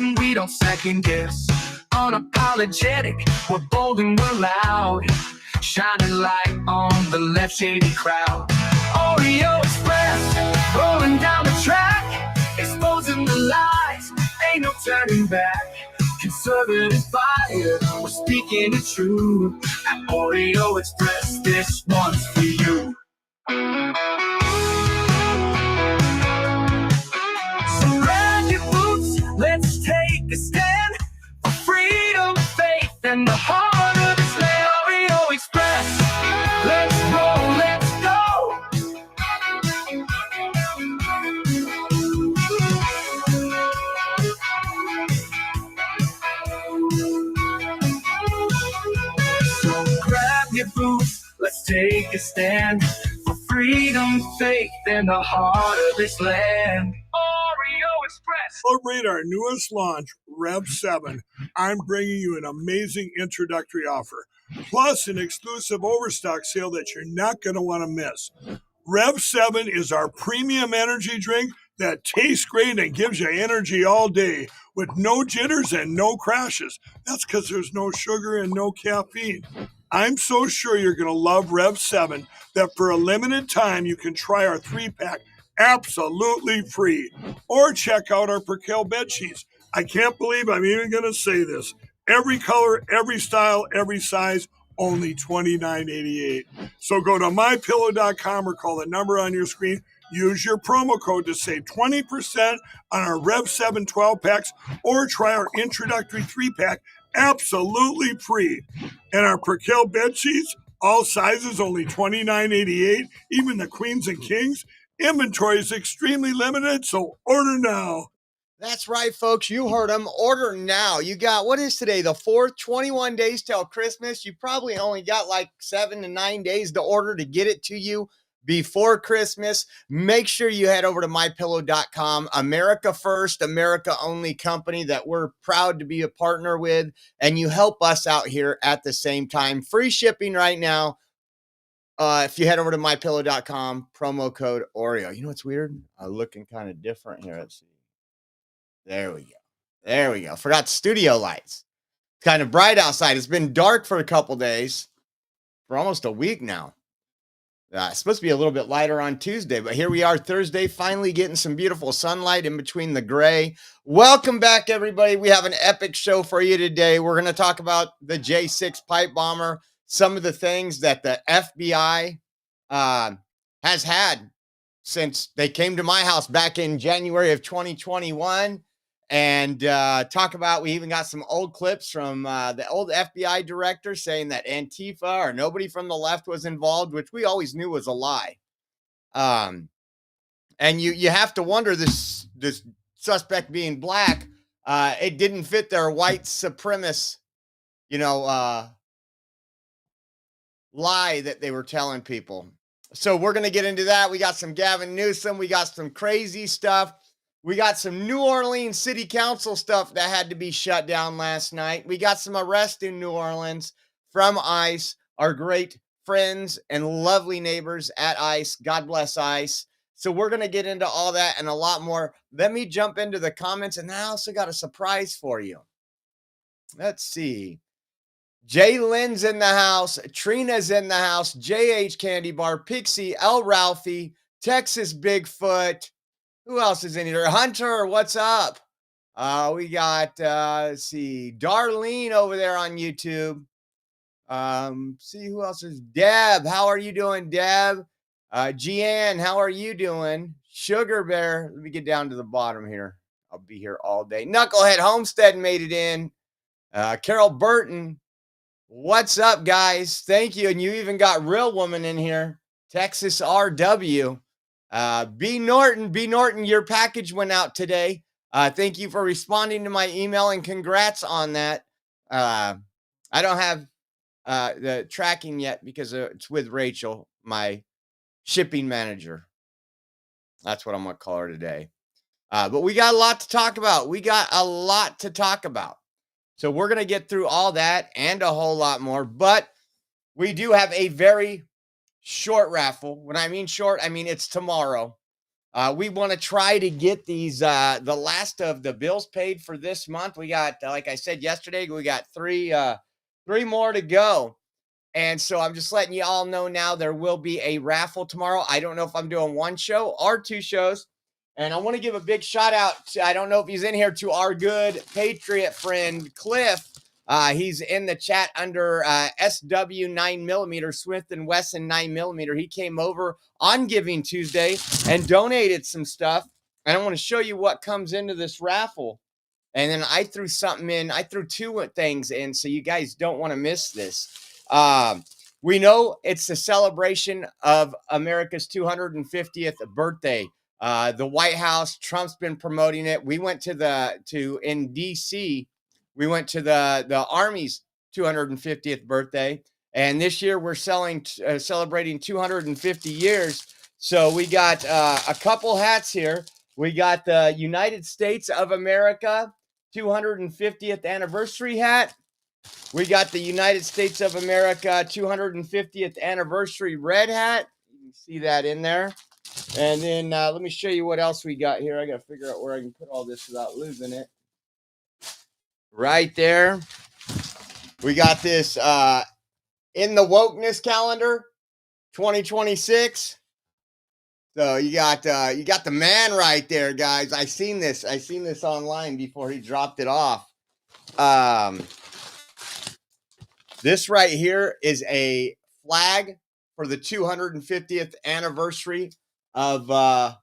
and we don't second guess. Unapologetic, we're bold and we're loud, shining light on the left shady crowd. Oreo Express, rolling down the track, exposing the lies, ain't no turning back. Conservative fire, we're speaking the truth. At Oreo Express, this one's for you. So grab your boots, let's take a stand for freedom, faith, and the heart of this land. Oreo Express, let's roll, let's go. So grab your boots, let's take a stand for freedom, faith, and the heart of this land. Oreo Express. Celebrate our newest launch, Rev 7. I'm bringing you an amazing introductory offer, plus an exclusive overstock sale that you're not going to want to miss. Rev 7 is our premium energy drink that tastes great and gives you energy all day with no jitters and no crashes. That's because there's no sugar and no caffeine. I'm so sure you're going to love Rev 7 that for a limited time you can try our 3-pack absolutely free. Or check out our Percale bed sheets. I can't believe I'm even going to say this. Every color, every style, every size, only $29.88. So go to mypillow.com or call the number on your screen. Use your promo code to save 20% on our Rev 7 12-packs or try our introductory 3-pack absolutely free. And our Percale bed sheets, all sizes, only $29.88, even the queens and kings. Inventory is extremely limited, so order now. That's right, folks. You heard them. Order now. You got, what is today? The 4th, 21 days till Christmas. You probably only got like 7 to 9 days to order to get it to you before Christmas. Make sure you head over to mypillow.com. America first, America only company that we're proud to be a partner with. And you help us out here at the same time. Free shipping right now. If you head over to mypillow.com, promo code Oreo. You know what's weird? Looking kind of different here. Let's see. There we go. There we go. Forgot studio lights. It's kind of bright outside. It's been dark for a couple days, for almost a week now. It's supposed to be a little bit lighter on Tuesday, but here we are Thursday, finally getting some beautiful sunlight in between the gray. Welcome back, everybody. We have an epic show for you today. We're going to talk about the J6 pipe bomber, some of the things that the FBI has had since they came to my house back in January of 2021. And talk about, we even got some old clips from the old FBI director saying that Antifa or nobody from the left was involved, which we always knew was a lie. And you have to wonder, this suspect being black, it didn't fit their white supremacist, lie that they were telling people. So we're going to get into that. We got some Gavin Newsom. We got some crazy stuff. We got some New Orleans City Council stuff that had to be shut down last night. We got some arrests in New Orleans from ICE, our great friends and lovely neighbors at ICE. God bless ICE. So we're going to get into all that and a lot more. Let me jump into the comments, and I also got a surprise for you. Let's see. Jay Lynn's in the house. Trina's in the house. JH Candy Bar. Pixie. El Ralphie. Texas Bigfoot. Who else is in here? Hunter, what's up? We got, let's see, Darlene over there on YouTube. See who else is. Deb, how are you doing, Deb? Jeanne, how are you doing? Sugar Bear, let me get down to the bottom here. I'll be here all day. Knucklehead Homestead made it in. Carol Burton, what's up, guys? Thank you. And you even got Real Woman in here. Texas RW. B. Norton, your package went out today. Thank you for responding to my email and congrats on that. I don't have the tracking yet because it's with Rachel, my shipping manager. That's what I'm going to call her today. But we got a lot to talk about. So we're going to get through all that and a whole lot more. But we do have a very short raffle. When I mean short, I mean it's tomorrow. We want to try to get these the last of the bills paid for this month. We got, like I said yesterday, we got three more to go. And so I'm just letting you all know now there will be a raffle tomorrow. I don't know if I'm doing one show or two shows. And I want to give a big shout out to, I don't know if he's in here, to our good Patriot friend, Cliff. He's in the chat under SW 9mm, Smith & Wesson 9mm. He came over on Giving Tuesday and donated some stuff. And I want to show you what comes into this raffle. And then I threw something in. I threw two things in, so you guys don't want to miss this. We know it's the celebration of America's 250th birthday. The White House, Trump's been promoting it. We went in DC. We went to the Army's 250th birthday, and this year we're celebrating 250 years. So we got a couple hats here. We got the United States of America 250th anniversary hat. We got the United States of America 250th anniversary red hat. You can see that in there. And then let me show you what else we got here. I got to figure out where I can put all this without losing it. Right there. We got this in the wokeness calendar 2026. So you got the man right there, guys. I seen this online before he dropped it off. This right here is a flag for the 250th anniversary of our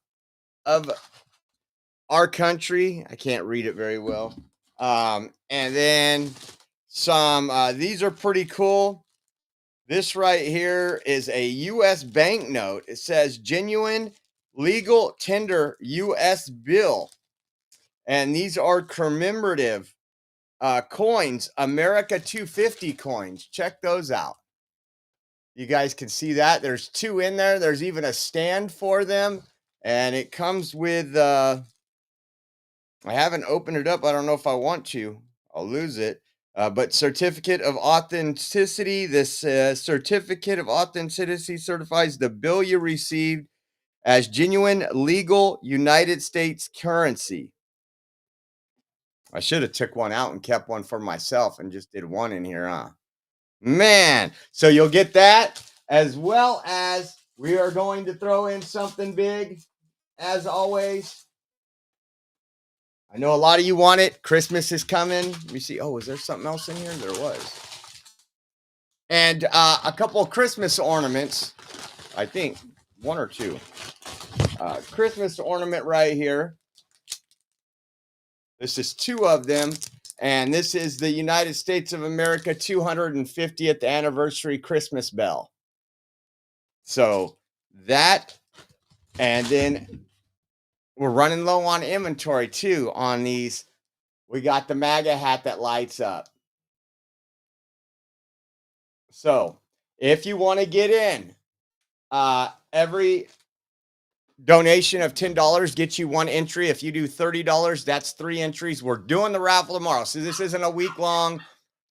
country. I can't read it very well. And then some, these are pretty cool. This right here is a U.S. banknote. It says genuine legal tender U.S. bill. And these are commemorative coins, America 250 coins. Check those out. You guys can see that. There's two in there. There's even a stand for them. And it comes with, I haven't opened it up. I don't know if I want to. I'll lose it. But certificate of authenticity. This certificate of authenticity certifies the bill you received as genuine legal United States currency. I should have took one out and kept one for myself and just did one in here, huh? Man, so you'll get that, as well as we are going to throw in something big, as always. I know a lot of you want it. Christmas is coming. Let me see. Oh, was there something else in here? There was. And a couple of Christmas ornaments. I think one or two. Christmas ornament right here. This is two of them. And this is the United States of America 250th anniversary Christmas bell. So that, and then we're running low on inventory too on these. We got the MAGA hat that lights up. So if you want to get in, every donation of $10 gets you one entry. If you do $30, that's 3 entries. We're doing the raffle tomorrow. So this isn't a week long.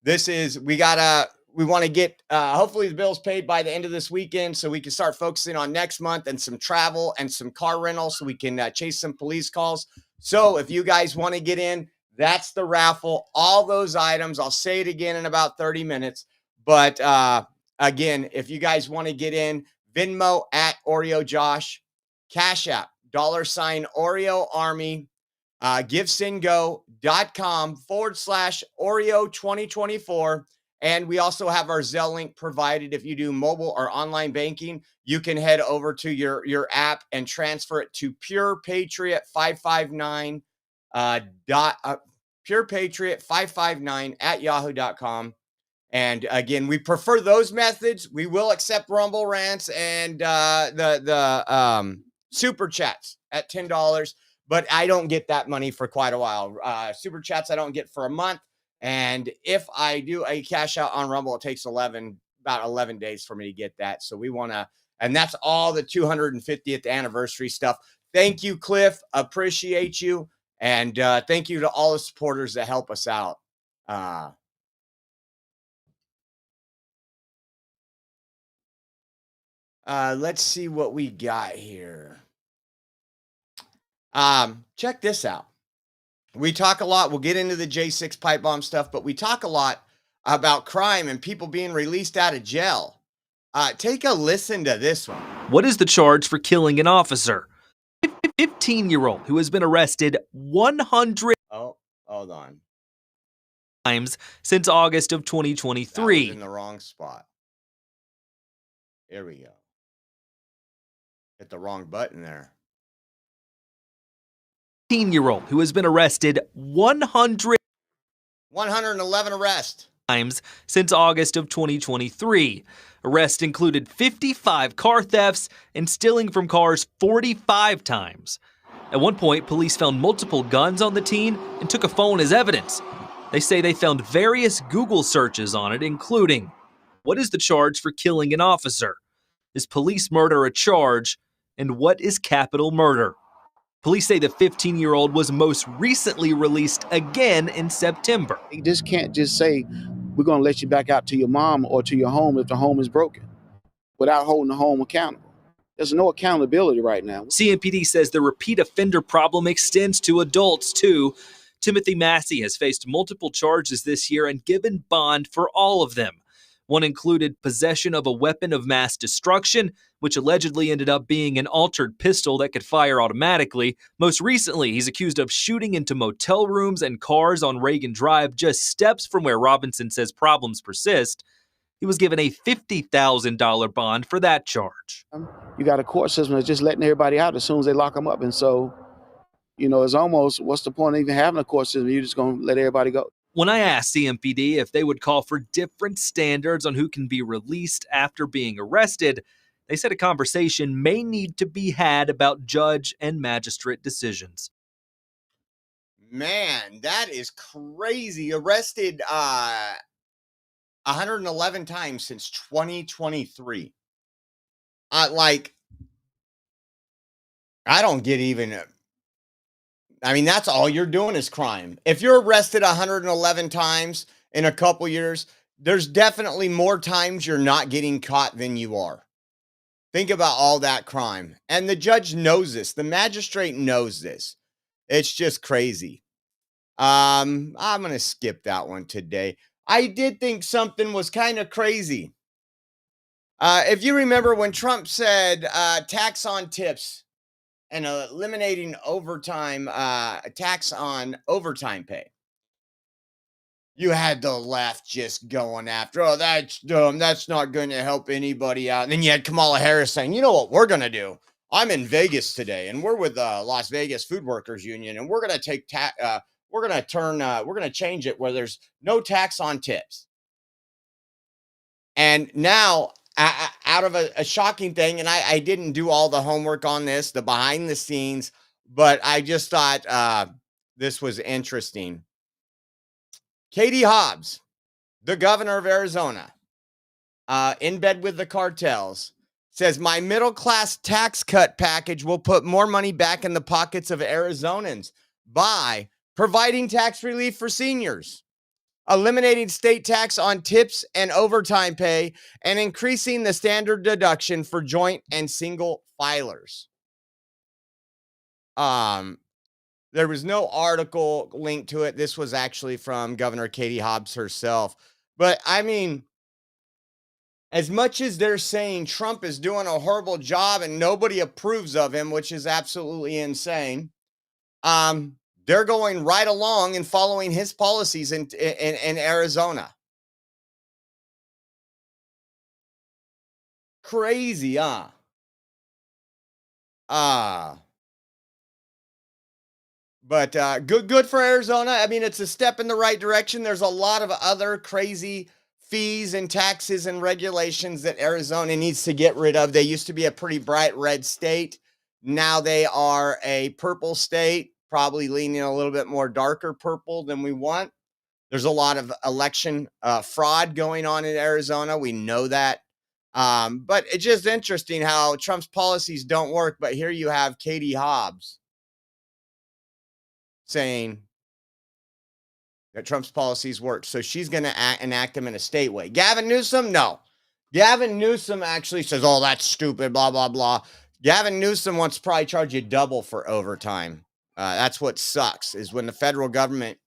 This is, we want to get, hopefully the bill's paid by the end of this weekend so we can start focusing on next month and some travel and some car rental so we can chase some police calls. So if you guys want to get in, that's the raffle. All those items, I'll say it again in about 30 minutes. But again, if you guys want to get in, Venmo at Oreo Josh, Cash App, $Oreo Army, GiveSendGo.com/Oreo 2024. And we also have our Zelle link provided. If you do mobile or online banking, you can head over to your app and transfer it to Pure Patriot 559 Pure Patriot 559 at yahoo.com. And again, we prefer those methods. We will accept Rumble Rants and the Super Chats at $10, but I don't get that money for quite a while. Super Chats I don't get for a month. And if I do a cash out on Rumble, it takes about 11 days for me to get that. So we want to, and that's all the 250th anniversary stuff. Thank you, Cliff. Appreciate you. And thank you to all the supporters that help us out. Let's see what we got here. Check this out. We talk a lot. We'll get into the J6 pipe bomb stuff, but we talk a lot about crime and people being released out of jail. Take a listen to this one. What is the charge for killing an officer? 15-year-old who has been arrested 100 Oh, hold on. times since August of That was 2023. in the wrong spot. Here we go. Hit the wrong button there. 15-year-old who has been arrested 100 111 arrests. times since August of 2023. Arrests included 55 car thefts and stealing from cars 45 times. At one point, police found multiple guns on the teen and took a phone as evidence. They say they found various Google searches on it, including, what is the charge for killing an officer? Is police murder a charge? And what is capital murder? Police say the 15-year-old was most recently released again in September. You just can't just say, we're going to let you back out to your mom or to your home if the home is broken without holding the home accountable. There's no accountability right now. CMPD says the repeat offender problem extends to adults, too. Timothy Massey has faced multiple charges this year and given bond for all of them. One included possession of a weapon of mass destruction, which allegedly ended up being an altered pistol that could fire automatically. Most recently, he's accused of shooting into motel rooms and cars on Reagan Drive, just steps from where Robinson says problems persist. He was given a $50,000 bond for that charge. You got a court system that's just letting everybody out as soon as they lock them up. And so, it's almost, what's the point of even having a court system? You're just going to let everybody go. When I asked CMPD if they would call for different standards on who can be released after being arrested, they said a conversation may need to be had about judge and magistrate decisions. Man, that is crazy. Arrested 111 times since 2023. I don't get even. That's all you're doing is crime. If you're arrested 111 times in a couple years, there's definitely more times you're not getting caught than you are. Think about all that crime. And the judge knows this. The magistrate knows this. It's just crazy. I'm going to skip that one today. I did think something was kind of crazy. If you remember when Trump said tax on tips and eliminating overtime, tax on overtime pay, you had the left just going after, oh, that's dumb. That's not going to help anybody out. And then you had Kamala Harris saying, you know what we're going to do? I'm in Vegas today, and we're with Las Vegas Food Workers Union, and we're going to take we're going to change it where there's no tax on tips. And now, out of a shocking thing, and I didn't do all the homework on this, the behind the scenes, but I just thought this was interesting. Katie Hobbs, the governor of Arizona, in bed with the cartels, says my middle-class tax cut package will put more money back in the pockets of Arizonans by providing tax relief for seniors, eliminating state tax on tips and overtime pay, and increasing the standard deduction for joint and single filers. There was no article linked to it. This was actually from Governor Katie Hobbs herself. But as much as they're saying Trump is doing a horrible job and nobody approves of him, which is absolutely insane, they're going right along and following his policies in Arizona. Crazy, huh? But good for Arizona. It's a step in the right direction. There's a lot of other crazy fees and taxes and regulations that Arizona needs to get rid of. They used to be a pretty bright red state. Now they are a purple state, probably leaning a little bit more darker purple than we want. There's a lot of election fraud going on in Arizona. We know that. But it's just interesting how Trump's policies don't work. But here you have Katie Hobbs saying that Trump's policies work. So she's going to enact them in a state way. Gavin Newsom, no. Gavin Newsom actually says, oh, that's stupid, blah, blah, blah. Gavin Newsom wants to probably charge you double for overtime. That's what sucks, is when the federal government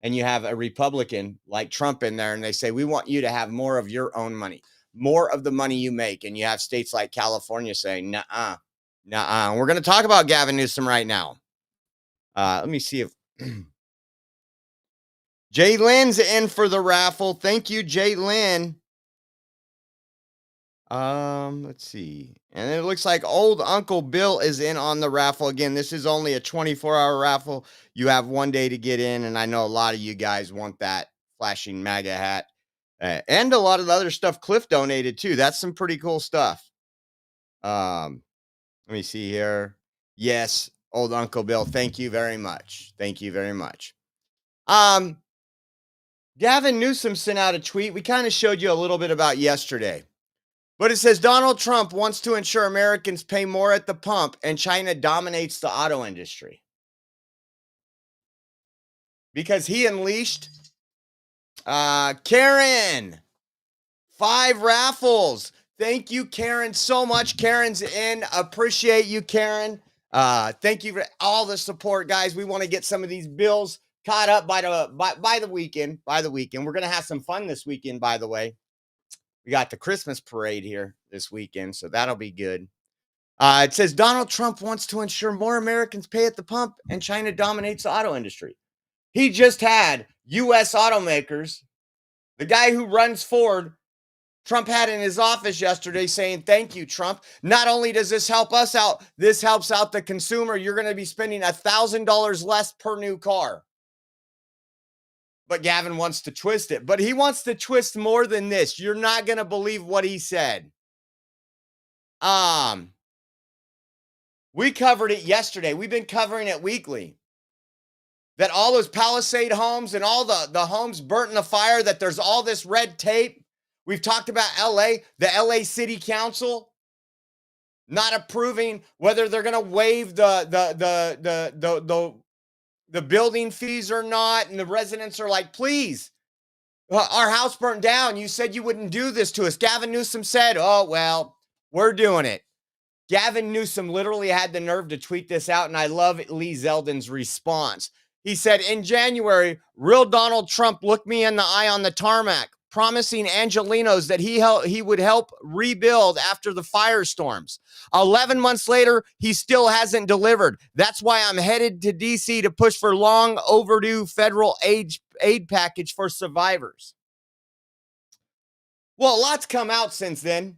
and you have a Republican like Trump in there and they say, we want you to have more of your own money, more of the money you make. And you have states like California saying, nuh-uh, nuh-uh. And we're going to talk about Gavin Newsom right now. Let me see if Jay Lynn's in for the raffle. Thank you, Jay Lynn. Let's see. And it looks like old Uncle Bill is in on the raffle. Again, this is only a 24-hour raffle. You have one day to get in, and I know a lot of you guys want that flashing MAGA hat. And a lot of the other stuff Cliff donated too. That's some pretty cool stuff. Let me see here. Yes, old Uncle Bill, thank you very much. Thank you very much. Gavin Newsom sent out a tweet. We kind of showed you a little bit about yesterday. But it says Donald Trump wants to ensure Americans pay more at the pump and China dominates the auto industry. Because he unleashed Karen. 5 raffles. Thank you, Karen, so much. Karen's in. Appreciate you, Karen. Thank you for all the support, guys. We want to get some of these bills caught up by the weekend. By the weekend. We're going to have some fun this weekend, by the way. We got the Christmas parade here this weekend, so that'll be good. It says Donald Trump wants to ensure more Americans pay at the pump and China dominates the auto industry. He just had U.S. automakers, the guy who runs Ford, Trump had in his office yesterday saying, thank you, Trump. Not only does this help us out, this helps out the consumer. You're going to be spending $1,000 less per new car. But Gavin wants to twist it. But he wants to twist more than this. You're not going to believe what he said. We covered it yesterday. We've been covering it weekly. That all those Palisade homes and all the homes burnt in the fire, that there's all this red tape. We've talked about LA, the LA City Council not approving whether they're going to waive the building fees or not, and the residents are like, please, our house burnt down. You said you wouldn't do this to us. Gavin Newsom said, oh, well, we're doing it. Gavin Newsom literally had the nerve to tweet this out, and I love Lee Zeldin's response. He said, in January, real Donald Trump looked me in the eye on the tarmac, promising Angelenos that he would help rebuild after the firestorms. 11 months later, he still hasn't delivered. That's why I'm headed to D.C. to push for long overdue federal aid package for survivors. Well, a lot's come out since then.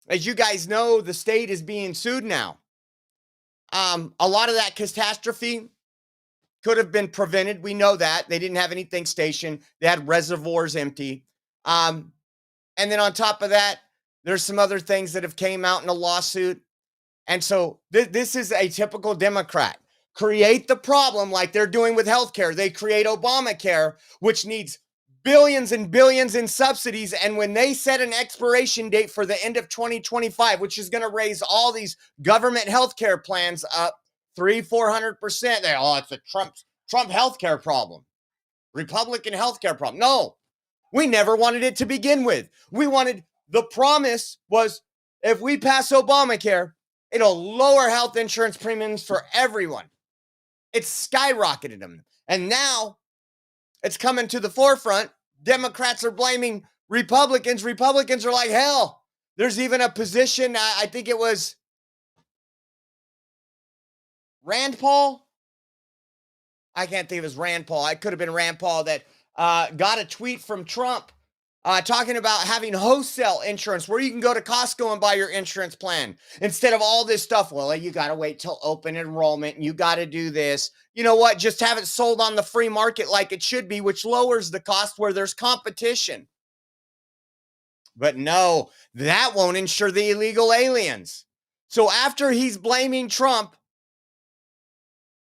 As you guys know, the state is being sued now. A lot of that catastrophe could have been prevented. We know that. They didn't have anything stationed. They had reservoirs empty. And then on top of that, there's some other things that have came out in a lawsuit. And so this is a typical Democrat. Create the problem like they're doing with healthcare. They create Obamacare, which needs billions and billions in subsidies. And when they set an expiration date for the end of 2025, which is going to raise all these government healthcare plans up 300-400%, it's a Trump healthcare problem, Republican healthcare problem. No. We never wanted it to begin with. The promise was, if we pass Obamacare, it'll lower health insurance premiums for everyone. It's skyrocketed them. And now it's coming to the forefront. Democrats are blaming Republicans. Republicans are like, hell, there's even a position, I think it was Rand Paul. I can't think it was Rand Paul. It could have been Rand Paul that got a tweet from Trump talking about having wholesale insurance where you can go to Costco and buy your insurance plan instead of all this stuff. Well, you got to wait till open enrollment and you got to do this. You know what? Just have it sold on the free market like it should be, which lowers the cost where there's competition. But no, that won't insure the illegal aliens. So after he's blaming Trump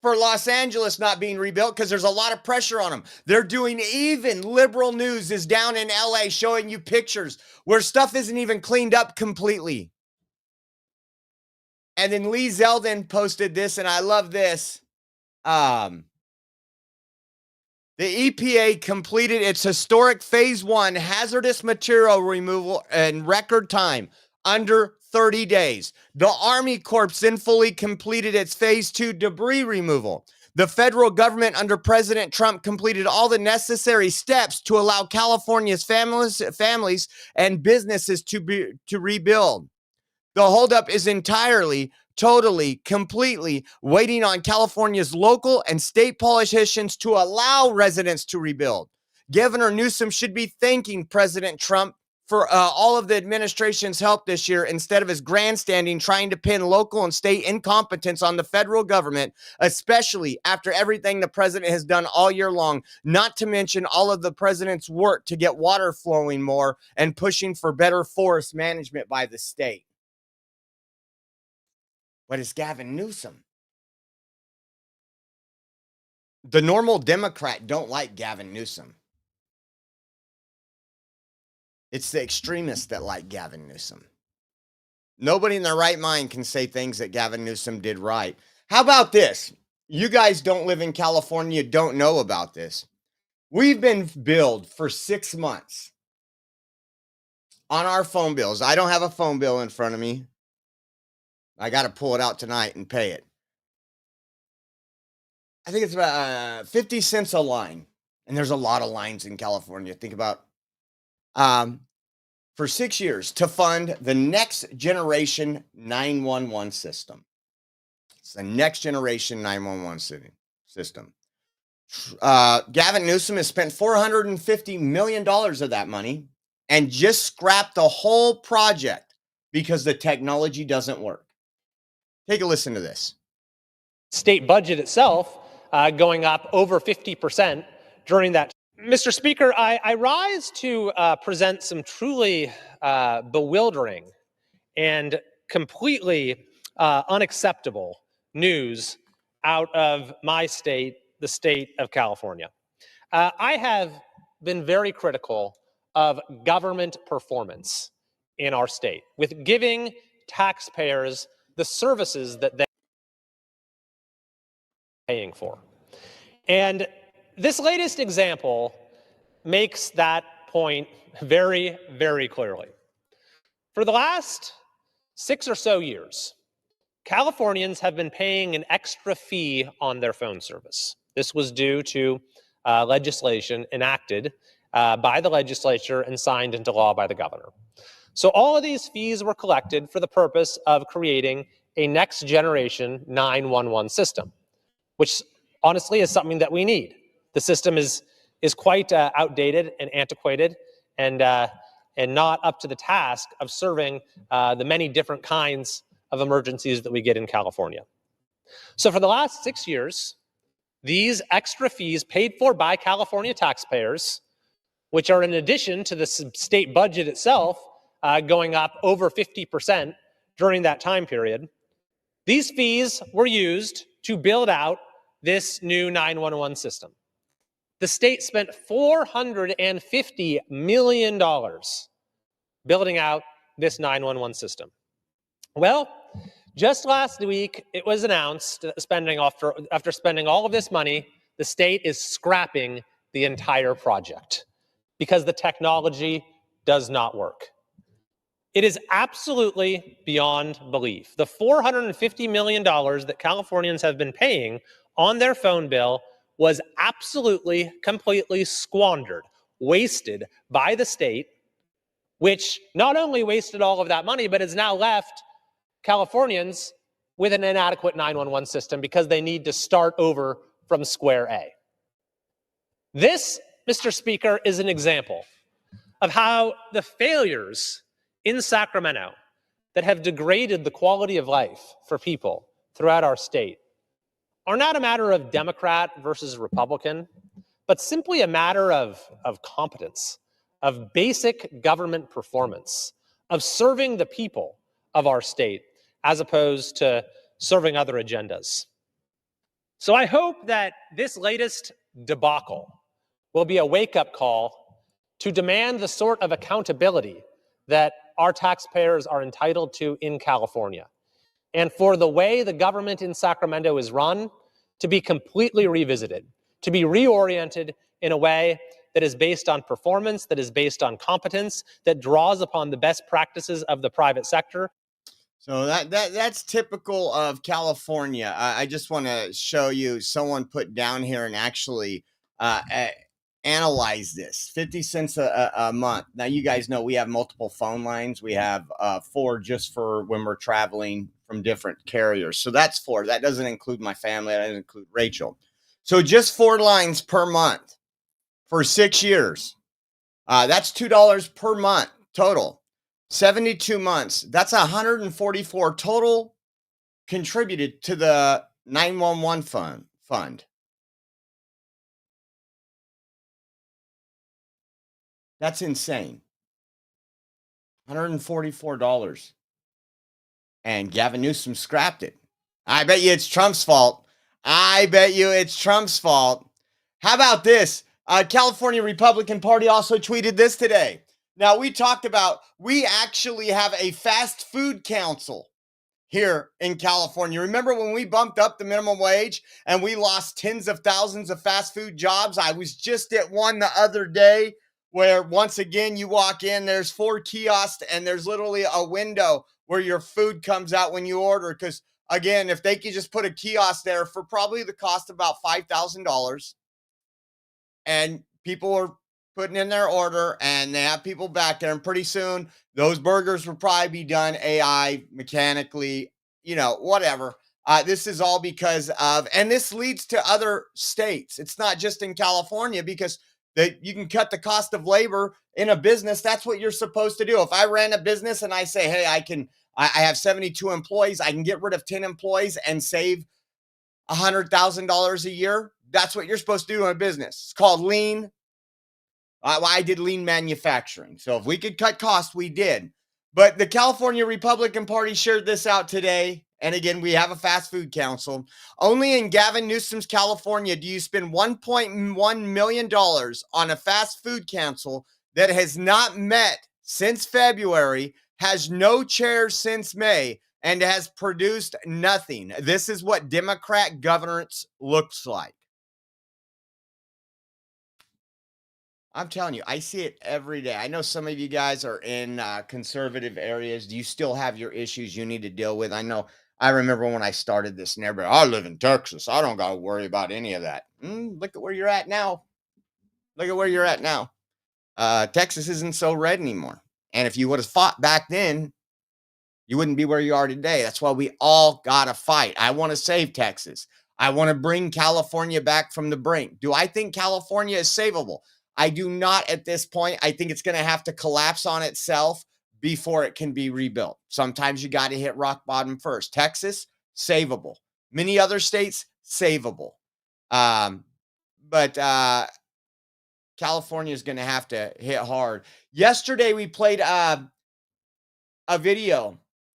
for Los Angeles not being rebuilt because there's a lot of pressure on them. They're doing, even liberal news is down in LA showing you pictures where stuff isn't even cleaned up completely. And then Lee Zeldin posted this, and I love this. The EPA completed its historic phase 1 hazardous material removal in record time, under 30 days. The Army Corps then fully completed its phase 2 debris removal. The federal government under President Trump completed all the necessary steps to allow California's families and businesses to rebuild. The holdup is entirely, totally, completely waiting on California's local and state politicians to allow residents to rebuild. Governor Newsom should be thanking President Trump for all of the administration's help this year instead of his grandstanding trying to pin local and state incompetence on the federal government, especially after everything the president has done all year long, not to mention all of the president's work to get water flowing more and pushing for better forest management by the state. But it's Gavin Newsom. The normal Democrat don't like Gavin Newsom. It's the extremists that like Gavin Newsom. Nobody in their right mind can say things that Gavin Newsom did right. How about this? You guys don't live in California, don't know about this. We've been billed for 6 months on our phone bills. I don't have a phone bill in front of me. I got to pull it out tonight and pay it. I think it's about 50 cents a line. And there's a lot of lines in California. Think about for 6 years to fund the next generation 911 system. It's the next generation 911 system. Gavin Newsom has spent $450 million of that money and just scrapped the whole project because the technology doesn't work. Take a listen to this. State budget itself going up over 50% during that. Mr. Speaker, I rise to present some truly bewildering and completely unacceptable news out of my state, the state of California. I have been very critical of government performance in our state with giving taxpayers the services that they're paying for. And this latest example makes that point very, very clearly. For the last 6 or so years, Californians have been paying an extra fee on their phone service. This was due to legislation enacted by the legislature and signed into law by the governor. So all of these fees were collected for the purpose of creating a next generation 911 system, which honestly is something that we need. The system is quite outdated and antiquated and not up to the task of serving the many different kinds of emergencies that we get in California. So for the last 6 years, these extra fees paid for by California taxpayers, which are in addition to the state budget itself going up over 50% during that time period, these fees were used to build out this new 911 system. The state spent $450 million building out this 911 system. Well, just last week, it was announced that after spending all of this money, the state is scrapping the entire project because the technology does not work. It is absolutely beyond belief. The $450 million that Californians have been paying on their phone bill was absolutely, completely squandered, wasted by the state, which not only wasted all of that money, but has now left Californians with an inadequate 911 system because they need to start over from square A. This, Mr. Speaker, is an example of how the failures in Sacramento that have degraded the quality of life for people throughout our state are not a matter of Democrat versus Republican, but simply a matter of competence, of basic government performance, of serving the people of our state, as opposed to serving other agendas. So I hope that this latest debacle will be a wake-up call to demand the sort of accountability that our taxpayers are entitled to in California, and for the way the government in Sacramento is run to be completely revisited, to be reoriented in a way that is based on performance, that is based on competence, that draws upon the best practices of the private sector. So that's typical of California. I just want to show you someone put down here and actually analyze this. 50 cents a month. Now you guys know we have multiple phone lines. We have 4 just for when we're traveling from different carriers. So that's 4. That doesn't include my family. That doesn't include Rachel. So just 4 lines per month for 6 years. That's $2 per month total. 72 months. That's 144 total contributed to the 911 fund. That's insane. $144. And Gavin Newsom scrapped it. I bet you it's Trump's fault. I bet you it's Trump's fault. How about this? California Republican Party also tweeted this today. Now, we talked about, we actually have a fast food council here in California. Remember when we bumped up the minimum wage and we lost tens of thousands of fast food jobs? I was just at one the other day where once again, you walk in, there's 4 kiosks and there's literally a window where your food comes out when you order. Because again, if they could just put a kiosk there for probably the cost of about $5,000 and people are putting in their order and they have people back there, and pretty soon those burgers will probably be done AI mechanically, whatever. This is all because of, and this leads to other states. It's not just in California, because you can cut the cost of labor in a business. That's what you're supposed to do. If I ran a business and I say, hey, I have 72 employees, I can get rid of 10 employees and save $100,000 a year. That's what you're supposed to do in a business. It's called lean. I did lean manufacturing. So if we could cut costs, we did. But the California Republican Party shared this out today. And again, we have a fast food council. Only in Gavin Newsom's California do you spend $1.1 million on a fast food council that has not met since February, has no chair since May, and has produced nothing. This is what Democrat governance looks like. I'm telling you, I see it every day. I know some of you guys are in conservative areas. Do you still have your issues you need to deal with? I remember when I started this, and everybody, I live in Texas. I don't got to worry about any of that. Look at where you're at now. Look at where you're at now. Texas isn't so red anymore. And if you would have fought back then, you wouldn't be where you are today. That's why we all got to fight. I want to save Texas. I want to bring California back from the brink. Do I think California is savable? I do not at this point. I think it's going to have to collapse on itself before it can be rebuilt. Sometimes you got to hit rock bottom first. Texas, savable. Many other states, savable. But California is going to have to hit hard. Yesterday, we played a video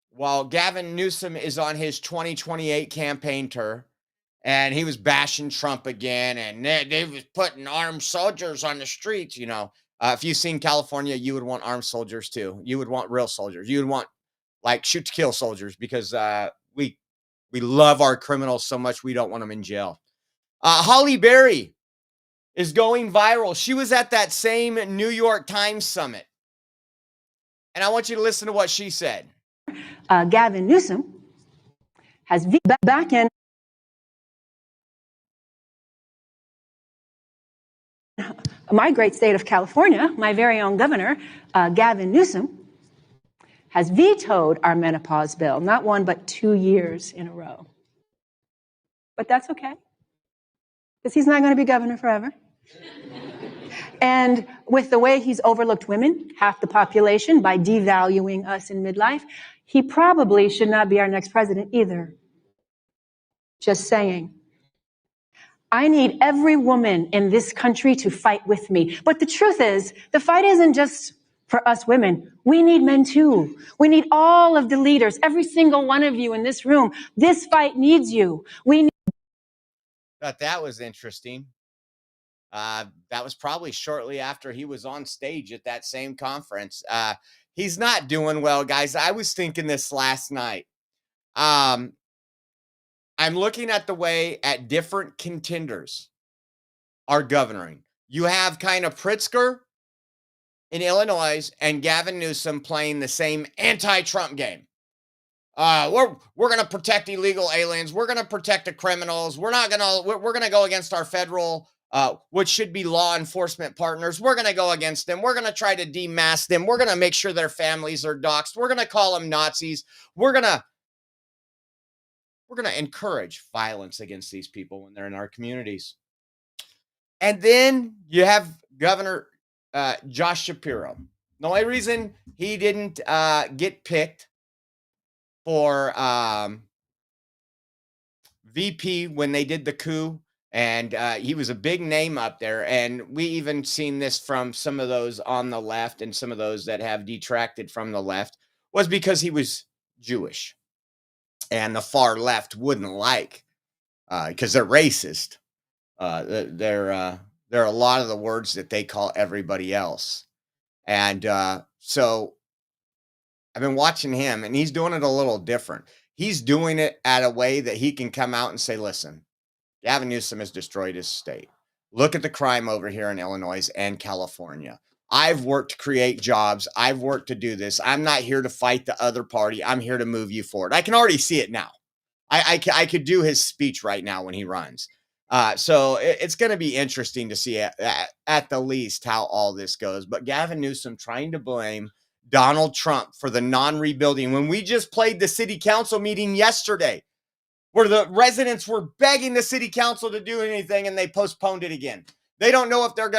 while Gavin Newsom is on his 2028 campaign tour. And he was bashing Trump again, and they was putting armed soldiers on the streets. If you've seen California, you would want armed soldiers too. You would want real soldiers. You would want shoot to kill soldiers, because we love our criminals so much we don't want them in jail. Holly Berry is going viral. She was at that same New York Times summit, and I want you to listen to what she said. Gavin Newsom has back in. My great state of California, my very own governor, Gavin Newsom, has vetoed our menopause bill, not 1, but 2 years in a row. But that's okay, because he's not going to be governor forever. And with the way he's overlooked women, half the population, by devaluing us in midlife, he probably should not be our next president either. Just saying. I need every woman in this country to fight with me. But the truth is, the fight isn't just for us women. We need men too. We need all of the leaders, every single one of you in this room. This fight needs you. Thought that was interesting. That was probably shortly after he was on stage at that same conference. He's not doing well, guys. I was thinking this last night. I'm looking at the way at different contenders are governing. You have kind of Pritzker in Illinois and Gavin Newsom playing the same anti-Trump game. we're going to protect illegal aliens. We're going to protect the criminals. We're going to go against our federal, which should be law enforcement partners. We're going to go against them. We're going to try to demask them. We're going to make sure their families are doxxed. We're going to call them Nazis. We're going to encourage violence against these people when they're in our communities. And then you have Governor Josh Shapiro. The only reason he didn't get picked for VP when they did the coup, and he was a big name up there, and we even seen this from some of those on the left and some of those that have detracted from the left, was because he was Jewish, and the far left wouldn't like, because they're racist. There are a lot of the words that they call everybody else, and so I've been watching him, and he's doing it a little different. He's doing it at a way that he can come out and say, listen, Gavin Newsom has destroyed his state. Look at the crime over here in Illinois and California. I've worked to create jobs. I've worked to do this. I'm not here to fight the other party. I'm here to move you forward. I can already see it now. I could do his speech right now when he runs. So it's going to be interesting to see at the least how all this goes. But Gavin Newsom trying to blame Donald Trump for the non-rebuilding, when we just played the city council meeting yesterday where the residents were begging the city council to do anything, and they postponed it again. They don't know if they're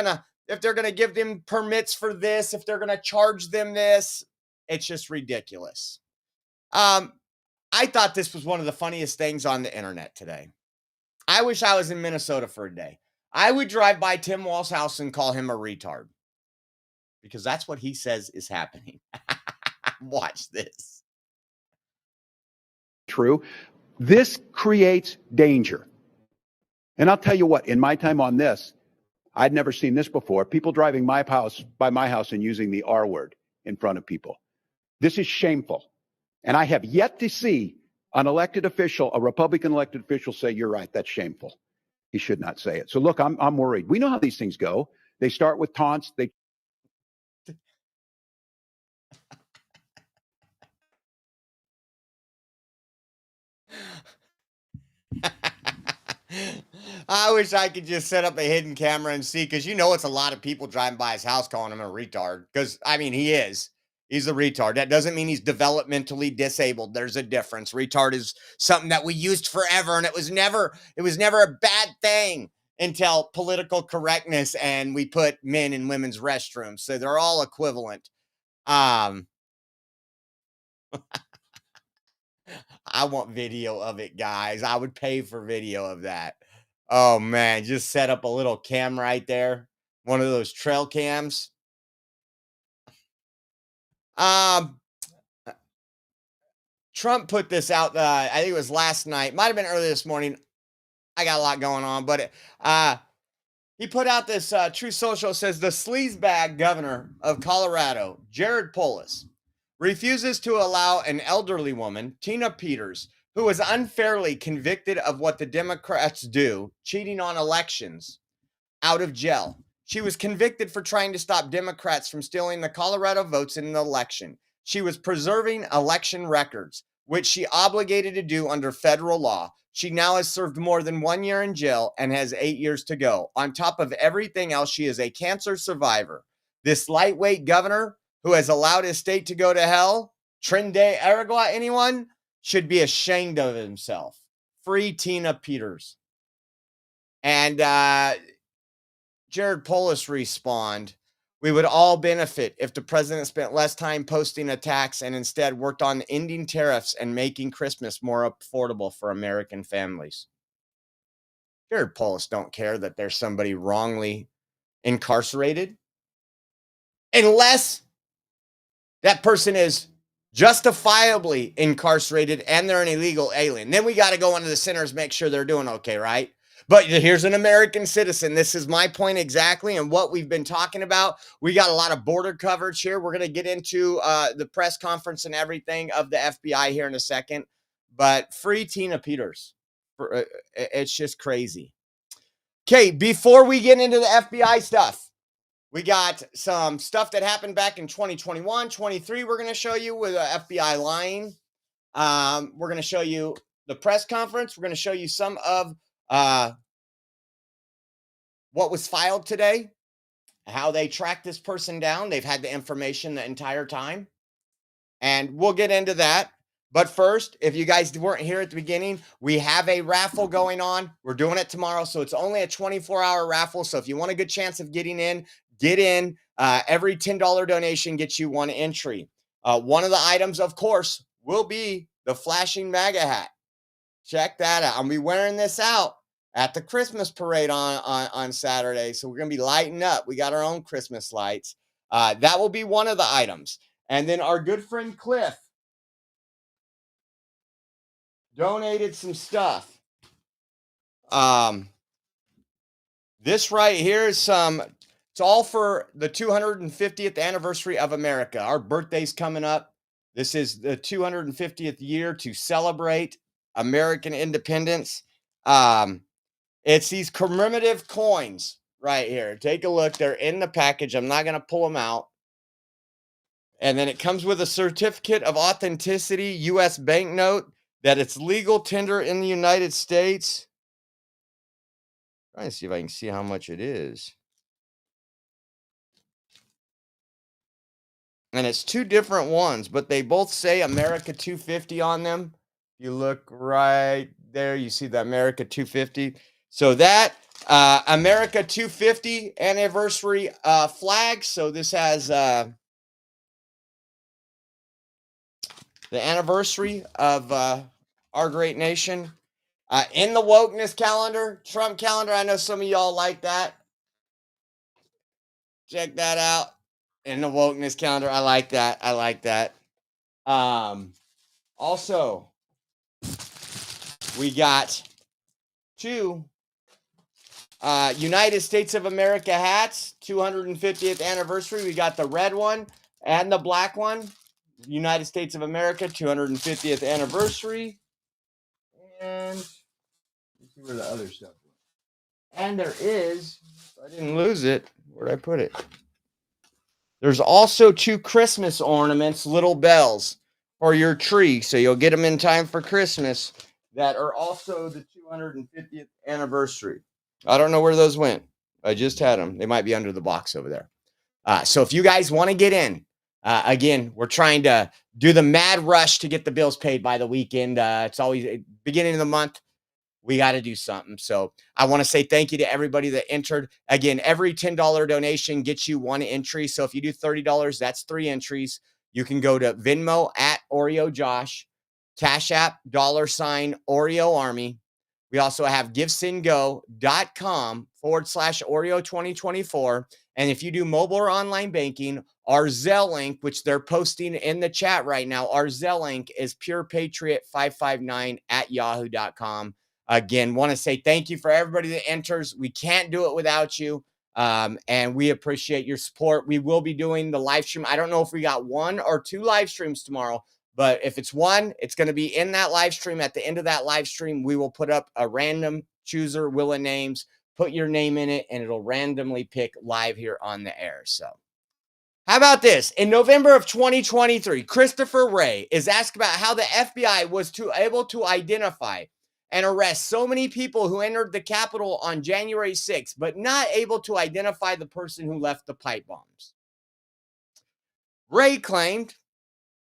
gonna give them permits for this, if they're gonna charge them this. It's just ridiculous. I thought this was one of the funniest things on the internet today. I wish I was in Minnesota for a day. I would drive by Tim Walz's house and call him a retard, because that's what he says is happening. Watch this. True. This creates danger. And I'll tell you what, in my time on this, I'd never seen this before. People driving by my house and using the R word in front of people. This is shameful. And I have yet to see an elected official, a Republican elected official, say, you're right, that's shameful. He should not say it. So look, I'm worried. We know how these things go. They start with taunts. I wish I could just set up a hidden camera and see, because it's a lot of people driving by his house calling him a retard. Because, I mean, he is. He's a retard. That doesn't mean he's developmentally disabled. There's a difference. Retard is something that we used forever, and it was never a bad thing until political correctness, and we put men in women's restrooms. So they're all equivalent. I want video of it, guys. I would pay for video of that. Oh, man. Just set up a little cam right there. One of those trail cams. Trump put this out, I think it was last night. Might have been early this morning. I got a lot going on. But he put out this True Social. Says the sleazebag governor of Colorado, Jared Polis, refuses to allow an elderly woman, Tina Peters, who was unfairly convicted of what the Democrats do, cheating on elections, out of jail. She was convicted for trying to stop Democrats from stealing the Colorado votes in an election. She was preserving election records, which she obligated to do under federal law. She now has served more than 1 year in jail and has 8 years to go. On top of everything else, she is a cancer survivor. This lightweight governor, who has allowed his state to go to hell, Trinde Aragua, anyone, should be ashamed of himself. Free Tina Peters. And Jared Polis respond, we would all benefit if the president spent less time posting attacks and instead worked on ending tariffs and making Christmas more affordable for American families. Jared Polis don't care that there's somebody wrongly incarcerated, unless that person is justifiably incarcerated and they're an illegal alien. Then we got to go into the centers, make sure they're doing okay, right? But here's an American citizen. This is my point exactly, and what we've been talking about. We got a lot of border coverage here. We're going to get into the press conference and everything of the FBI here in a second. But free Tina Peters. It's just crazy. Okay, before we get into the FBI stuff, we got some stuff that happened back in 2021, 23 we're going to show you with FBI lying. We're going to show you the press conference. We're going to show you some of what was filed today, how they tracked this person down. They've had the information the entire time. And we'll get into that. But first, if you guys weren't here at the beginning, we have a raffle going on. We're doing it tomorrow. So it's only a 24-hour raffle. So if you want a good chance of getting in, get in. Every $10 donation gets you one entry. One of the items, of course, will be the flashing MAGA hat. Check that out. I'll be wearing this out at the Christmas parade on Saturday. So we're going to be lighting up. We got our own Christmas lights. That will be one of the items. And then our good friend Cliff donated some stuff. This right here is it's all for the 250th anniversary of America. Our birthday's coming up. This is the 250th year to celebrate American independence. It's these commemorative coins right here. Take a look. They're in the package. I'm not going to pull them out. And then it comes with a certificate of authenticity, U.S. banknote, that it's legal tender in the United States. Trying to see if I can see how much it is. And it's two different ones, but they both say America 250 on them. You look right there, you see the America 250. So that America 250 anniversary flag. So this has the anniversary of our great nation. In the wokeness calendar, Trump calendar, I know some of y'all like that. Check that out. In the wokeness calendar, I like that. I like that. Also, we got two United States of America hats, 250th anniversary. We got the red one and the black one. United States of America, 250th anniversary. And let's see where the other stuff went. And there is, I didn't lose it. Where'd I put it? There's also two Christmas ornaments, little bells for your tree. So you'll get them in time for Christmas that are also the 250th anniversary. I don't know where those went. I just had them. They might be under the box over there. So if you guys want to get in, again, we're trying to do the mad rush to get the bills paid by the weekend. It's always beginning of the month. We got to do something. So I want to say thank you to everybody that entered. Again, every $10 donation gets you one entry. So if you do $30, that's 3 entries. You can go to Venmo at Oreo Josh, Cash App, $Oreo Army. We also have givesendgo.com/Oreo 2024. And if you do mobile or online banking, our Zelle link, which they're posting in the chat right now, our Zelle link is purepatriot559@yahoo.com. Again, want to say thank you for everybody that enters. We can't do it without you. And we appreciate your support. We will be doing the live stream. I don't know if we got 1 or 2 live streams tomorrow, but if it's one, it's going to be in that live stream. At the end of that live stream, we will put up a random chooser, wheel of names, put your name in it, and it'll randomly pick live here on the air. So how about this? In November of 2023, Christopher Wray is asked about how the FBI was able to identify and arrest so many people who entered the Capitol on January 6th, but not able to identify the person who left the pipe bombs. Wray claimed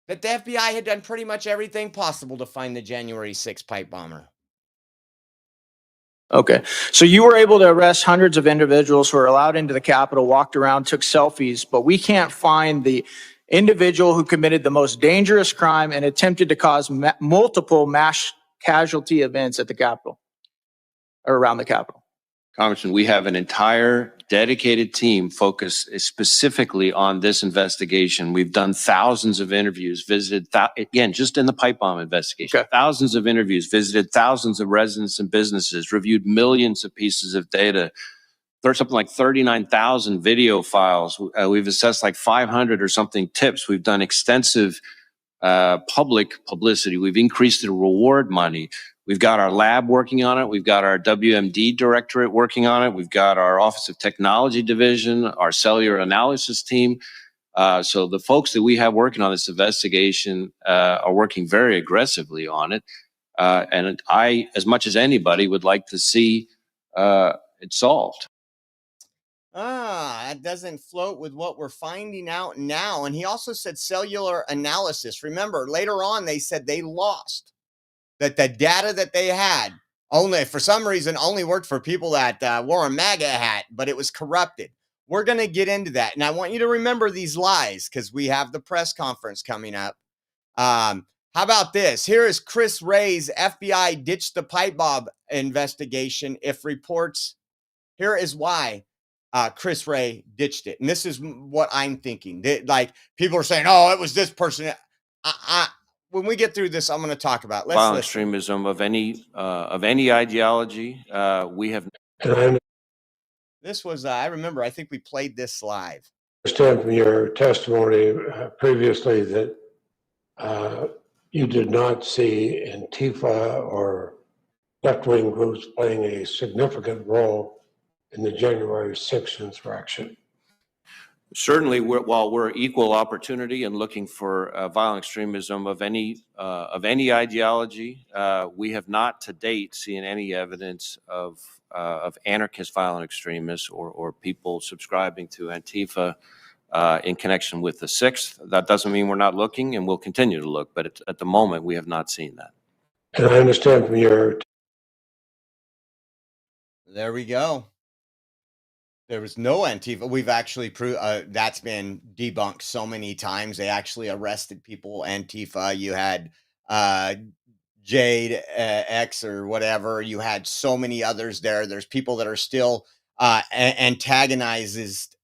that the FBI had done pretty much everything possible to find the January 6th pipe bomber. Okay. So you were able to arrest hundreds of individuals who were allowed into the Capitol, walked around, took selfies, but we can't find the individual who committed the most dangerous crime and attempted to cause multiple mass casualty events at the Capitol or around the Capitol. Congressman, we have an entire dedicated team focused specifically on this investigation. We've done thousands of interviews, visited, again, just in the pipe bomb investigation, thousands of interviews, visited thousands of residents and businesses, reviewed millions of pieces of data. There's something like 39,000 video files. We've assessed like 500 or something tips. We've done extensive public publicity. We've increased the reward money. We've got our lab working on it. We've got our WMD directorate working on it. We've got our Office of Technology Division, our cellular analysis team. So the folks that we have working on this investigation are working very aggressively on it. And I, as much as anybody, would like to see it solved. That doesn't float with what we're finding out now. And he also said cellular analysis. Remember, later on, they said they lost, that the data that they had only, for some reason, only worked for people that wore a MAGA hat, but it was corrupted. We're going to get into that. And I want you to remember these lies because we have the press conference coming up. How about this? Here is Chris Wray's FBI ditched the pipe bomb investigation if reports. Here is why Chris Wray ditched it. And this is what I'm thinking. Like, people are saying, oh, it was this person. When we get through this, I'm going to talk about. Let's Violent listen. extremism of any ideology. We have. This was, I remember, I think we played this live. I understand from your testimony previously that you did not see Antifa or left-wing groups playing a significant role in the January 6th insurrection. Certainly, while we're equal opportunity and looking for violent extremism of any ideology, we have not to date seen any evidence of anarchist violent extremists or people subscribing to Antifa in connection with the 6th. That doesn't mean we're not looking, and we'll continue to look, but at the moment, we have not seen that. And I understand from your... There we go. There was no Antifa. We've actually proved that's been debunked so many times. They actually arrested people. Antifa. You had Jade X or whatever. You had so many others there. There's people that are still antagonists,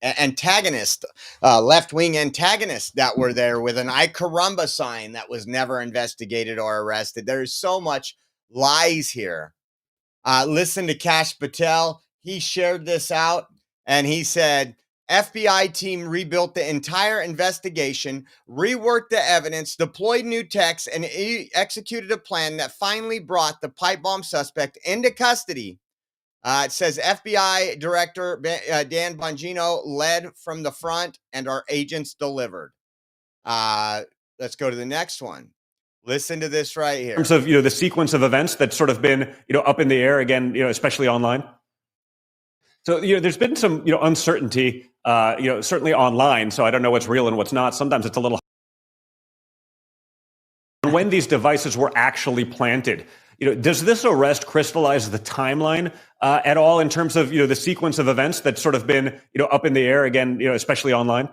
left-wing antagonists that were there with an I Caramba sign that was never investigated or arrested. There's so much lies here. Listen to Kash Patel. He shared this out. And he said, FBI team rebuilt the entire investigation, reworked the evidence, deployed new techs, and executed a plan that finally brought the pipe bomb suspect into custody. It says FBI Director Dan Bongino led from the front and our agents delivered. Let's go to the next one. Listen to this right here. In terms of, the sequence of events that's sort of been, up in the air again, especially online. So, there's been some, uncertainty, certainly online. So I don't know what's real and what's not. Sometimes it's a little. When these devices were actually planted, does this arrest crystallize the timeline at all in terms of, the sequence of events that's sort of been, up in the air again, especially online?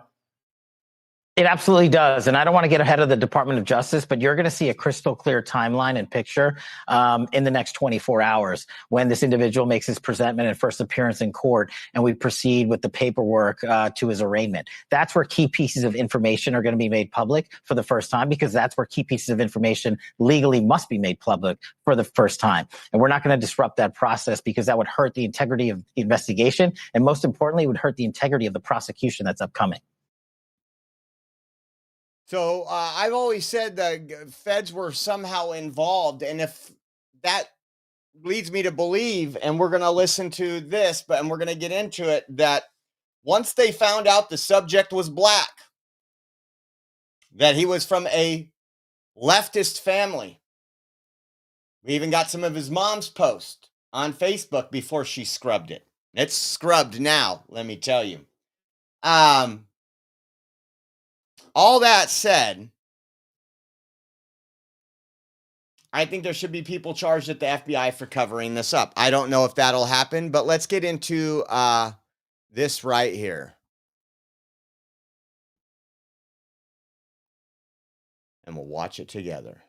It absolutely does. And I don't want to get ahead of the Department of Justice, but you're going to see a crystal clear timeline and picture in the next 24 hours when this individual makes his presentment and first appearance in court, and we proceed with the paperwork to his arraignment. That's where key pieces of information are going to be made public for the first time, because that's where key pieces of information legally must be made public for the first time. And we're not going to disrupt that process, because that would hurt the integrity of the investigation. And most importantly, it would hurt the integrity of the prosecution that's upcoming. So I've always said the feds were somehow involved. And if that leads me to believe, and we're going to listen to this, and we're going to get into it, that once they found out the subject was black, that he was from a leftist family. We even got some of his mom's posts on Facebook before she scrubbed it. It's scrubbed now, let me tell you. All that said, I think there should be people charged at the FBI for covering this up. I don't know if that'll happen, but let's get into this right here. And we'll watch it together.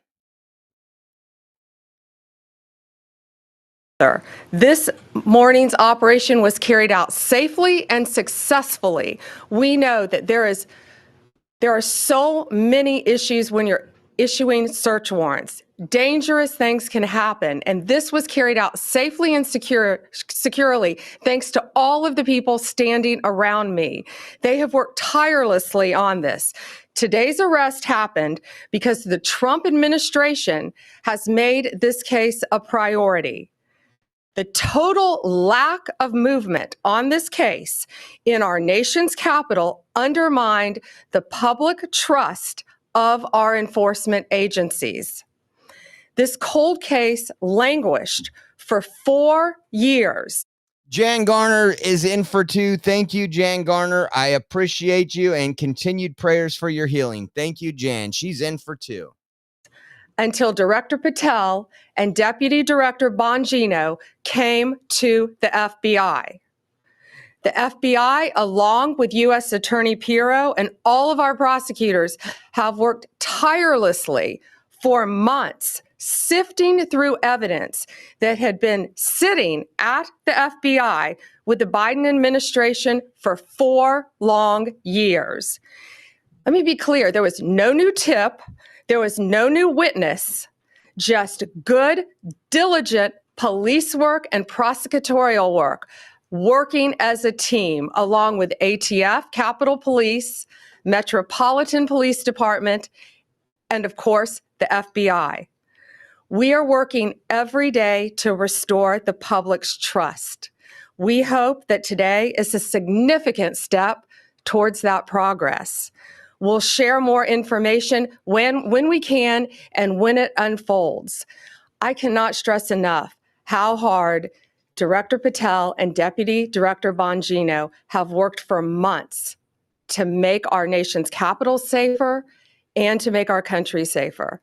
This morning's operation was carried out safely and successfully. We know that there are so many issues when you're issuing search warrants. Dangerous things can happen, and this was carried out safely and securely thanks to all of the people standing around me. They have worked tirelessly on this. Today's arrest happened because the Trump administration has made this case a priority. The total lack of movement on this case in our nation's capital undermined the public trust of our enforcement agencies. This cold case languished for 4 years. Jan Garner is in for 2. Thank you, Jan Garner. I appreciate you, and continued prayers for your healing. Thank you, Jan. She's in for 2. Until Director Patel and Deputy Director Bongino came to the FBI. The FBI, along with U.S. Attorney Pirro and all of our prosecutors, have worked tirelessly for months, sifting through evidence that had been sitting at the FBI with the Biden administration for 4 long years. Let me be clear, there was no new tip, there was no new witness, just good, diligent police work and prosecutorial work, working as a team along with ATF, Capitol Police, Metropolitan Police Department, and of course, the FBI. We are working every day to restore the public's trust. We hope that today is a significant step towards that progress. We'll share more information when we can and when it unfolds. I cannot stress enough how hard Director Patel and Deputy Director Bongino have worked for months to make our nation's capital safer and to make our country safer.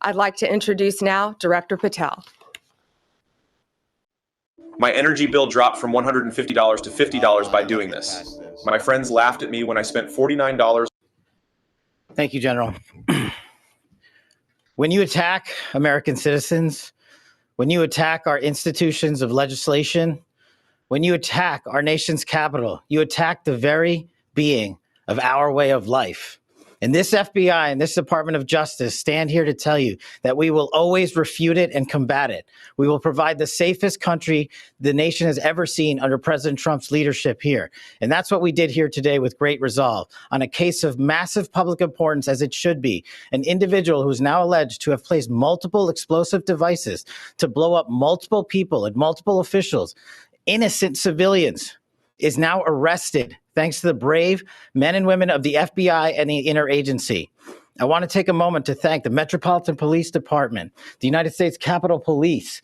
I'd like to introduce now Director Patel. My energy bill dropped from $150 to $50 by doing this. My friends laughed at me when I spent $49. Thank you, General. When you attack American citizens, when you attack our institutions of legislation, when you attack our nation's capital, you attack the very being of our way of life. And this FBI and this Department of Justice stand here to tell you that we will always refute it and combat it. We will provide the safest country the nation has ever seen under President Trump's leadership here. And that's what we did here today with great resolve on a case of massive public importance, as it should be. An individual who is now alleged to have placed multiple explosive devices to blow up multiple people and multiple officials, innocent civilians, is now arrested thanks to the brave men and women of the FBI and the interagency. I want to take a moment to thank the Metropolitan Police Department, the United States Capitol Police,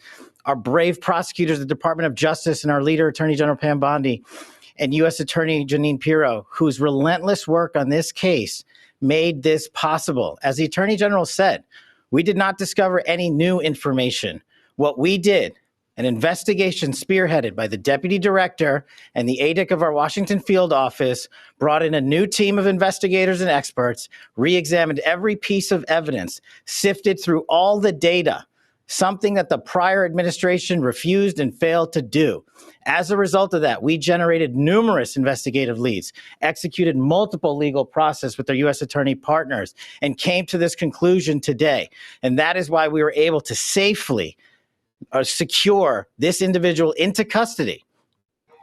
our brave prosecutors, the Department of Justice, and our leader, Attorney General Pam Bondi, and U.S. Attorney Jeanine Pirro, whose relentless work on this case made this possible. As the Attorney General said, we did not discover any new information. What we did, an investigation spearheaded by the deputy director and the ADIC of our Washington field office, brought in a new team of investigators and experts, re-examined every piece of evidence, sifted through all the data, something that the prior administration refused and failed to do. As a result of that, we generated numerous investigative leads, executed multiple legal process with our U.S. attorney partners, and came to this conclusion today. And that is why we were able to safely secure this individual into custody.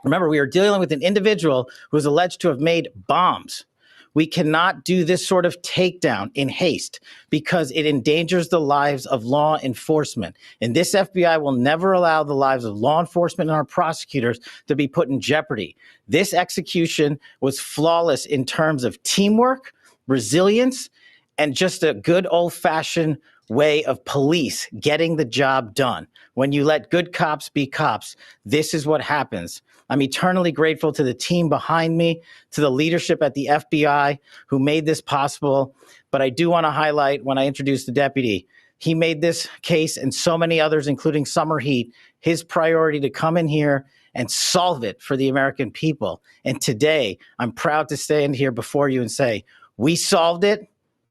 Remember, we are dealing with an individual who is alleged to have made bombs. We cannot do this sort of takedown in haste because it endangers the lives of law enforcement. And this FBI will never allow the lives of law enforcement and our prosecutors to be put in jeopardy. This execution was flawless in terms of teamwork, resilience, and just a good old-fashioned way of police getting the job done. When you let good cops be cops, this is what happens. I'm eternally grateful to the team behind me, to the leadership at the FBI who made this possible. But I do want to highlight, when I introduced the deputy, he made this case and so many others, including Summer Heat, his priority to come in here and solve it for the American people. And today, I'm proud to stand here before you and say, we solved it.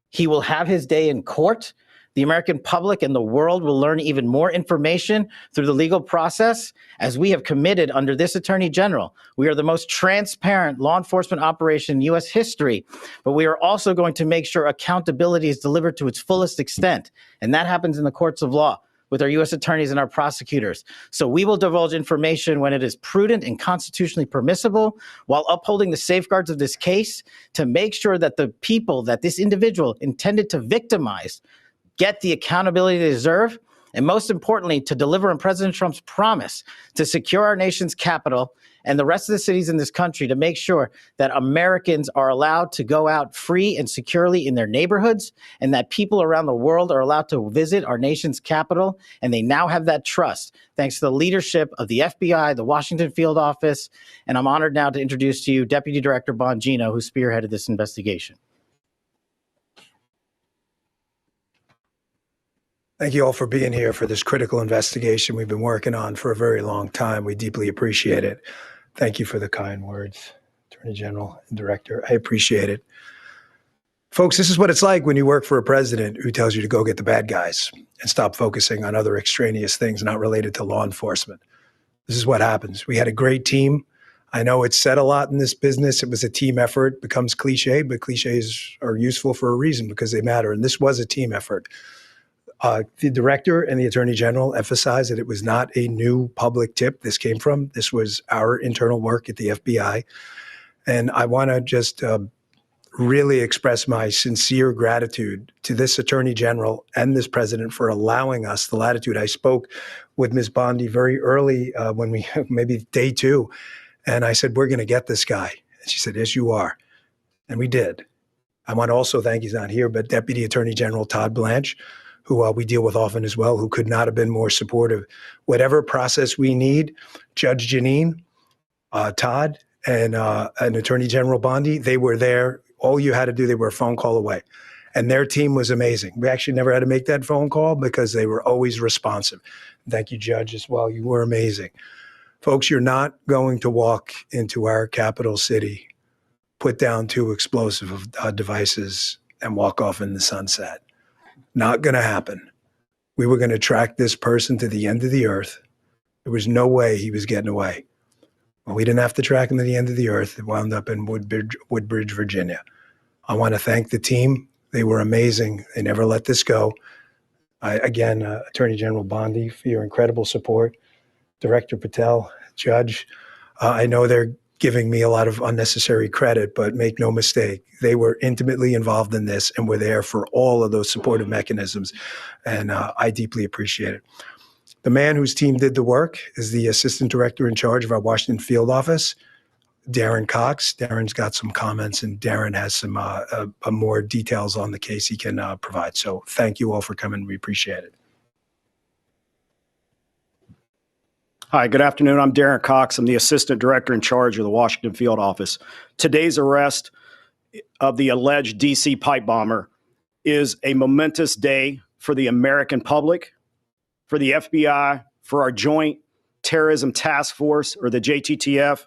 He will have his day in court. The American public and the world will learn even more information through the legal process. As we have committed under this Attorney General, we are the most transparent law enforcement operation in U.S. history, but we are also going to make sure accountability is delivered to its fullest extent. And that happens in the courts of law with our U.S. attorneys and our prosecutors. So we will divulge information when it is prudent and constitutionally permissible, while upholding the safeguards of this case to make sure that the people that this individual intended to victimize get the accountability they deserve. and most importantly, to deliver on President Trump's promise to secure our nation's capital and the rest of the cities in this country to make sure that Americans are allowed to go out free and securely in their neighborhoods, and that people around the world are allowed to visit our nation's capital. And they now have that trust thanks to the leadership of the FBI, the Washington Field Office. And I'm honored now to introduce to you Deputy Director Bongino, who spearheaded this investigation. Thank you all for being here for this critical investigation we've been working on for a very long time. We deeply appreciate it. Thank you for the kind words, Attorney General and Director. I appreciate it. Folks, this is what it's like when you work for a president who tells you to go get the bad guys and stop focusing on other extraneous things not related to law enforcement. This is what happens. We had a great team. I know it's said a lot in this business. It was a team effort. It becomes cliche, but cliches are useful for a reason because they matter. And this was a team effort. The director and the attorney general emphasized that it was not a new public tip this came from. This was our internal work at the FBI. And I want to just really express my sincere gratitude to this attorney general and this president for allowing us the latitude. I spoke with Ms. Bondi very early when we, maybe day 2, and I said, we're going to get this guy. And she said, yes, you are. And we did. I want to also thank, he's not here, but Deputy Attorney General Todd Blanche, who we deal with often as well, who could not have been more supportive. Whatever process we need, Judge Janine, Todd, and Attorney General Bondi, they were there. All you had to do, they were a phone call away. And their team was amazing. We actually never had to make that phone call because they were always responsive. Thank you, Judge, as well. You were amazing. Folks, you're not going to walk into our capital city, put down 2 explosive devices, and walk off in the sunset. Not going to happen. We were going to track this person to the end of the earth. There was no way he was getting away. Well, we didn't have to track him to the end of the earth. It wound up in Woodbridge, Virginia. I want to thank the team. They were amazing. They never let this go. Again, Attorney General Bondi, for your incredible support. Director Patel, Judge, I know they're giving me a lot of unnecessary credit, but make no mistake, they were intimately involved in this and were there for all of those supportive mechanisms. And I deeply appreciate it. The man whose team did the work is the Assistant Director in charge of our Washington Field Office, Darren Cox. Darren's got some comments, and Darren has some more details on the case he can provide. So thank you all for coming. We appreciate it. Hi, good afternoon. I'm Darren Cox. I'm the Assistant Director in charge of the Washington Field Office. Today's arrest of the alleged DC pipe bomber is a momentous day for the American public, for the FBI, for our Joint Terrorism Task Force, or the JTTF,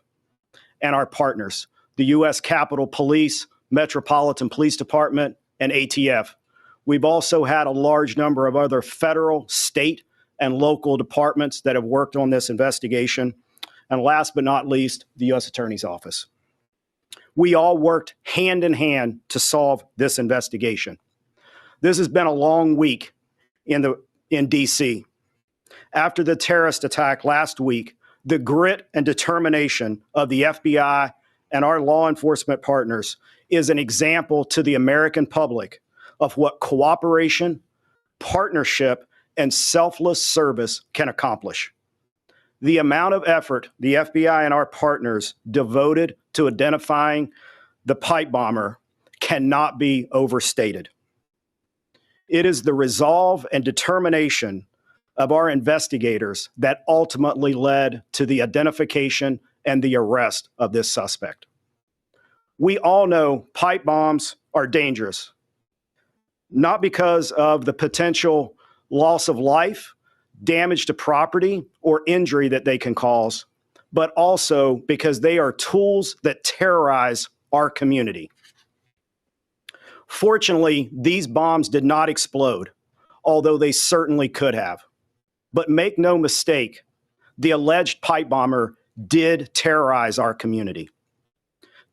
and our partners, the U.S. Capitol Police, Metropolitan Police Department, and ATF. We've also had a large number of other federal, state, and local departments that have worked on this investigation. And last but not least, the U.S. Attorney's Office. We all worked hand in hand to solve this investigation. This has been a long week in D.C. After the terrorist attack last week, the grit and determination of the FBI and our law enforcement partners is an example to the American public of what cooperation, partnership, and selfless service can accomplish. The amount of effort the FBI and our partners devoted to identifying the pipe bomber cannot be overstated. It is the resolve and determination of our investigators that ultimately led to the identification and the arrest of this suspect. We all know pipe bombs are dangerous, not because of the potential loss of life, damage to property, or injury that they can cause, but also because they are tools that terrorize our community. Fortunately, these bombs did not explode, although they certainly could have. But make no mistake, the alleged pipe bomber did terrorize our community.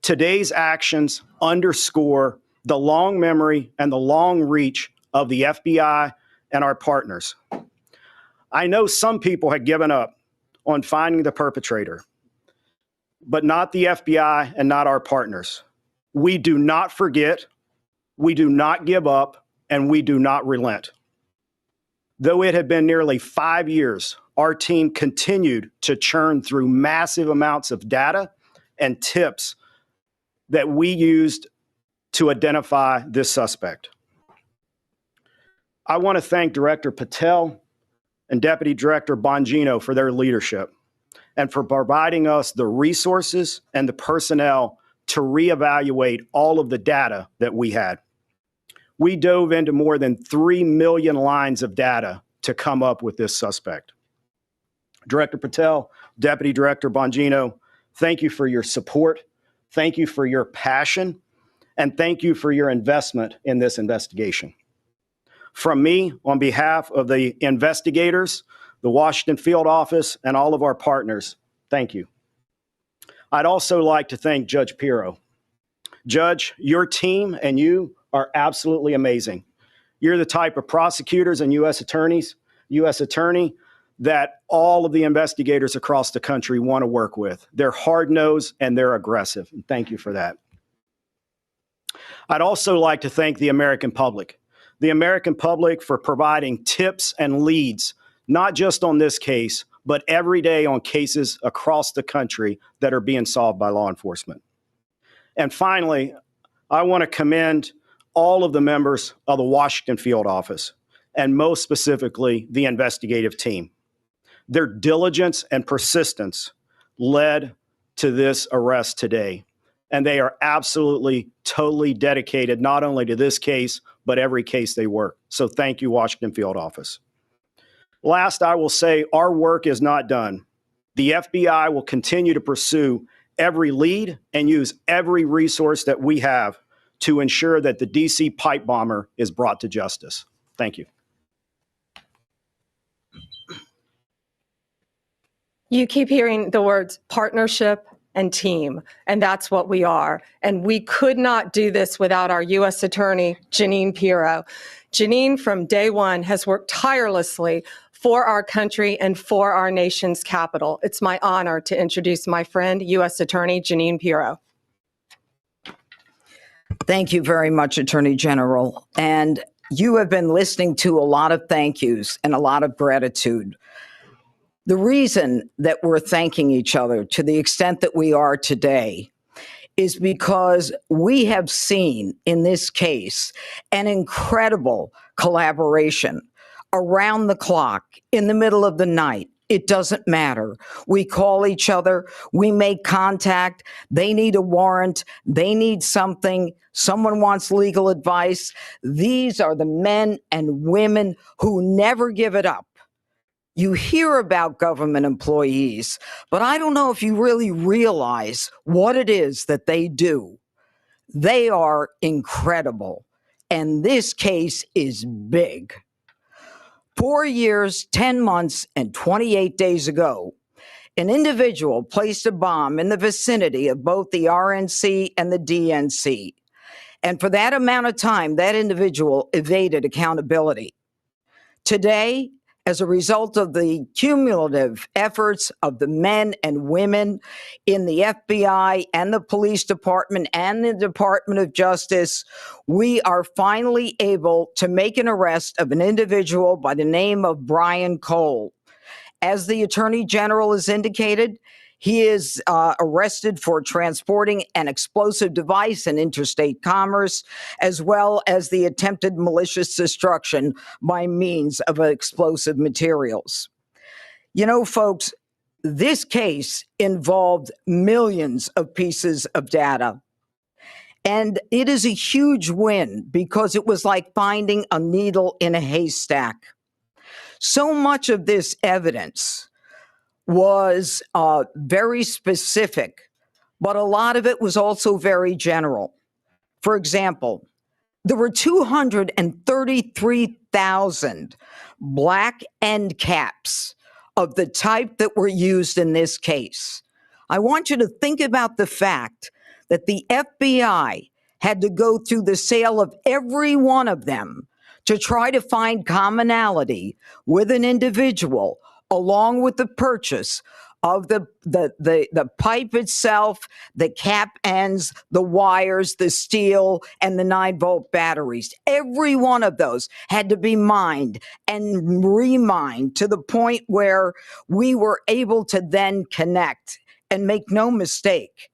Today's actions underscore the long memory and the long reach of the FBI and our partners. I know some people had given up on finding the perpetrator, but not the FBI and not our partners. We do not forget, we do not give up, and we do not relent. Though it had been nearly 5 years, our team continued to churn through massive amounts of data and tips that we used to identify this suspect. I want to thank Director Patel and Deputy Director Bongino for their leadership and for providing us the resources and the personnel to reevaluate all of the data that we had. We dove into more than 3 million lines of data to come up with this suspect. Director Patel, Deputy Director Bongino, thank you for your support, thank you for your passion, and thank you for your investment in this investigation. From me, on behalf of the investigators, the Washington Field Office, and all of our partners, thank you. I'd also like to thank Judge Pirro. Judge, your team and you are absolutely amazing. You're the type of prosecutors and U.S. attorney that all of the investigators across the country want to work with. They're hard-nosed and they're aggressive. And thank you for that. I'd also like to thank the American public for providing tips and leads, not just on this case, but every day on cases across the country that are being solved by law enforcement. And finally, I want to commend all of the members of the Washington Field Office, and most specifically, the investigative team. Their diligence and persistence led to this arrest today. And they are absolutely, totally dedicated, not only to this case, but every case they work. So thank you, Washington Field Office. Last, I will say our work is not done. The FBI will continue to pursue every lead and use every resource that we have to ensure that the DC pipe bomber is brought to justice. Thank you. You keep hearing the words partnership and team, and that's what we are. And we could not do this without our U.S. Attorney, Jeanine Pirro. Jeanine, from day one, has worked tirelessly for our country and for our nation's capital. It's my honor to introduce my friend, U.S. Attorney Jeanine Pirro. Thank you very much, Attorney General. And you have been listening to a lot of thank yous and a lot of gratitude. The reason that we're thanking each other to the extent that we are today is because we have seen in this case an incredible collaboration around the clock, in the middle of the night. It doesn't matter. We call each other, we make contact, they need a warrant, they need something, someone wants legal advice. These are the men and women who never give it up. You hear about government employees, but I don't know if you really realize what it is that they do. They are incredible, and this case is big. 4 years, 10 months, and 28 days ago, an individual placed a bomb in the vicinity of both the RNC and the DNC. And for that amount of time, that individual evaded accountability. Today, as a result of the cumulative efforts of the men and women in the FBI and the police department and the Department of Justice, we are finally able to make an arrest of an individual by the name of Brian Cole. As the Attorney General has indicated, he is arrested for transporting an explosive device in interstate commerce, as well as the attempted malicious destruction by means of explosive materials. You know, folks, this case involved millions of pieces of data. And it is a huge win because it was like finding a needle in a haystack. So much of this evidence was very specific, but a lot of it was also very general. For example, there were 233,000 black end caps of the type that were used in this case. I want you to think about the fact that the FBI had to go through the sale of every one of them to try to find commonality with an individual, along with the purchase of the pipe itself, the cap ends, the wires, the steel, and the 9-volt batteries. Every one of those had to be mined and remined to the point where we were able to then connect. And make no mistake,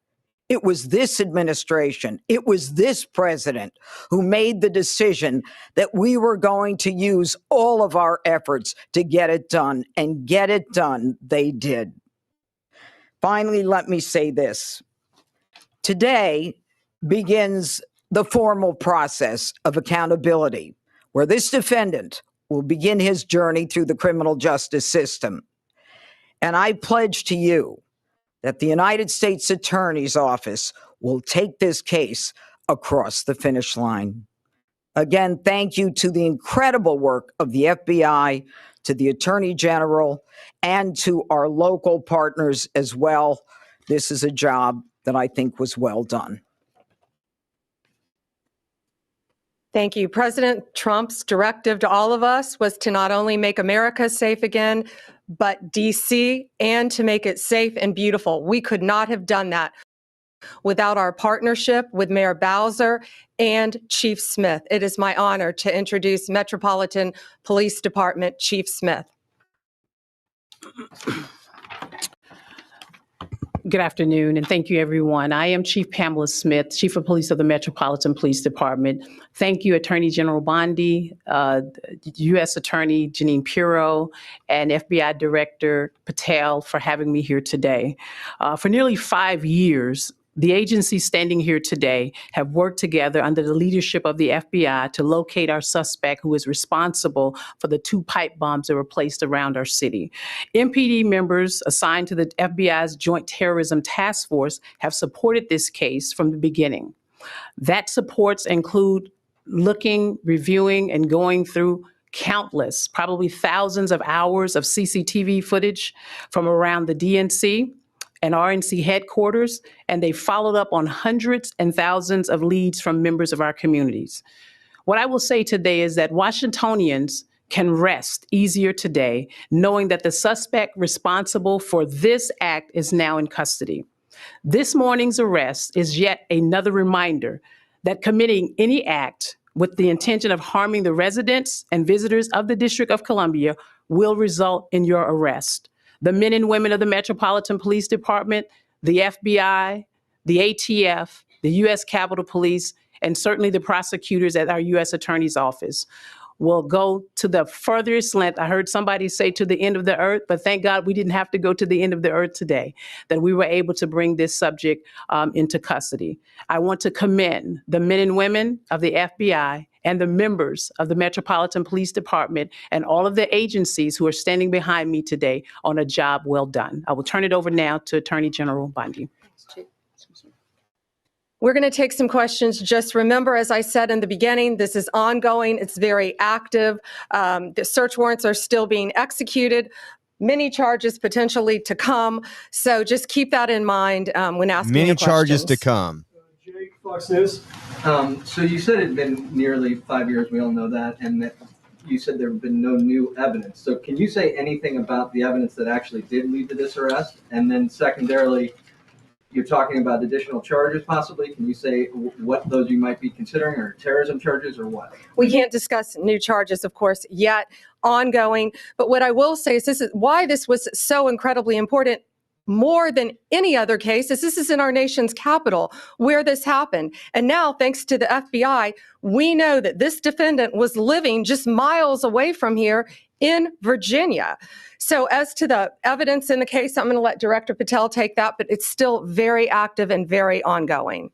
it was this administration, it was this president who made the decision that we were going to use all of our efforts to get it done, and get it done they did. Finally, let me say this. Today begins the formal process of accountability, where this defendant will begin his journey through the criminal justice system. And I pledge to you that the United States Attorney's Office will take this case across the finish line. Again, thank you to the incredible work of the FBI, to the Attorney General, and to our local partners as well. This is a job that I think was well done. Thank you. President Trump's directive to all of us was to not only make America safe again, but DC, and to make it safe and beautiful. We could not have done that without our partnership with Mayor Bowser and Chief Smith. It is my honor to introduce Metropolitan Police Department Chief Smith. Good afternoon, and thank you, everyone. I am Chief Pamela Smith, Chief of Police of the Metropolitan Police Department. Thank you, Attorney General Bondi, U.S. Attorney Jeanine Pirro, and FBI Director Patel for having me here today. For nearly 5 years, the agencies standing here today have worked together under the leadership of the FBI to locate our suspect who is responsible for the 2 pipe bombs that were placed around our city. MPD members assigned to the FBI's Joint Terrorism Task Force have supported this case from the beginning. That supports include looking, reviewing, and going through countless, probably thousands of hours of CCTV footage from around the DNC and RNC headquarters, and they followed up on hundreds and thousands of leads from members of our communities. What I will say today is that Washingtonians can rest easier today knowing that the suspect responsible for this act is now in custody. This morning's arrest is yet another reminder that committing any act with the intention of harming the residents and visitors of the District of Columbia will result in your arrest. The men and women of the Metropolitan Police Department, the FBI, the ATF, the U.S. Capitol Police, and certainly the prosecutors at our U.S. Attorney's Office will go to the furthest length. I heard somebody say to the end of the earth, but thank God we didn't have to go to the end of the earth today, that we were able to bring this subject into custody. I want to commend the men and women of the FBI and the members of the Metropolitan Police Department and all of the agencies who are standing behind me today on a job well done. I will turn it over now to Attorney General Bondi. We're going to take some questions. Just remember, as I said in the beginning, this is ongoing. It's very active. The search warrants are still being executed. Many charges potentially to come. So just keep that in mind when asking Many the charges questions. to come. Jake, Fox News. So you said it had been nearly 5 years. We all know that. And that you said there have been no new evidence. So can you say anything about the evidence that actually did lead to this arrest? And then secondarily, you're talking about additional charges possibly. Can you say what those you might be considering, or terrorism charges, or what? We can't discuss new charges, of course, yet, ongoing. But what I will say is this is why this was so incredibly important, more than any other case, is this is in our nation's capital where this happened. And now, thanks to the FBI, we know that this defendant was living just miles away from here in Virginia. So as to the evidence in the case, I'm going to let Director Patel take that, but it's still very active and very ongoing.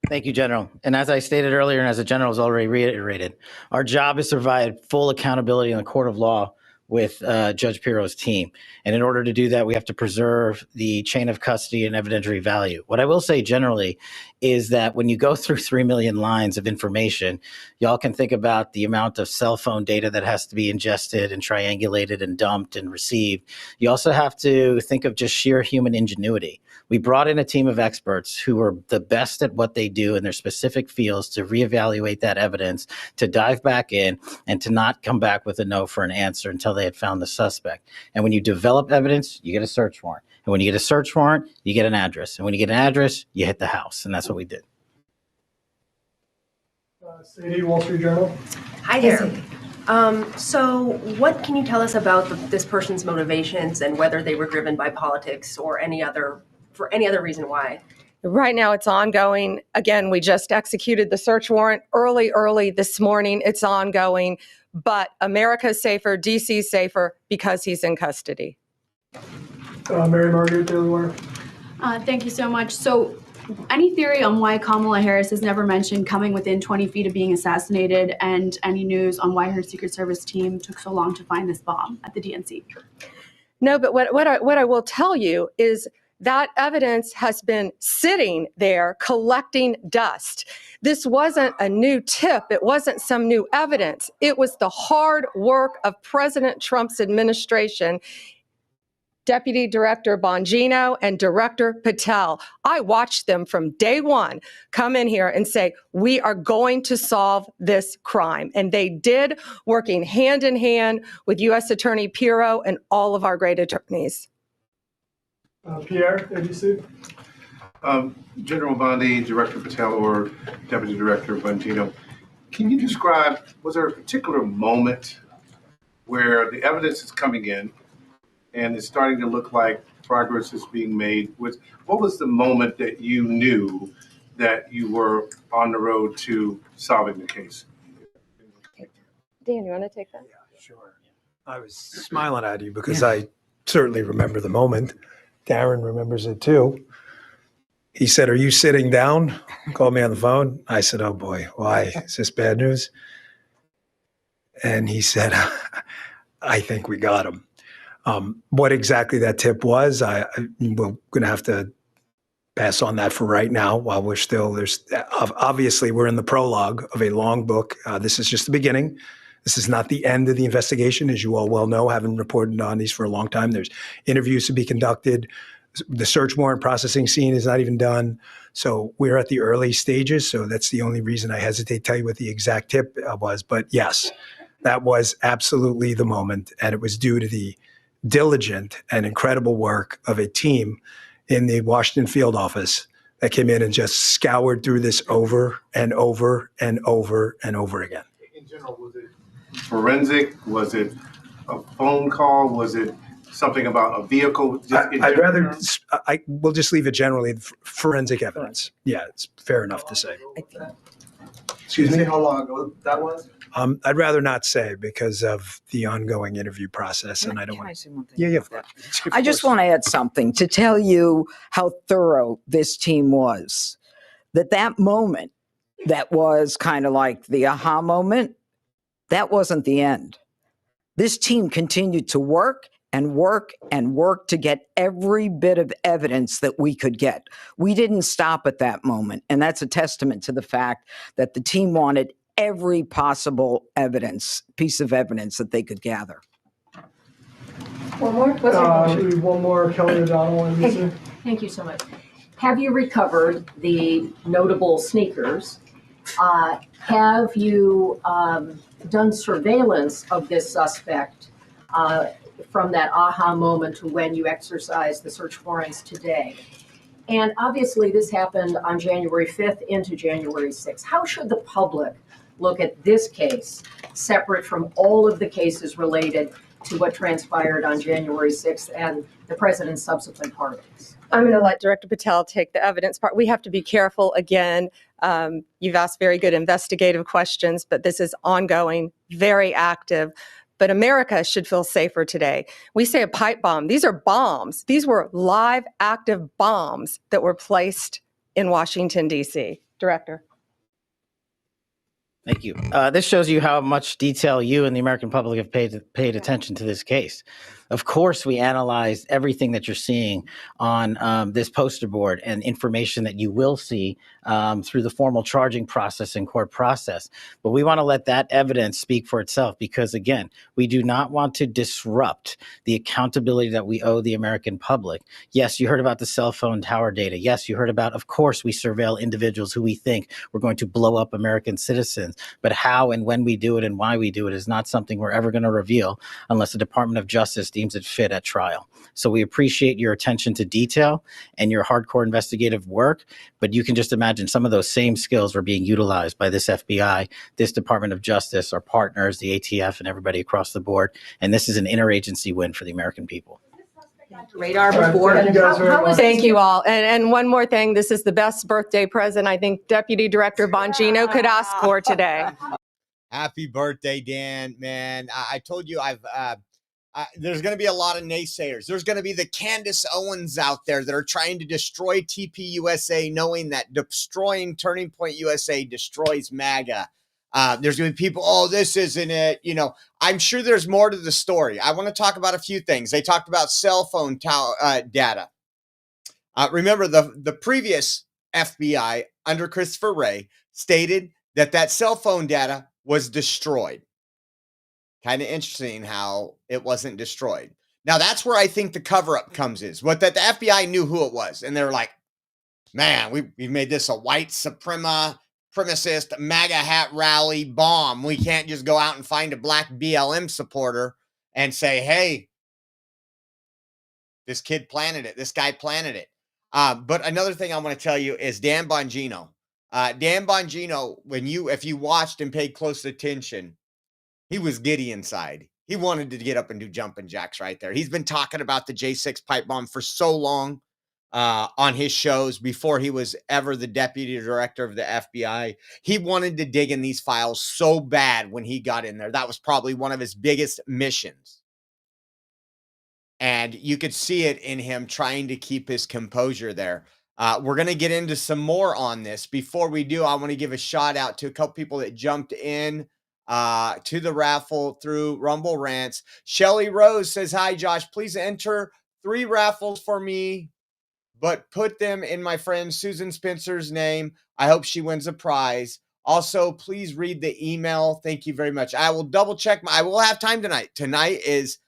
Thank you, General. And as I stated earlier, and as the General has already reiterated, our job is to provide full accountability in the court of law with Judge Pirro's team. And in order to do that, we have to preserve the chain of custody and evidentiary value. What I will say generally is that when you go through 3 million lines of information, y'all can think about the amount of cell phone data that has to be ingested and triangulated and dumped and received. You also have to think of just sheer human ingenuity. We brought in a team of experts who are the best at what they do in their specific fields to reevaluate that evidence, to dive back in, and to not come back with a no for an answer until they they had found the suspect. And when you develop evidence, you get a search warrant. And when you get a search warrant, you get an address. And when you get an address, you hit the house. And that's what we did. Sadie, Wall Street Journal. Hi there. So what can you tell us about this person's motivations and whether they were driven by politics or for any other reason why? Right now, it's ongoing. Again, we just executed the search warrant early this morning. It's ongoing, but America's safer, DC's safer because he's in custody. Mary Margaret, Daily Wire. Thank you so much. So any theory on why Kamala Harris has never mentioned coming within 20 feet of being assassinated, and any news on why her Secret Service team took so long to find this bomb at the DNC? No, but what I will tell you is that evidence has been sitting there collecting dust. This wasn't a new tip. It wasn't some new evidence. It was the hard work of President Trump's administration, Deputy Director Bongino and Director Patel. I watched them from day one come in here and say, we are going to solve this crime. And they did, working hand in hand with U.S. Attorney Pirro and all of our great attorneys. Pierre, ABC. General Bondi, Director Patel, or Deputy Director Bongino, can you describe, was there a particular moment where the evidence is coming in and it's starting to look like progress is being made? What was the moment that you knew that you were on the road to solving the case? Dan, you want to take that? Yeah, sure. I was smiling at you because I certainly remember the moment. Darren remembers it too. He said, "Are you sitting down?" Called me on the phone. I said, "Oh boy, why? Is this bad news?" And he said, "I think we got him." What exactly that tip was, we're going to have to pass on that for right now while obviously we're in the prologue of a long book. This is just the beginning. This is not the end of the investigation, as you all well know, having reported on these for a long time. There's interviews to be conducted. The search warrant processing scene is not even done. So we're at the early stages. So that's the only reason I hesitate to tell you what the exact tip was. But yes, that was absolutely the moment. And it was due to the diligent and incredible work of a team in the Washington field office that came in and just scoured through this over and over and over and over again. In general, was it forensic? Was it a phone call? Was it something about a vehicle? We'll just leave it generally forensic evidence. Yeah, it's fair enough to say. Excuse me, how long ago that was? I'd rather not say because of the ongoing interview process, and I don't want to. Yeah. I just want to add something to tell you how thorough this team was. That moment that was kind of like the aha moment, that wasn't the end. This team continued to work and work and work to get every bit of evidence that we could get. We didn't stop at that moment. And that's a testament to the fact that the team wanted every possible piece of evidence that they could gather. One more? One more, Kelly O'Donnell, NBC. Thank you so much. Have you recovered the notable sneakers? Have you done surveillance of this suspect from that aha moment to when you exercised the search warrants today? And obviously this happened on January 5th into January 6th. How should the public look at this case separate from all of the cases related to what transpired on January 6th and the president's subsequent pardons? I'm going to let Director Patel take the evidence part. We have to be careful again. You've asked very good investigative questions, but this is ongoing, very active. But America should feel safer today. We say a pipe bomb. These are bombs. These were live, active bombs that were placed in Washington, D.C. Director. Thank you. This shows you how much detail you and the American public have paid attention to this case. Of course, we analyzed everything that you're seeing on this poster board and information that you will see through the formal charging process and court process. But we want to let that evidence speak for itself because, again, we do not want to disrupt the accountability that we owe the American public. Yes, you heard about the cell phone tower data. Yes, you heard about, of course, we surveil individuals who we think we're going to blow up American citizens. But how and when we do it and why we do it is not something we're ever going to reveal unless the Department of Justice deems it fit at trial. So we appreciate your attention to detail and your hardcore investigative work, but you can just imagine some of those same skills were being utilized by this FBI, this Department of Justice, our partners, the ATF, and everybody across the board. And this is an interagency win for the American people. Radar before. Thank you all. And one more thing, this is the best birthday present I think Deputy Director Bongino could ask for today. Happy birthday, Dan, man. I told you there's going to be a lot of naysayers. There's going to be the Candace Owens out there that are trying to destroy TPUSA, knowing that destroying Turning Point USA destroys MAGA. There's going to be people, oh, this isn't it. You know, I'm sure there's more to the story. I want to talk about a few things. They talked about cell phone data. Remember, the previous FBI under Christopher Wray stated that cell phone data was destroyed. Kind of interesting how it wasn't destroyed. Now, that's where I think the cover-up comes is. What that the FBI knew who it was. And they're like, man, we've made this a white supremacist MAGA hat rally bomb. We can't just go out and find a black BLM supporter and say, hey, this kid planted it. This guy planted it. But another thing I want to tell you is Dan Bongino. Dan Bongino, if you watched and paid close attention, he was giddy inside. He wanted to get up and do jumping jacks right there. He's been talking about the J6 pipe bomb for so long on his shows before he was ever the deputy director of the FBI. He wanted to dig in these files so bad when he got in there. That was probably one of his biggest missions. And you could see it in him trying to keep his composure there. We're going to get into some more on this. Before we do, I want to give a shout out to a couple people that jumped in to the raffle through Rumble Rants. Shelly Rose says, hi, Josh, please enter 3 raffles for me, but put them in my friend Susan Spencer's name. I hope she wins a prize. Also, please read the email. Thank you very much. I will double check. I will have time tonight. Tonight is,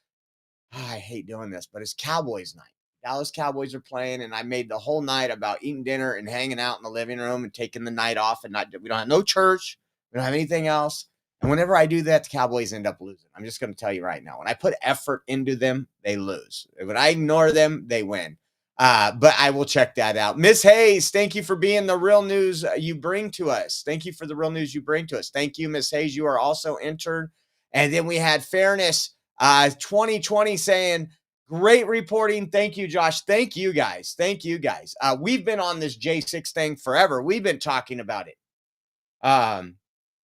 I hate doing this, but it's Cowboys night. Dallas Cowboys are playing, and I made the whole night about eating dinner and hanging out in the living room and taking the night off. And we don't have no church. We don't have anything else. And whenever I do that, the Cowboys end up losing. I'm just going to tell you right now. When I put effort into them, they lose. When I ignore them, they win. But I will check that out. Miss Hayes, thank you for being the real news you bring to us. Thank you for the real news you bring to us. Thank you, Miss Hayes. You are also entered. And then we had Fairness 2020 saying, great reporting. Thank you, Josh. Thank you, guys. Thank you, guys. We've been on this J6 thing forever. We've been talking about it.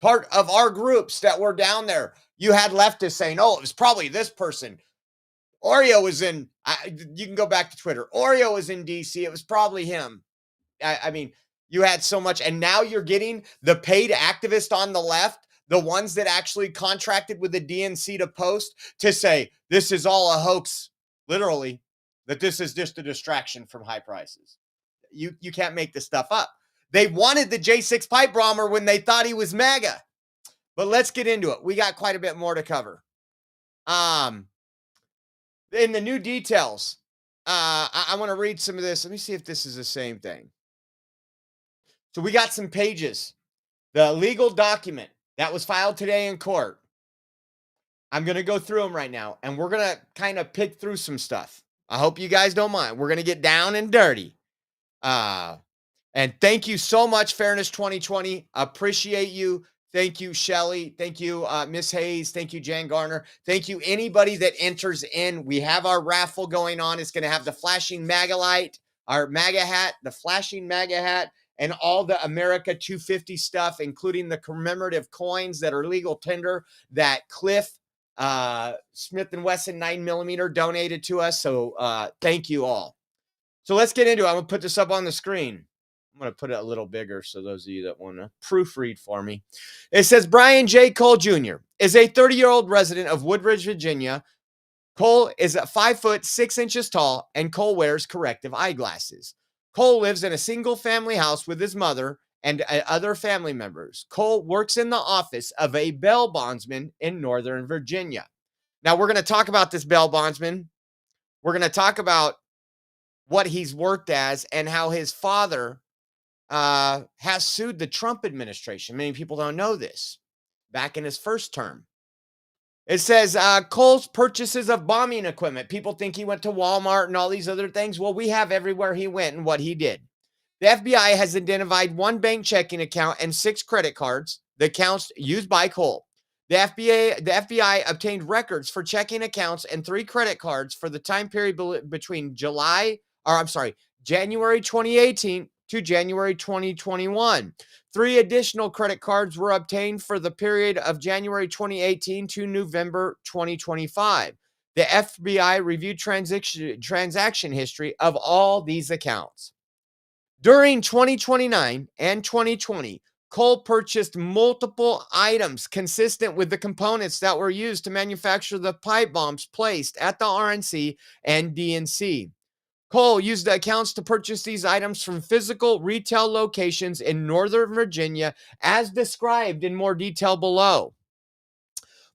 Part of our groups that were down there, you had leftists saying, oh, it was probably this person. Oreo was in, you can go back to Twitter. Oreo was in DC. It was probably him. I mean, you had so much. And now you're getting the paid activists on the left, the ones that actually contracted with the DNC to post to say, this is all a hoax, literally, that this is just a distraction from high prices. You can't make this stuff up. They wanted the J6 pipe bomber when they thought he was MAGA. But let's get into it. We got quite a bit more to cover. In the new details, I want to read some of this. Let me see if this is the same thing. So we got some pages. The legal document that was filed today in court. I'm going to go through them right now, and we're going to kind of pick through some stuff. I hope you guys don't mind. We're going to get down and dirty. And thank you so much, Fairness 2020. Appreciate you. Thank you, Shelly. Thank you, Miss Hayes. Thank you, Jan Garner. Thank you, anybody that enters in. We have our raffle going on. It's going to have the flashing MAGA light, our MAGA hat, the flashing MAGA hat, and all the America 250 stuff, including the commemorative coins that are legal tender that Cliff Smith & Wesson 9mm donated to us. So thank you all. So let's get into it. I'm going to put this up on the screen. I'm going to put it a little bigger so those of you that want to proofread for me. It says, Brian J. Cole Jr. is a 30-year-old resident of Woodbridge, Virginia, Cole is at 5 foot 6 inches tall, and Cole wears corrective eyeglasses. Cole lives in a single family house with his mother and other family members. Cole works in the office of a bail bondsman in Northern Virginia. Now, we're going to talk about this bail bondsman. We're going to talk about what he's worked as and how his father has sued the Trump administration. Many people don't know this. Back in his first term. It says Cole's purchases of bombing equipment. People think he went to Walmart and all these other things. Well, we have everywhere he went and what he did. The FBI has identified 1 bank checking account and 6 credit cards, the accounts used by Cole. The FBI obtained records for checking accounts and 3 credit cards for the time period between January 2018 to January 2021. 3 additional credit cards were obtained for the period of January 2018 to November 2025. The FBI reviewed transaction history of all these accounts. During 2029 and 2020, Cole purchased multiple items consistent with the components that were used to manufacture the pipe bombs placed at the RNC and DNC. Cole used the accounts to purchase these items from physical retail locations in Northern Virginia, as described in more detail below.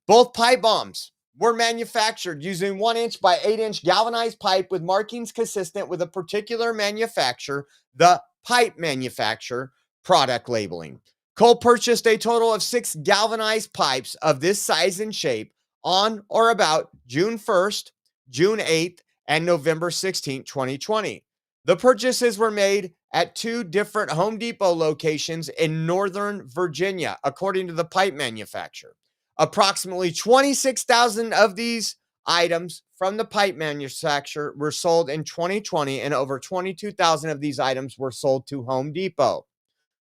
Both pipe bombs were manufactured using 1-inch by 8-inch galvanized pipe with markings consistent with a particular manufacturer, the pipe manufacturer, product labeling. Cole purchased a total of 6 galvanized pipes of this size and shape on or about June 1st, June 8th, and November 16, 2020. The purchases were made at 2 different Home Depot locations in Northern Virginia, according to the pipe manufacturer. Approximately 26,000 of these items from the pipe manufacturer were sold in 2020, and over 22,000 of these items were sold to Home Depot.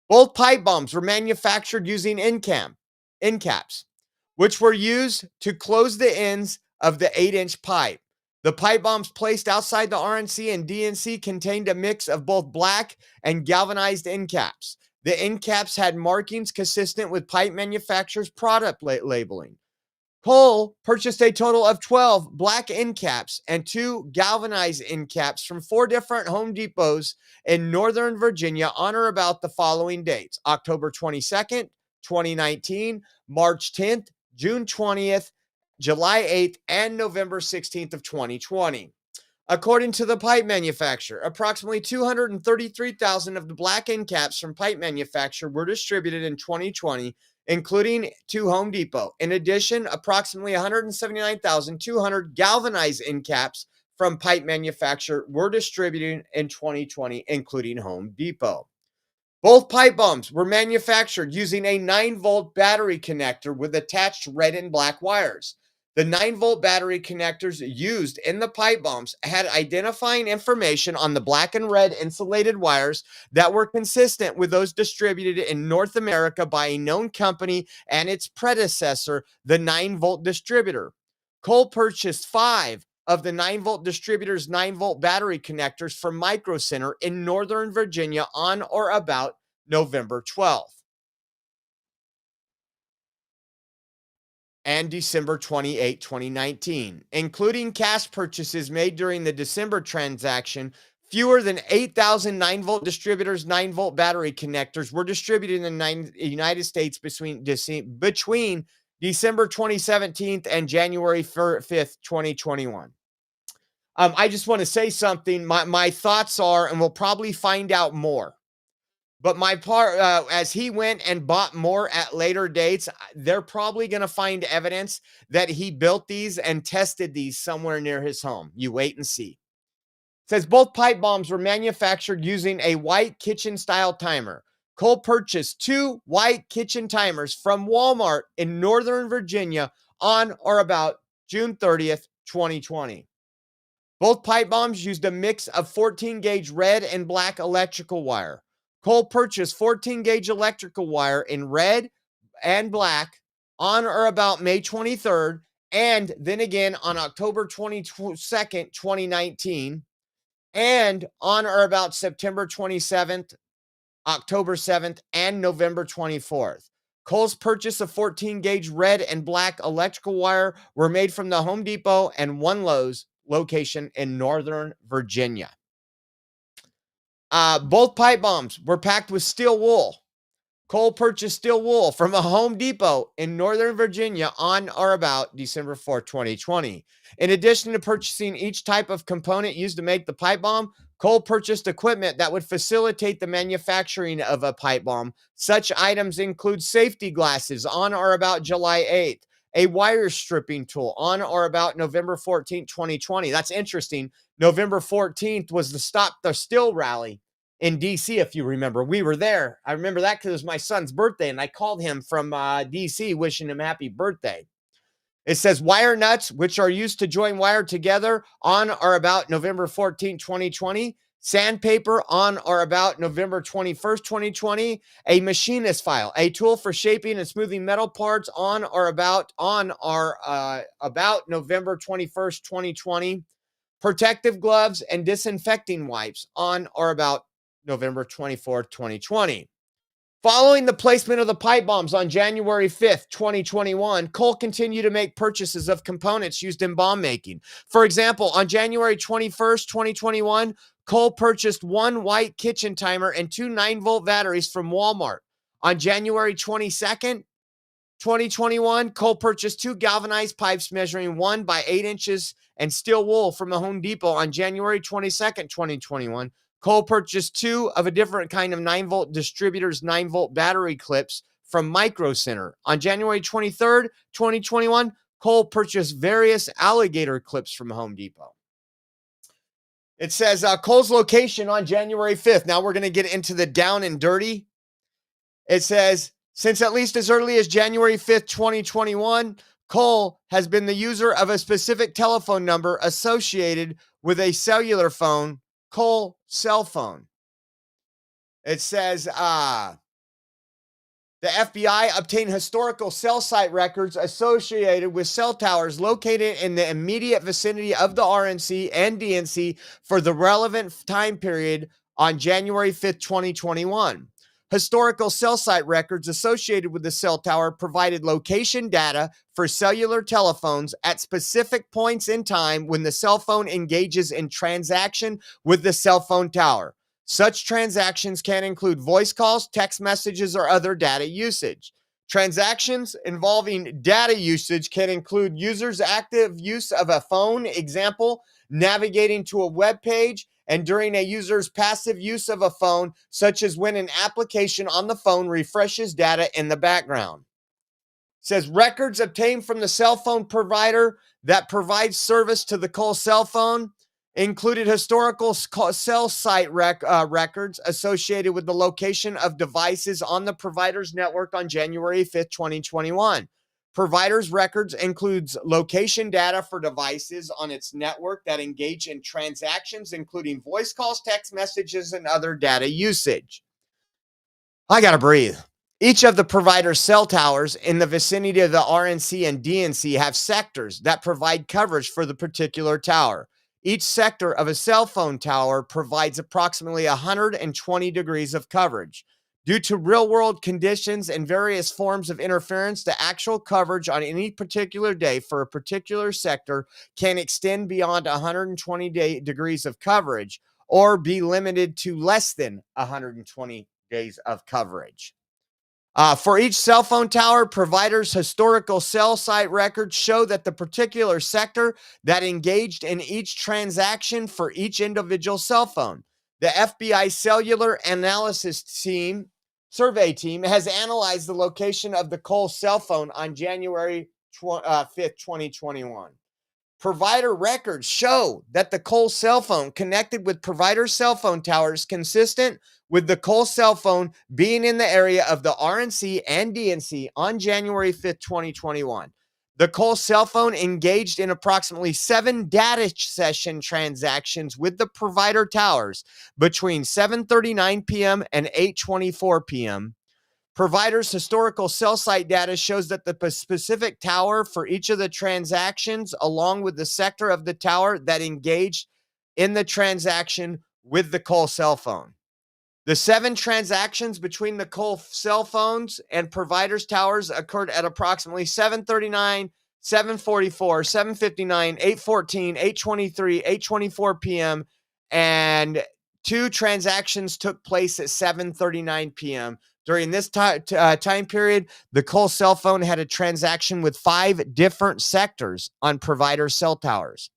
Both pipe bombs were manufactured using end caps, which were used to close the ends of the 8-inch pipe. The pipe bombs placed outside the RNC and DNC contained a mix of both black and galvanized end caps. The end caps had markings consistent with pipe manufacturer's product labeling. Cole purchased a total of 12 black end caps and 2 galvanized end caps from 4 different Home Depots in Northern Virginia on or about the following dates: October 22nd, 2019, March 10th, June 20th, July 8th, and November 16th of 2020. According to the pipe manufacturer, approximately 233,000 of the black end caps from pipe manufacturer were distributed in 2020, including to Home Depot. In addition, approximately 179,200 galvanized end caps from pipe manufacturer were distributed in 2020, including Home Depot. Both pipe bombs were manufactured using a 9-volt battery connector with attached red and black wires. The 9-volt battery connectors used in the pipe bombs had identifying information on the black and red insulated wires that were consistent with those distributed in North America by a known company and its predecessor, the 9-volt distributor. Cole purchased 5 of the 9-volt distributor's 9-volt battery connectors from Micro Center in Northern Virginia on or about November 12th. And December 28, 2019. Including cash purchases made during the December transaction, fewer than 8,000 9-volt distributors' 9-volt battery connectors were distributed in the United States between December 2017 and January 5th, 2021. I just want to say something. My thoughts are, and we'll probably find out more, but my part, as he went and bought more at later dates, they're probably going to find evidence that he built these and tested these somewhere near his home. You wait and see. It says both pipe bombs were manufactured using a white kitchen style timer. Cole purchased 2 white kitchen timers from Walmart in Northern Virginia on or about June 30th, 2020. Both pipe bombs used a mix of 14-gauge red and black electrical wire. Cole purchased 14-gauge electrical wire in red and black on or about May 23rd, and then again on October 22nd, 2019, and on or about September 27th, October 7th, and November 24th. Cole's purchase of 14-gauge red and black electrical wire were made from the Home Depot and One Lowe's location in Northern Virginia. Both pipe bombs were packed with steel wool. Cole purchased steel wool from a Home Depot in Northern Virginia on or about December 4, 2020. In addition to purchasing each type of component used to make the pipe bomb, Cole purchased equipment that would facilitate the manufacturing of a pipe bomb. Such items include safety glasses on or about July 8th, a wire stripping tool on or about November 14, 2020. That's interesting. November 14th was the Stop the Steal rally in DC, if you remember. We were there. I remember that because it was my son's birthday, and I called him from DC wishing him happy birthday. It says wire nuts, which are used to join wire together on or about November 14, 2020. Sandpaper on or about November 21st, 2020. A machinist file, a tool for shaping and smoothing metal parts on or about November 21st, 2020. Protective gloves and disinfecting wipes on or about November 24th, 2020. Following the placement of the pipe bombs on January 5th, 2021, Cole continued to make purchases of components used in bomb making. For example, on January 21st, 2021, Cole purchased one white kitchen timer and two 9-volt batteries from Walmart. On January 22nd, 2021, Cole purchased two galvanized pipes measuring 1 by 8 inches and steel wool from the Home Depot. On January 22nd, 2021, Cole purchased two of a different kind of 9-volt distributors 9-volt battery clips from Micro Center. On January 23rd, 2021, Cole purchased various alligator clips from Home Depot. It says Cole's location on January 5th. Now we're going to get into the down and dirty. It says, since at least as early as January 5th, 2021, Cole has been the user of a specific telephone number associated with a cellular phone, Cole cell phone. It says the FBI obtained historical cell site records associated with cell towers located in the immediate vicinity of the RNC and DNC for the relevant time period on January 5th, 2021. Historical cell site records associated with the cell tower provided location data for cellular telephones at specific points in time when the cell phone engages in transaction with the cell phone tower. Such transactions can include voice calls, text messages, or other data usage. Transactions involving data usage can include users' active use of a phone, example, navigating to a web page, and during a user's passive use of a phone, such as when an application on the phone refreshes data in the background. It says records obtained from the cell phone provider that provides service to the Cole cell phone included historical cell site records associated with the location of devices on the provider's network on January 5th, 2021. Provider's records includes location data for devices on its network that engage in transactions, including voice calls, text messages, and other data usage. I gotta breathe. Each of the provider's cell towers in the vicinity of the RNC and DNC have sectors that provide coverage for the particular tower. Each sector of a cell phone tower provides approximately 120 degrees of coverage. Due to real-world conditions and various forms of interference, the actual coverage on any particular day for a particular sector can extend beyond 120 degrees of coverage or be limited to less than 120 days of coverage. For each cell phone tower, providers' historical cell site records show that the particular sector that engaged in each transaction for each individual cell phone. The FBI Cellular Analysis Survey Team has analyzed the location of the Cole cell phone on January 5th, 2021. Provider records show that the Cole cell phone connected with provider cell phone towers consistent with the Cole cell phone being in the area of the RNC and DNC on January 5th, 2021. The Cole cell phone engaged in approximately 7 data session transactions with the provider towers between 7:39 p.m. and 8:24 p.m. Provider's historical cell site data shows that the specific tower for each of the transactions, along with the sector of the tower that engaged in the transaction with the Cole cell phone. The 7 transactions between the Cole cell phones and providers towers occurred at approximately 7:39, 7:44, 7:59, 8:14, 8:23, 8:24 p.m. and 2 transactions took place at 7:39 p.m. During this time period, the Cole cell phone had a transaction with 5 different sectors on provider cell towers.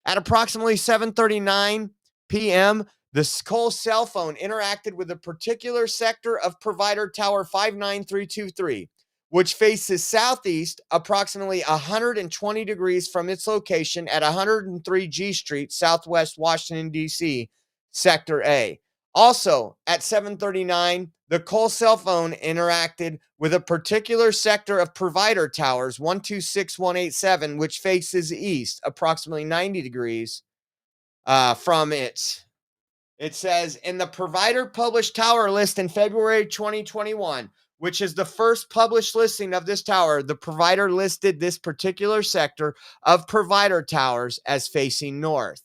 At approximately 7:39 p.m., the Cole cell phone interacted with a particular sector of provider tower 59323, which faces southeast approximately 120 degrees from its location at 103 G Street, Southwest Washington, D.C., Sector A. Also, at 7:39, the Cole cell phone interacted with a particular sector of provider towers 126187, which faces east approximately 90 degrees from it. It says, in the provider published tower list in February 2021, which is the first published listing of this tower, the provider listed this particular sector of provider towers as facing north.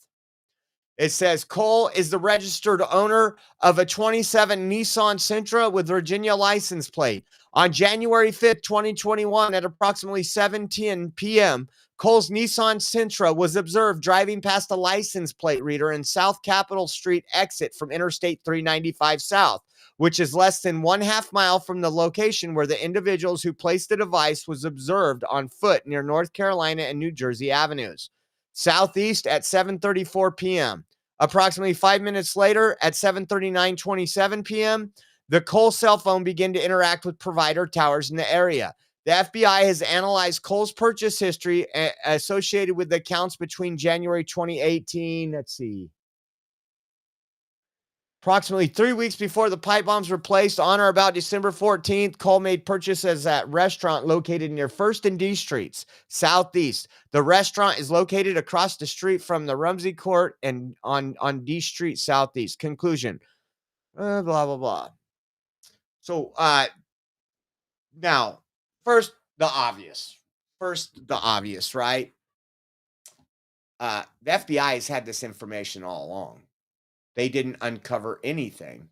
It says Cole is the registered owner of a 27 Nissan Sentra with Virginia license plate. On January 5th, 2021, at approximately 7:10 p.m., Cole's Nissan Sentra was observed driving past a license plate reader in South Capitol Street exit from Interstate 395 South, which is less than 1/2 mile from the location where the individuals who placed the device was observed on foot near North Carolina and New Jersey avenues. Southeast at 7:34 p.m. Approximately 5 minutes later, at 7:39:27 p.m., the Cole cell phone began to interact with provider towers in the area. The FBI has analyzed Cole's purchase history associated with the accounts between January 2018. Let's see. Approximately 3 weeks before the pipe bombs were placed on or about December 14th, Cole made purchases at a restaurant located near 1st and D Streets, Southeast. The restaurant is located across the street from the Rumsey Court and on D Street, Southeast. Conclusion. Blah, blah, blah. So, now, first, the obvious, right? The FBI has had this information all along. They didn't uncover anything.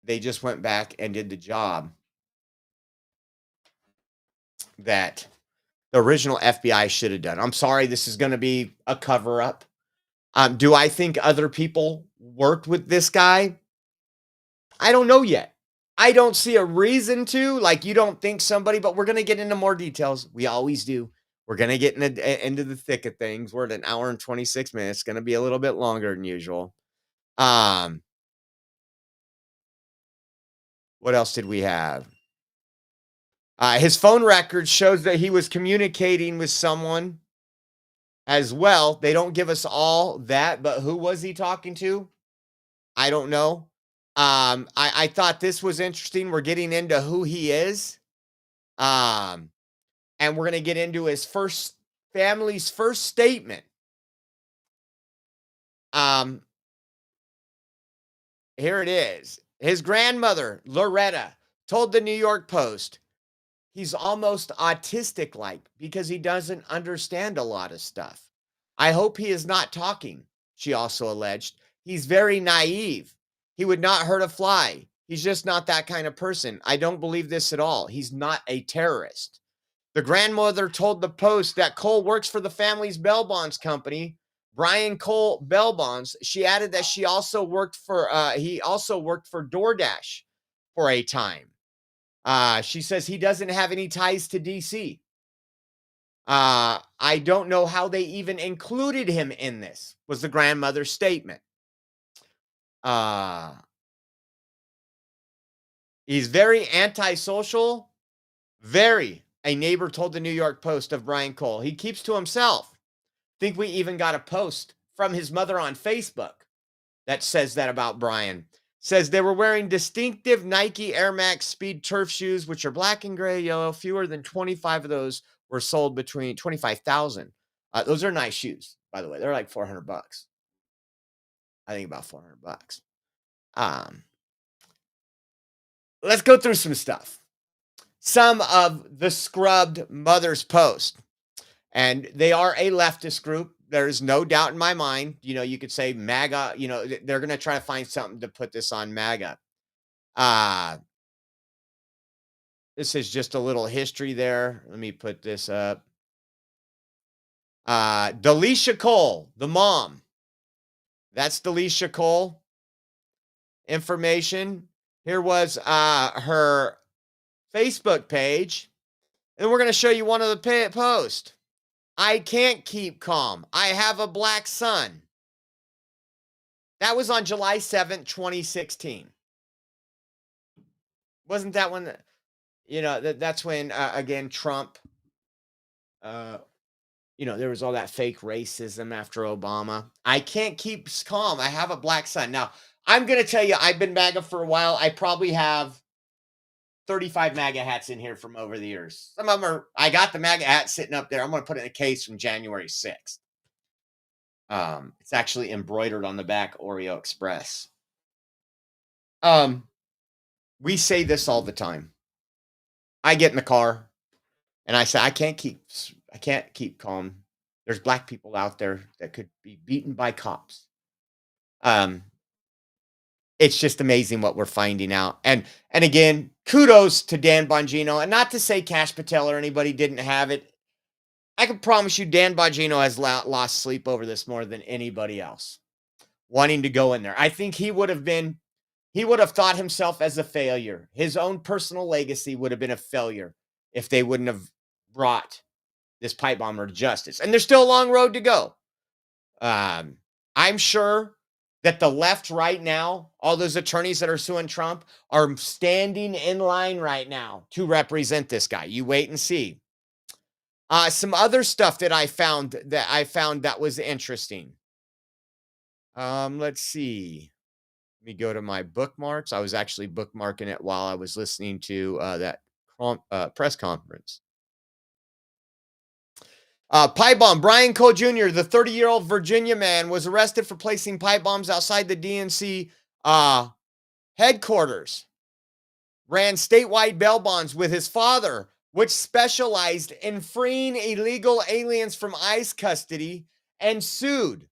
They just went back and did the job that the original FBI should have done. I'm sorry, this is going to be a cover-up. Do I think other people worked with this guy? I don't know yet. I don't see a reason to. Like, you don't think somebody, but we're going to get into more details. We always do. We're going to get into the thick of things. We're at an hour and 26 minutes. It's going to be a little bit longer than usual. What else did we have? His phone record shows that he was communicating with someone as well. They don't give us all that, but who was he talking to? I don't know. I thought this was interesting. We're getting into who he is. And we're going to get into his family's first statement. Here it is. His grandmother, Loretta, told the New York Post he's almost autistic-like because he doesn't understand a lot of stuff. I hope he is not talking, she also alleged. He's very naive. He would not hurt a fly. He's just not that kind of person. I don't believe this at all. He's not a terrorist. The grandmother told the Post that Cole works for the family's bail bonds company, Brian Cole Bail Bonds. She added that he also worked for DoorDash for a time. She says he doesn't have any ties to DC. I don't know how they even included him in this, was the grandmother's statement. He's very antisocial, very. A neighbor told the New York Post of Brian Cole. He keeps to himself. Think we even got a post from his mother on Facebook that says that about Brian. Says they were wearing distinctive Nike Air Max Speed Turf shoes, which are black and gray, yellow. Fewer than 25 of those were sold between 25,000. Those are nice shoes, by the way. They're like $400. I think about $400. Let's go through some stuff. Some of the Scrubbed Mothers Post, and they are a leftist group. there's no doubt in my mind, you could say MAGA, they're going to try to find something to put this on MAGA. This is just a little history there. Let me put this up. Delisha Cole, the mom. That's Delisha Cole. Information. Here was her Facebook page. And we're going to show you one of the posts. I can't keep calm. I have a black son. That was on July 7th, 2016. Wasn't that when, that's when, again, Trump, there was all that fake racism after Obama. I can't keep calm. I have a black son. Now, I'm going to tell you, I've been MAGA for a while. I probably have 35 MAGA hats in here from over the years. Some of them I got the MAGA hat sitting up there. I'm going to put it in a case from January 6th. It's actually embroidered on the back, Oreo Express. We say this all the time. I get in the car and I say, I can't keep calm. There's black people out there that could be beaten by cops. It's just amazing what we're finding out. And again, kudos to Dan Bongino. And not to say Kash Patel or anybody didn't have it. I can promise you Dan Bongino has lost sleep over this more than anybody else. Wanting to go in there. I think he would have thought himself as a failure. His own personal legacy would have been a failure if they wouldn't have brought this pipe bomber to justice. And there's still a long road to go. I'm sure that the left right now, all those attorneys that are suing Trump, are standing in line right now to represent this guy. You wait and see. Some other stuff that I found that was interesting. Let's see. Let me go to my bookmarks. I was actually bookmarking it while I was listening to that press conference. Pipe bomb. Brian Cole Jr., the 30-year-old Virginia man, was arrested for placing pipe bombs outside the DNC headquarters. Ran statewide bail bonds with his father, which specialized in freeing illegal aliens from ICE custody, and sued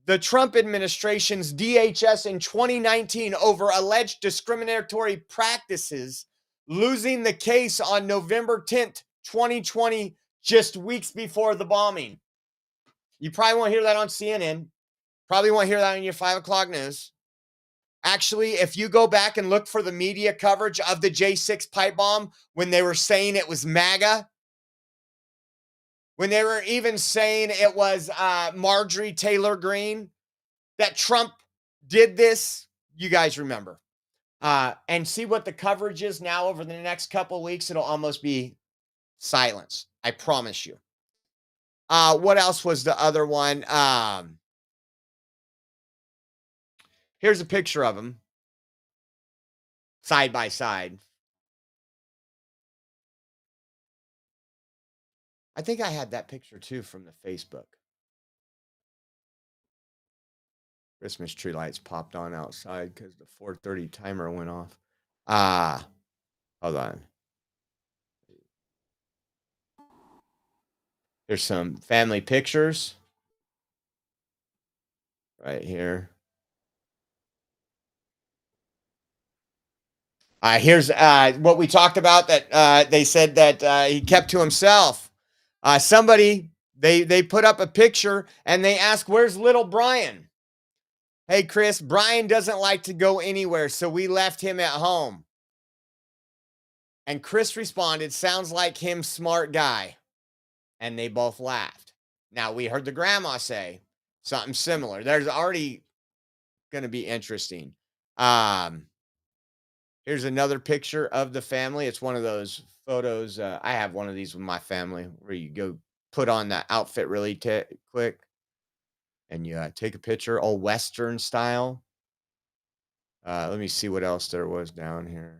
the Trump administration's DHS in 2019 over alleged discriminatory practices, losing the case on November 10th, 2020, just weeks before the bombing. You probably won't hear that on CNN. Probably won't hear that on your 5 o'clock news. Actually, if you go back and look for the media coverage of the J6 pipe bomb when they were saying it was MAGA, when they were even saying it was Marjorie Taylor Greene, that Trump did this, you guys remember. And see what the coverage is now over the next couple of weeks. It'll almost be silence. I promise you. What else was the other one? Here's a picture of them. Side by side. I think I had that picture too from the Facebook. Christmas tree lights popped on outside because the 4:30 timer went off. Hold on. There's some family pictures right here. Here's what we talked about, that they said that he kept to himself. Somebody, they put up a picture and they asked, where's little Brian? Hey, Chris, Brian doesn't like to go anywhere, so we left him at home. And Chris responded, sounds like him, smart guy. And they both laughed. Now, we heard the grandma say something similar. There's already going to be interesting. Here's another picture of the family. It's one of those photos. I have one of these with my family where you go put on that outfit really quick and you take a picture, old Western style. Let me see what else there was down here.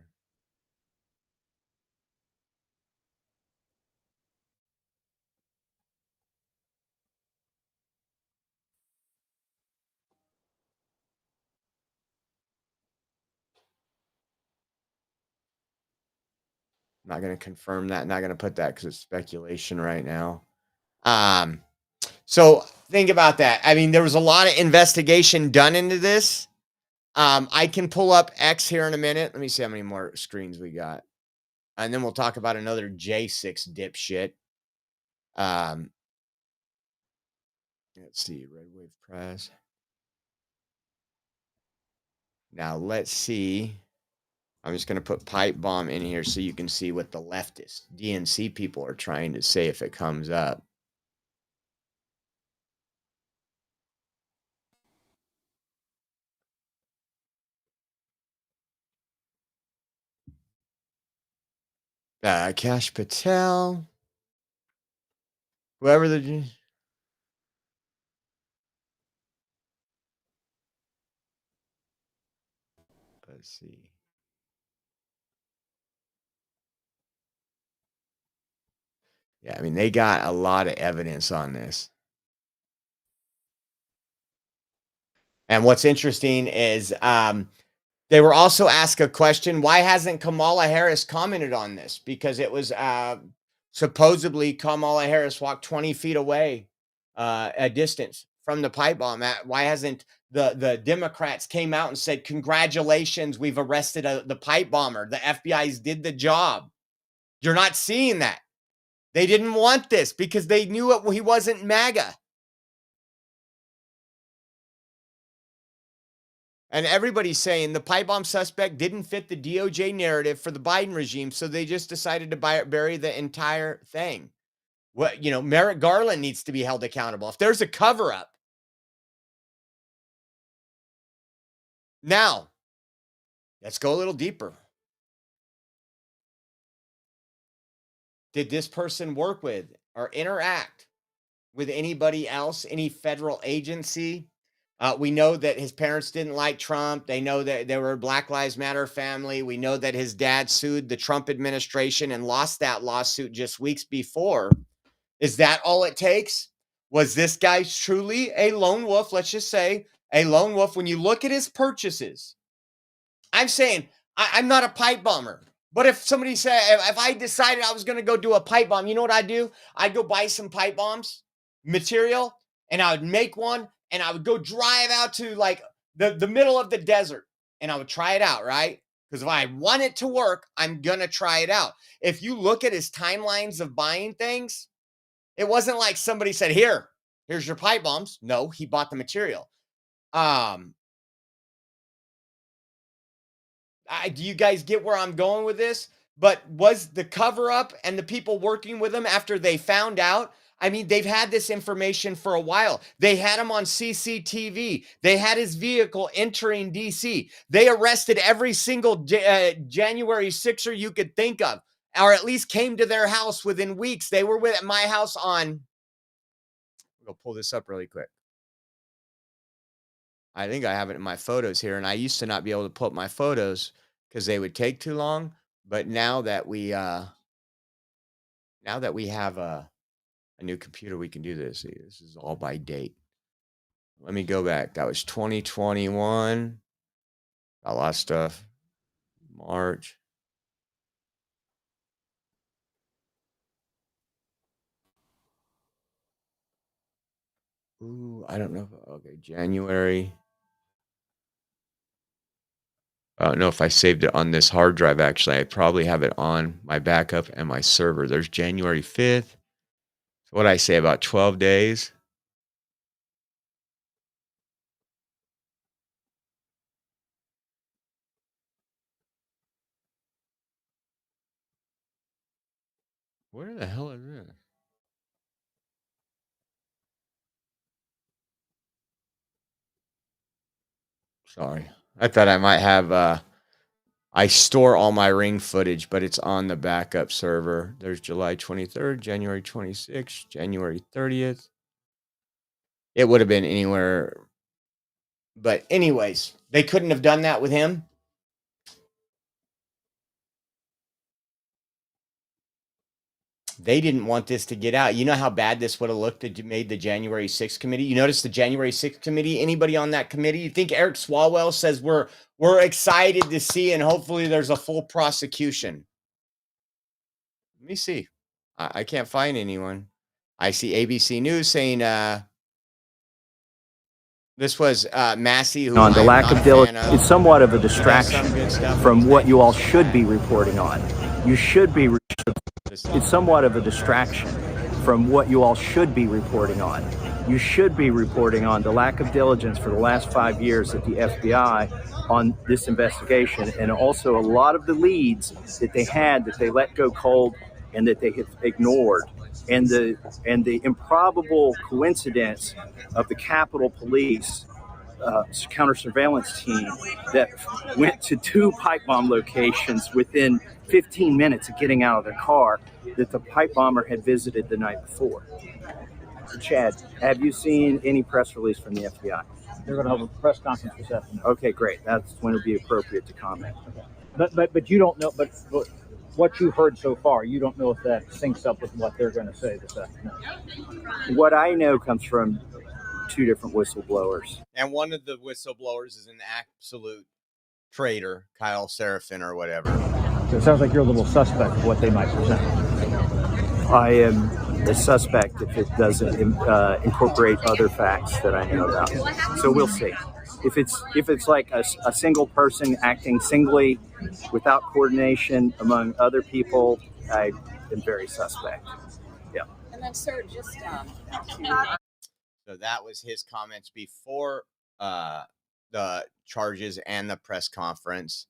I'm not going to confirm that. Not going to put that because it's speculation right now. So think about that. I mean, there was a lot of investigation done into this. I can pull up X here in a minute. Let me see how many more screens we got. And then we'll talk about another J6 dipshit. Let's see, Red Wave Press. Now let's see. I'm just going to put pipe bomb in here so you can see what the leftist DNC people are trying to say if it comes up. Kash Patel. Whoever the... Let's see. Yeah, I mean, they got a lot of evidence on this. And what's interesting is they were also asked a question, why hasn't Kamala Harris commented on this? Because it was supposedly Kamala Harris walked 20 feet away a distance from the pipe bomb. Why hasn't the Democrats came out and said, congratulations, we've arrested the pipe bomber. The FBI's did the job. You're not seeing that. They didn't want this because they knew he wasn't MAGA. And everybody's saying the pipe bomb suspect didn't fit the DOJ narrative for the Biden regime, so they just decided to bury the entire thing. What, you know, Merrick Garland needs to be held accountable. If there's a cover-up. Now, let's go a little deeper. Did this person work with or interact with anybody else, any federal agency? We know that his parents didn't like Trump. They know that they were a Black Lives Matter family. We know that his dad sued the Trump administration and lost that lawsuit just weeks before. Is that all it takes? Was this guy truly a lone wolf? Let's just say a lone wolf. When you look at his purchases, I'm saying I'm not a pipe bomber. But if somebody said, if I decided I was going to go do a pipe bomb, you know what I'd do? I'd go buy some pipe bombs material and I would make one and I would go drive out to like the middle of the desert and I would try it out, right? Because if I want it to work, I'm going to try it out. If you look at his timelines of buying things, it wasn't like somebody said, here's your pipe bombs. No, he bought the material. Do you guys get where I'm going with this? But was the cover up and the people working with him after they found out? I mean, they've had this information for a while. They had him on CCTV. They had his vehicle entering DC. They arrested every single January 6er you could think of, or at least came to their house within weeks. They were at my house on, I'll pull this up really quick. I think I have it in my photos here, and I used to not be able to pull up my photos because they would take too long. But now that we have a new computer, we can do this. See, this is all by date. Let me go back. That was 2021. Got a lot of stuff. March. Ooh, I don't know. Okay, January. I don't know if I saved it on this hard drive. Actually, I probably have it on my backup and my server. There's January 5th. So what I say, about 12 days. Where the hell is this? Sorry. I thought I might have, I store all my Ring footage, but it's on the backup server. There's July 23rd, January 26th, January 30th. It would have been anywhere. But anyways, they couldn't have done that with him. They didn't want this to get out. You know how bad this would have looked if you made the January 6th committee? You notice the January 6th committee? Anybody on that committee? You think Eric Swalwell says we're excited to see and hopefully there's a full prosecution? Let me see. I can't find anyone. I see ABC News saying This was Massey, who on the I am lack not of a fan diligence. of. It's somewhat of a Does distraction some good stuff. from what you all should be reporting on. You should be. It's somewhat of a distraction from what you all should be reporting on. You should be reporting on the lack of diligence for the last 5 years at the FBI on this investigation, and also a lot of the leads that they had that they let go cold and that they have ignored. And the improbable coincidence of the Capitol Police counter surveillance team that went to 2 pipe bomb locations within 15 minutes of getting out of their car that the pipe bomber had visited the night before. Chad, have you seen any press release from the FBI? They're going to have a press conference this afternoon. Okay, great. That's when it would be appropriate to comment. But you don't know. But what you heard so far, you don't know if that syncs up with what they're going to say this afternoon. What I know comes from 2 different whistleblowers. And one of the whistleblowers is an absolute traitor, Kyle Seraphin or whatever. So it sounds like you're a little suspect of what they might present. I am a suspect if it doesn't incorporate other facts that I know about. So we'll see. If it's like a single person acting singly without coordination among other people, I am very suspect. Yeah. And then, sir, just So that was his comments before the charges and the press conference.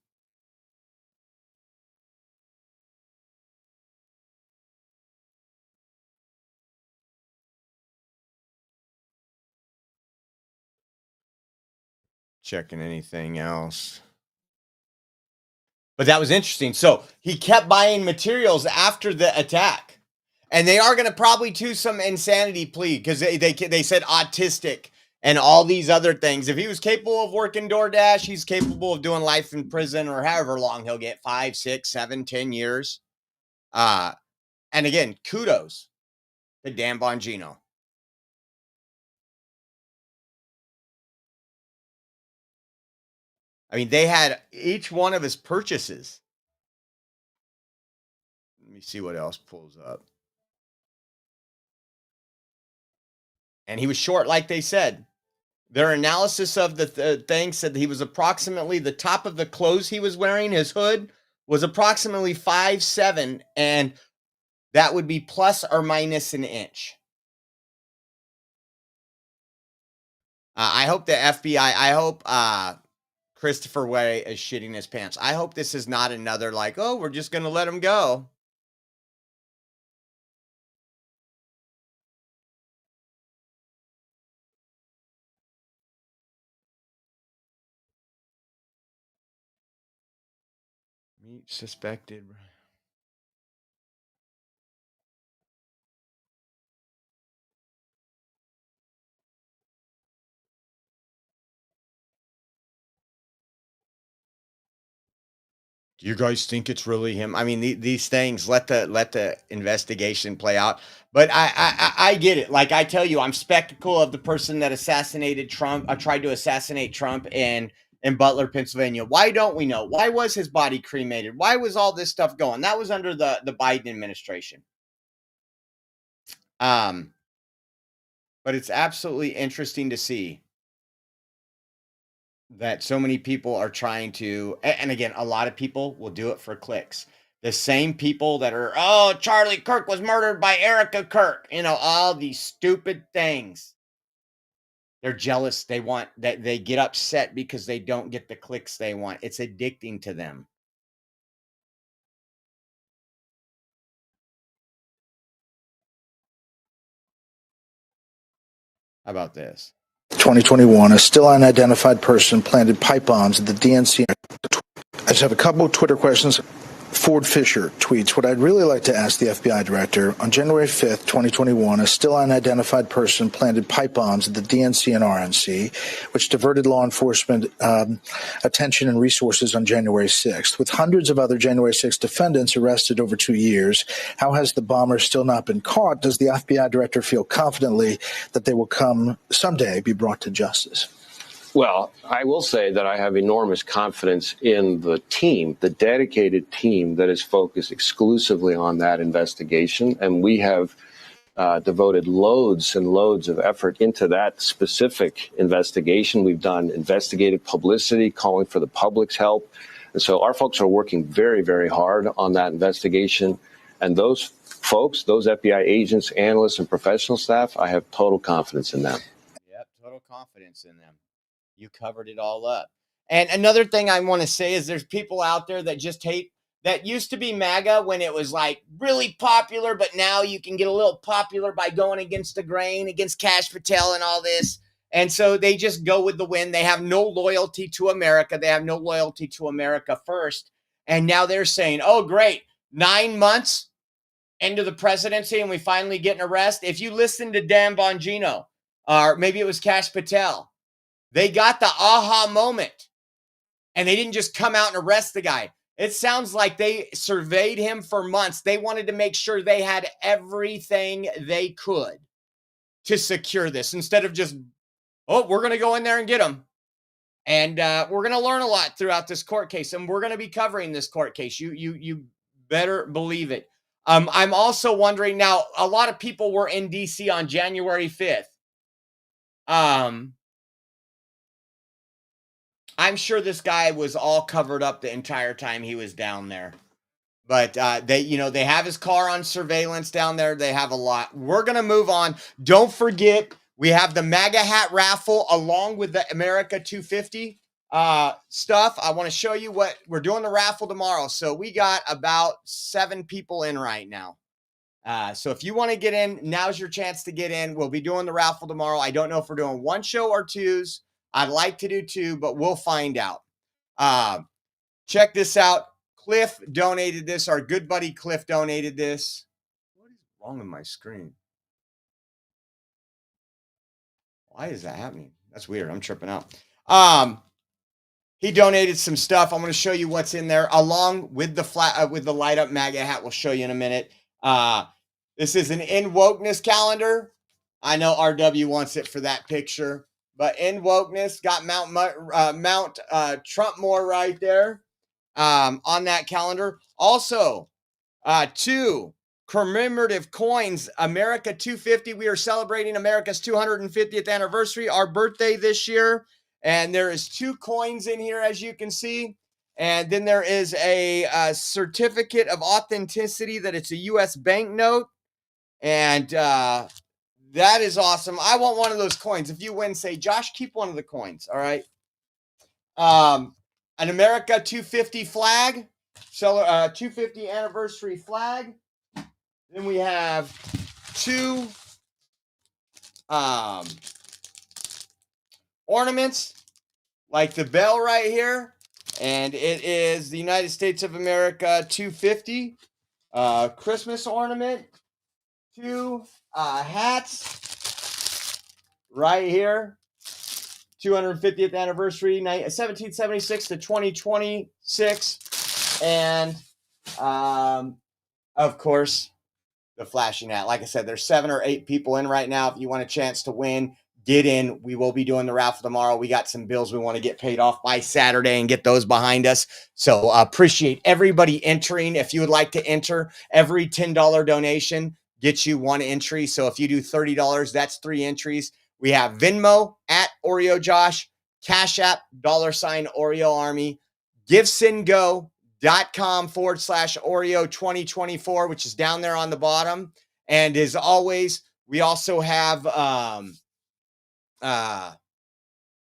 Checking anything else. But that was interesting. So he kept buying materials after the attack. And they are going to probably do some insanity plea because they said autistic and all these other things. If he was capable of working DoorDash, he's capable of doing life in prison or however long he'll get, 5, 6, 7, 10 years. And again, kudos to Dan Bongino. I mean, they had each one of his purchases. Let me see what else pulls up. And he was short, like they said. Their analysis of the thing said that he was approximately the top of the clothes he was wearing, his hood, was approximately 5'7", and that would be plus or minus an inch. I hope the FBI, I hope Christopher Wray is shitting his pants. I hope this is not another like, oh, we're just going to let him go. Meet suspected. Do you guys think it's really him? I mean, these things, let the investigation play out. But I get it. Like I tell you, I'm skeptical of the person that assassinated Trump, tried to assassinate Trump in Butler, Pennsylvania. Why don't we know? Why was his body cremated? Why was all this stuff going? That was under the Biden administration. But it's absolutely interesting to see that so many people are trying to, and again, a lot of people will do it for clicks. The same people that are, oh, Charlie Kirk was murdered by Erica Kirk, all these stupid things. They're jealous. They want that. They get upset because they don't get the clicks they want. It's addicting to them. How about this? 2021, a still unidentified person planted pipe bombs at the DNC. I just have a couple of Twitter questions. Ford Fisher tweets, what I'd really like to ask the FBI director, on January 5th, 2021, a still unidentified person planted pipe bombs at the DNC and RNC, which diverted law enforcement attention and resources on January 6th. With hundreds of other January 6th defendants arrested over 2 years, how has the bomber still not been caught? Does the FBI director feel confidently that they will someday be brought to justice? Well, I will say that I have enormous confidence in the team, the dedicated team that is focused exclusively on that investigation. And we have devoted loads and loads of effort into that specific investigation. We've done investigative publicity, calling for the public's help. And so our folks are working very, very hard on that investigation. And those folks, those FBI agents, analysts, and professional staff, I have total confidence in them. Yep, total confidence in them. You covered it all up. And another thing I want to say is there's people out there that just hate, that used to be MAGA when it was like really popular, but now you can get a little popular by going against the grain, against Kash Patel and all this. And so they just go with the wind. They have no loyalty to America. They have no loyalty to America first. And now they're saying, oh, great, 9 months into the presidency and we finally get an arrest. If you listen to Dan Bongino, or maybe it was Kash Patel, they got the aha moment and they didn't just come out and arrest the guy. It sounds like they surveyed him for months. They wanted to make sure they had everything they could to secure this instead of just, oh, we're going to go in there and get him. And we're going to learn a lot throughout this court case, and we're going to be covering this court case. You better believe it. I'm also wondering now, a lot of people were in D.C. on January 5th. I'm sure this guy was all covered up the entire time he was down there. But they have his car on surveillance down there. They have a lot. We're going to move on. Don't forget, we have the MAGA hat raffle along with the America 250 stuff. I want to show you what we're doing the raffle tomorrow. So we got about 7 people in right now. So if you want to get in, now's your chance to get in. We'll be doing the raffle tomorrow. I don't know if we're doing 1 show or 2s. I'd like to do 2, but we'll find out. Check this out. Cliff donated this. Our good buddy Cliff donated this. What is wrong with my screen? Why is that happening? That's weird. I'm tripping out. He donated some stuff. I'm going to show you what's in there along with the with the light up MAGA hat. We'll show you in a minute. This is an In Wokeness calendar. I know RW wants it for that picture. But In Wokeness got Mount Trumpmore right there on that calendar. Also, 2 commemorative coins, America 250. We are celebrating America's 250th anniversary, our birthday this year. And there is 2 coins in here, as you can see. And then there is a certificate of authenticity that it's a U.S. banknote. And that is awesome. I want one of those coins. If you win, say, Josh, keep one of the coins. All right. An America 250 flag. 250 anniversary flag. Then we have 2 ornaments like the bell right here. And it is the United States of America 250 Christmas ornament. 2 hats right here. 250th anniversary, 1776 to 2026. And of course, the flashing hat. Like I said, there's 7 or 8 people in right now. If you want a chance to win, get in. We will be doing the raffle tomorrow. We got some bills we want to get paid off by Saturday and get those behind us. So appreciate everybody entering. If you would like to enter, every $10 donation gets you 1 entry. So if you do $30, that's 3 entries. We have Venmo at Oreo Josh, Cash App, $ Oreo Army, GiveSendGo.com/Oreo 2024, which is down there on the bottom. And as always, we also have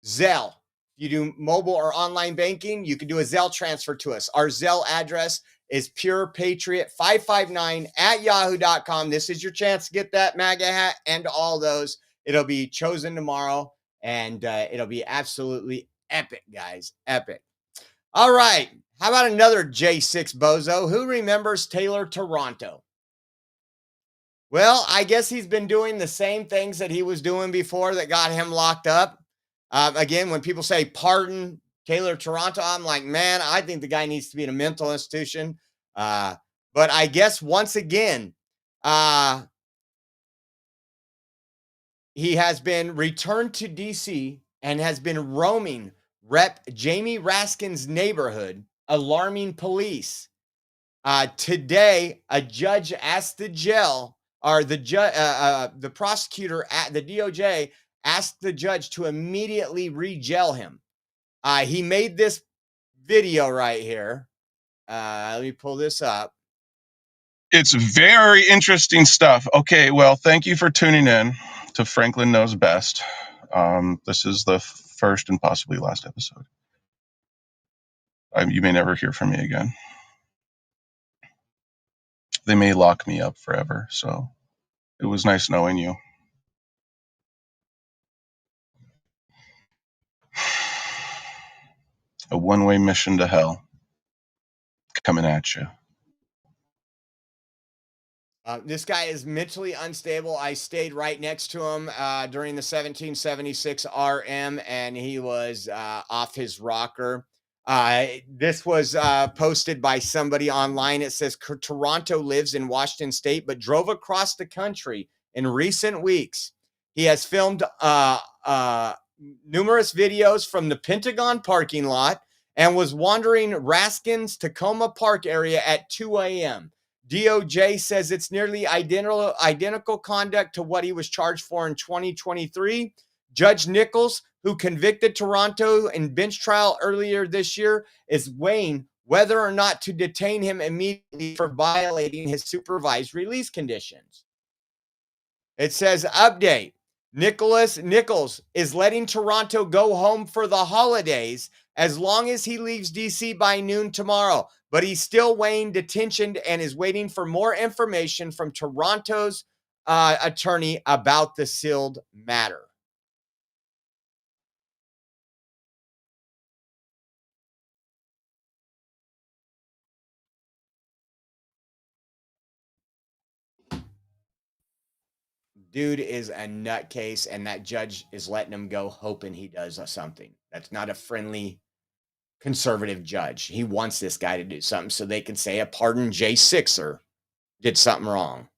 Zelle. If you do mobile or online banking, you can do a Zelle transfer to us. Our Zelle address is purepatriot559@yahoo.com. This is your chance to get that MAGA hat and all those. It'll be chosen tomorrow, and it'll be absolutely epic, guys. Epic. All right. How about another J6 bozo? Who remembers Taylor Toronto? Well, I guess he's been doing the same things that he was doing before that got him locked up. Again, when people say pardon Taylor Toronto, I'm like, man, I think the guy needs to be in a mental institution. But I guess once again, he has been returned to D.C. and has been roaming Rep. Jamie Raskin's neighborhood, alarming police. Today, a judge asked the jail or the prosecutor at the DOJ asked the judge to immediately re-jail him. He made this video right here. Let me pull this up. It's very interesting stuff. Okay, well, thank you for tuning in to Franklin Knows Best. This is the first and possibly last episode. You may never hear from me again. They may lock me up forever, so it was nice knowing you. A one-way mission to hell coming at you. This guy is mentally unstable. I stayed right next to him during the 1776 RM, and he was off his rocker. This was posted by somebody online. It says Toronto lives in Washington State, but drove across the country in recent weeks. He has filmed numerous videos from the Pentagon parking lot and was wandering Raskin's Tacoma Park area at 2 a.m. DOJ says it's nearly identical conduct to what he was charged for in 2023. Judge Nichols, who convicted Toronto in bench trial earlier this year, is weighing whether or not to detain him immediately for violating his supervised release conditions. It says, update, Nichols is letting Toronto go home for the holidays as long as he leaves DC by noon tomorrow, but he's still weighing detention and is waiting for more information from Toronto's attorney about the sealed matter. Dude is a nutcase, and that judge is letting him go, hoping he does something. That's not a friendly conservative judge. He wants this guy to do something so they can say a pardon Jay Sixer did something wrong.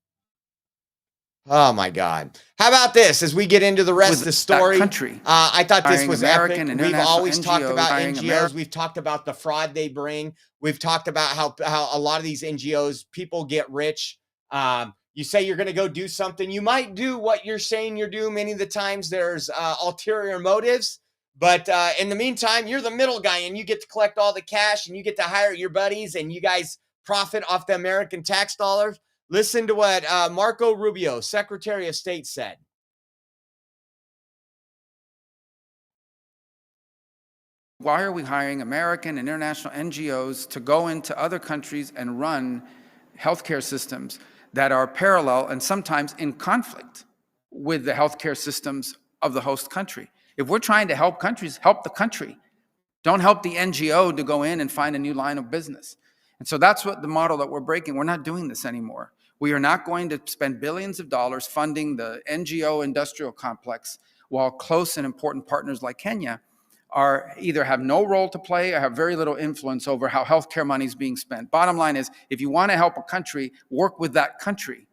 Oh my God. How about this as we get into the rest of the story? I thought this was epic. We've always talked about NGOs. We've talked about the fraud they bring. We've talked about how a lot of these NGOs, people get rich. You say you're going to go do something. You might do what you're saying you're doing. Many of the times there's ulterior motives. But in the meantime, you're the middle guy and you get to collect all the cash and you get to hire your buddies and you guys profit off the American tax dollars. Listen to what Marco Rubio, Secretary of State, said. Why are we hiring American and international NGOs to go into other countries and run healthcare systems that are parallel and sometimes in conflict with the healthcare systems of the host country? If we're trying to help countries, help the country. Don't help the NGO to go in and find a new line of business. And so that's what the model that we're breaking. We're not doing this anymore. We are not going to spend billions of dollars funding the NGO industrial complex while close and important partners like Kenya are either have no role to play or have very little influence over how healthcare money is being spent. Bottom line is, if you want to help a country, work with that country,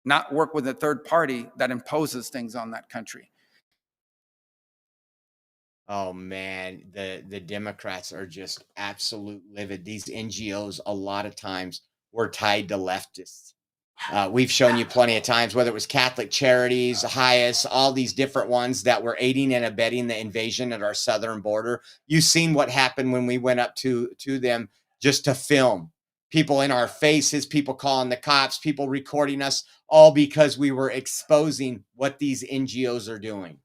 not work with a third party that imposes things on that country. Oh man, the Democrats are just absolute livid. These NGOs, a lot of times, were tied to leftists. We've shown you plenty of times, whether it was Catholic Charities, HIAS, all these different ones that were aiding and abetting the invasion at our southern border. You've seen what happened when we went up to them just to film. People in our faces, people calling the cops, people recording us, all because we were exposing what these NGOs are doing.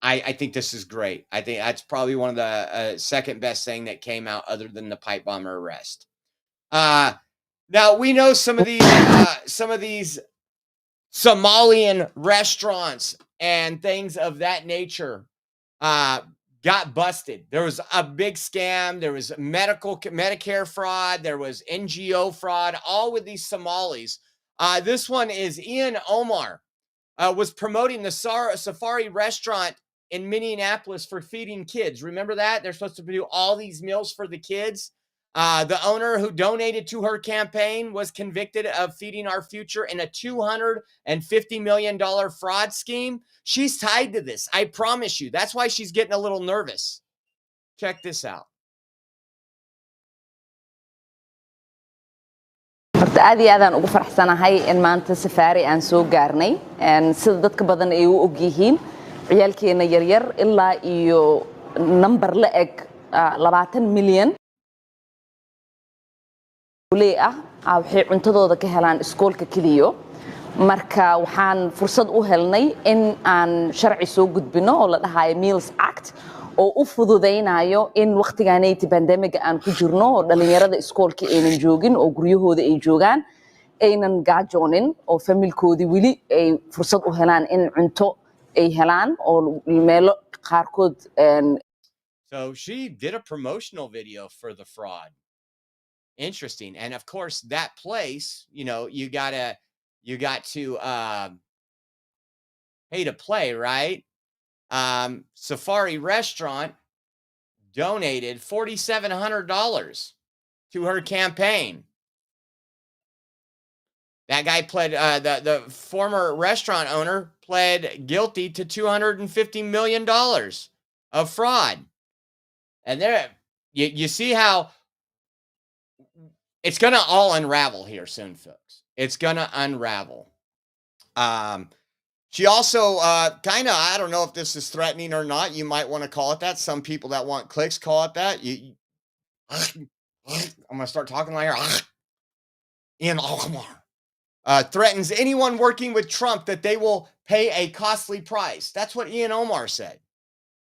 I think this is great. I think that's probably one of the second best thing that came out other than the pipe bomber arrest. Now we know some of these Somalian restaurants and things of that nature got busted. There was a big scam. There was Medicare fraud. There was NGO fraud, all with these Somalis. This one is Ian Omar was promoting the Safari restaurant in Minneapolis for feeding kids. Remember that? They're supposed to do all these meals for the kids. The owner who donated to her campaign was convicted of feeding our future in a $250 million fraud scheme. She's tied to this. I promise you. That's why she's getting a little nervous. Check this out. horta aad iyo aadaan ugu faraxsanahay in maanta safaari aan soo gaarnay sida dadka badan ay u ogyihiin ciyaalkeena yaryar ilaa iyo number la eg 20 milyan waxay cuntadooda ka helaan iskoolka keliyo marka waxaan fursad u helnay in aan sharci soo gudbino oo la dhahayo Meals Act oo u fududeynayo in waqtigaanayti pandemiga aan ku jirno oo dhalinyarada iskoolka aynan joogin oo guryahooda ay joogaan aynan gaajoonin oo familkoodii weli ay fursad u helaan in cunto ay helaan oo meelo qaarkood. So she did a promotional video for the fraud. Interesting. And of course that place, you know, you got to pay to play, right? Safari Restaurant donated $4,700 to her campaign. That guy pled, the former restaurant owner pled guilty to $250 million of fraud. And there, you see how it's going to all unravel here soon, folks. It's going to unravel. She also kind of, I don't know if this is threatening or not. You might want to call it that. Some people that want clicks call it that. I'm going to start talking like her. Ian Omar threatens anyone working with Trump that they will pay a costly price. That's what Ian Omar said.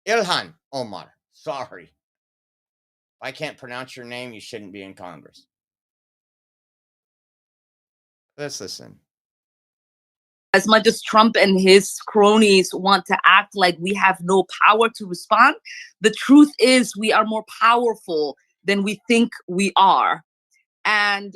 Ilhan Omar. Sorry. If I can't pronounce your name, you shouldn't be in Congress. Let's listen. As much as Trump and his cronies want to act like we have no power to respond, the truth is we are more powerful than we think we are. And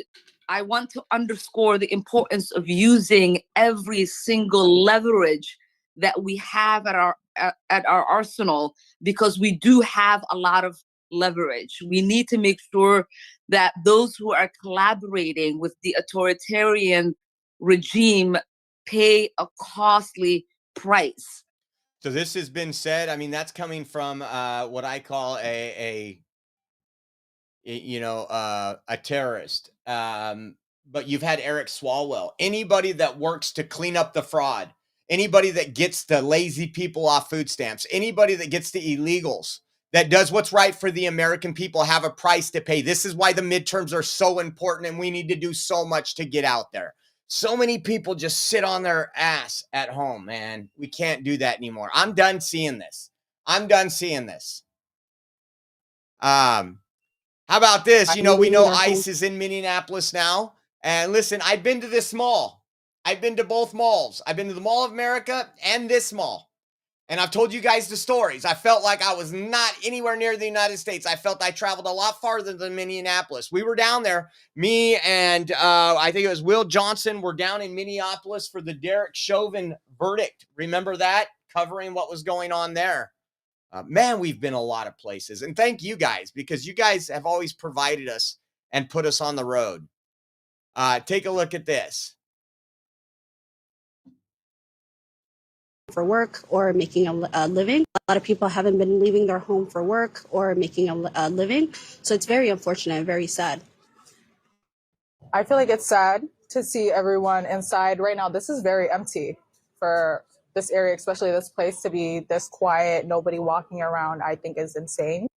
I want to underscore the importance of using every single leverage that we have at our arsenal, because we do have a lot of leverage. We need to make sure that those who are collaborating with the authoritarian regime pay a costly price. So this has been said. I mean, that's coming from what I call a terrorist. But you've had Eric Swalwell. Anybody that works to clean up the fraud, anybody that gets the lazy people off food stamps, anybody that gets the illegals, that does what's right for the American people, have a price to pay. This is why the midterms are so important, and we need to do so much to get out there. So many people just sit on their ass at home, man. We can't do that anymore. I'm done seeing this. I'm done seeing this. How about this? You know, we know ICE is in Minneapolis now. And listen, I've been to this mall. I've been to both malls. I've been to the Mall of America and this mall. And I've told you guys the stories. I felt like I was not anywhere near the United States. I felt I traveled a lot farther than Minneapolis. We were down there. Me and I think it was Will Johnson were down in Minneapolis for the Derek Chauvin verdict. Remember that? Covering what was going on there. Man, we've been a lot of places. And thank you guys, because you guys have always provided us and put us on the road. Take a look at this. For work or making a living. A lot of people haven't been leaving their home for work or making a living. So it's very unfortunate and very sad. I feel like it's sad to see everyone inside right now. This is very empty for this area, especially this place to be this quiet, nobody walking around, I think is insane.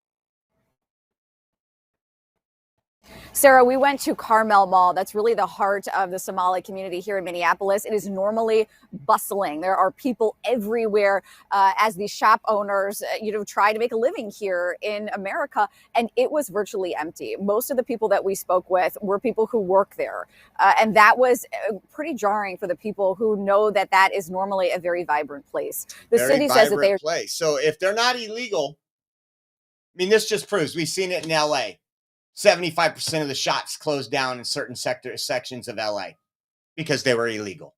Sarah, we went to Carmel Mall. That's really the heart of the Somali community here in Minneapolis. It is normally bustling. There are people everywhere as these shop owners, try to make a living here in America. And it was virtually empty. Most of the people that we spoke with were people who work there. And that was pretty jarring for the people who know that that is normally a very vibrant place. The Very city says that they're place. So if they're not illegal, I mean, this just proves we've seen it in LA. 75% of the shops closed down in certain sections of LA because they were illegal.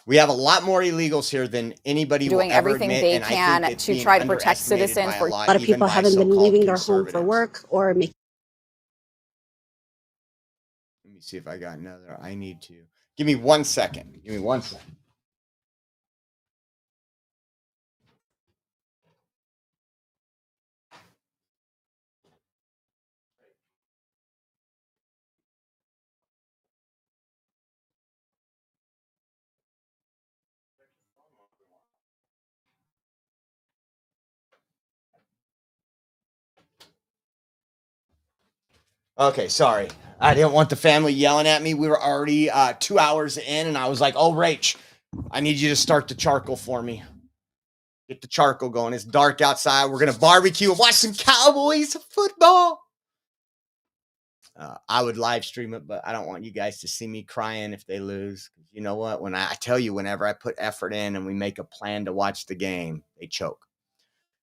We have a lot more illegals here than anybody doing will ever everything admit, they and I can think it's to being try to protect underestimated citizens. by A A lot of people haven't been leaving their home for work or making. Let me see if I got another. I need to. Give me 1 second. Give me 1 second. Okay, sorry. I didn't want the family yelling at me. We were already 2 hours in, and I was like, oh, Rach, I need you to start the charcoal for me. Get the charcoal going. It's dark outside. We're going to barbecue and watch some Cowboys football. I would live stream it, but I don't want you guys to see me crying if they lose. You know what? When I tell you, whenever I put effort in and we make a plan to watch the game, they choke.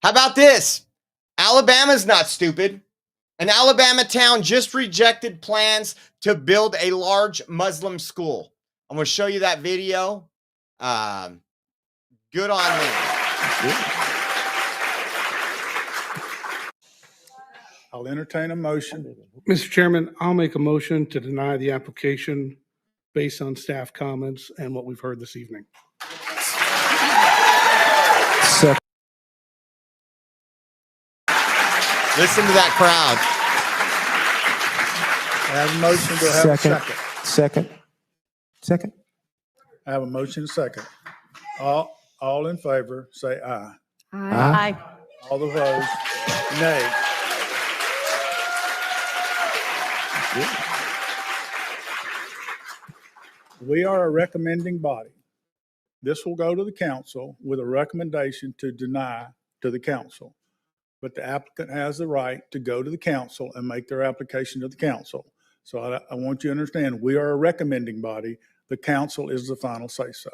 How about this? Alabama's not stupid. An Alabama town just rejected plans to build a large Muslim school. I'm going to show you that video. Good on them. I'll entertain a motion. Mr. Chairman, I'll make a motion to deny the application based on staff comments and what we've heard this evening. Listen to that crowd. I have a motion. Do I have a second? Second. I have a motion and a second. All in favor, say aye. Aye. All opposed, nay. We are a recommending body. This will go to the council with a recommendation to deny to the council. But the applicant has the right to go to the council and make their application to the council. So I want you to understand, we are a recommending body. The council is the final say-so.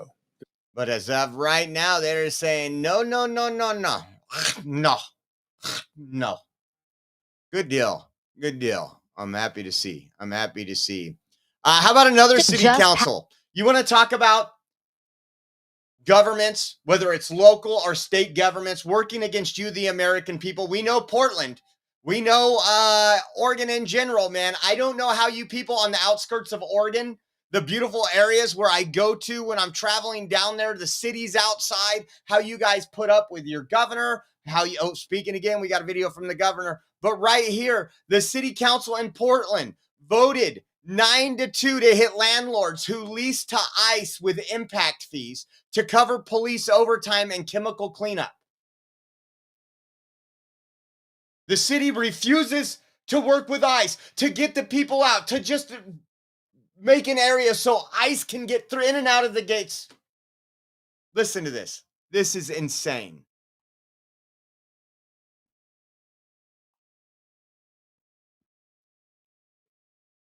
But as of right now, they're saying no. Good deal. I'm happy to see. How about another city council? You want to talk about governments, whether it's local or state governments, working against you, the American people? We know Portland. We know Oregon in general, man. I don't know how you people on the outskirts of Oregon, the beautiful areas where I go to when I'm traveling down there, the cities outside, how you guys put up with your governor, speaking again, we got a video from the governor, but right here, the city council in Portland voted 9-2 to hit landlords who lease to ICE with impact fees to cover police overtime and chemical cleanup. The city refuses to work with ICE to get the people out, to just make an area so ICE can get through in and out of the gates. Listen to this. This is insane.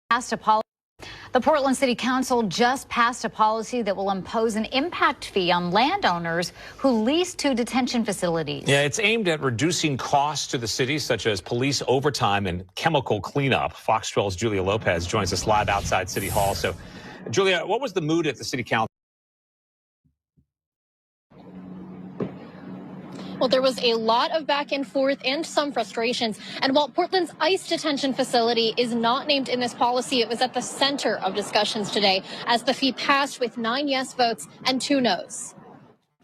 The Portland City Council just passed a policy that will impose an impact fee on landowners who lease to detention facilities. Yeah, it's aimed at reducing costs to the city, such as police overtime and chemical cleanup. Fox 12's Julia Lopez joins us live outside City Hall. So, Julia, what was the mood at the City Council? Well, there was a lot of back and forth and some frustrations. And while Portland's ICE detention facility is not named in this policy, it was at the center of discussions today as the fee passed with 9 yes votes and 2 no's.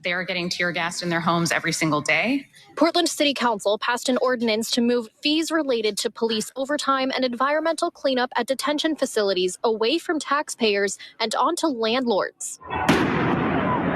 They are getting tear gassed in their homes every single day. Portland City Council passed an ordinance to move fees related to police overtime and environmental cleanup at detention facilities away from taxpayers and onto landlords.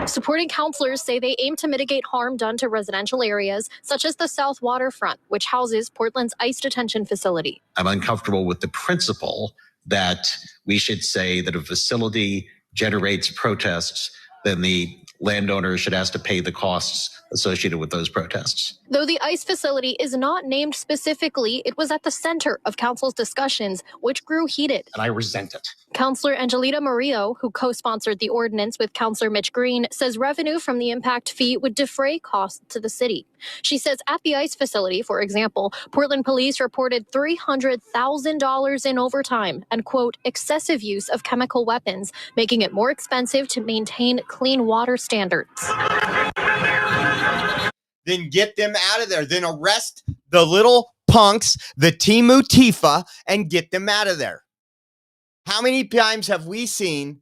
Supporting counselors say they aim to mitigate harm done to residential areas, such as the South Waterfront, which houses Portland's ICE detention facility. I'm uncomfortable with the principle that we should say that if a facility generates protests, then the landowner should have to pay the costs associated with those protests. Though the ICE facility is not named specifically, it was at the center of council's discussions, which grew heated. And I resent it. Councilor Angelita Murillo, who co-sponsored the ordinance with Councilor Mitch Green, says revenue from the impact fee would defray costs to the city. She says at the ICE facility, for example, Portland police reported $300,000 in overtime and, quote, excessive use of chemical weapons, making it more expensive to maintain clean water standards. Then get them out of there. Then arrest the little punks, the Timu Tifa, and get them out of there. How many times have we seen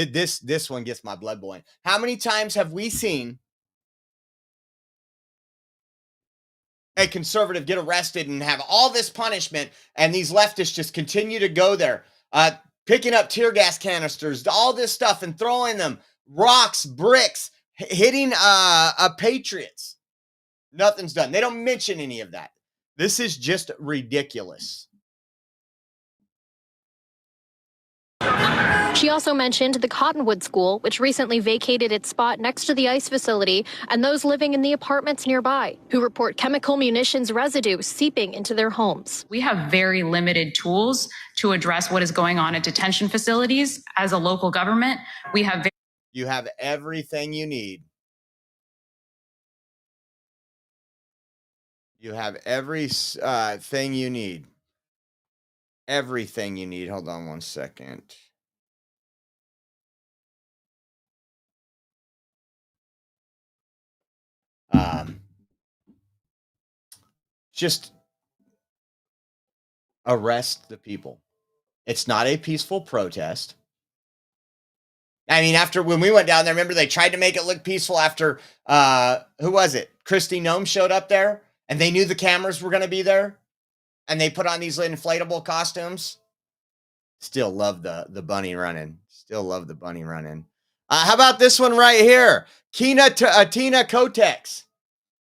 this one gets my blood boiling. How many times have we seen a conservative get arrested and have all this punishment, and these leftists just continue to go there, picking up tear gas canisters, all this stuff, and throwing them rocks, bricks, hitting patriots. Nothing's done. They don't mention any of that. This is just ridiculous. She also mentioned the Cottonwood School, which recently vacated its spot next to the ICE facility, and those living in the apartments nearby, who report chemical munitions residue seeping into their homes. We have very limited tools to address what is going on at detention facilities. As a local government, we have You have everything you need. You have every thing you need. Everything you need. Hold on one second. Just arrest the people. It's not a peaceful protest. I mean, after when we went down there, remember they tried to make it look peaceful after, who was it? Kristi Noem showed up there and they knew the cameras were going to be there and they put on these inflatable costumes. Still love the bunny running. Still love the bunny running. How about this one right here? Tina Kotex.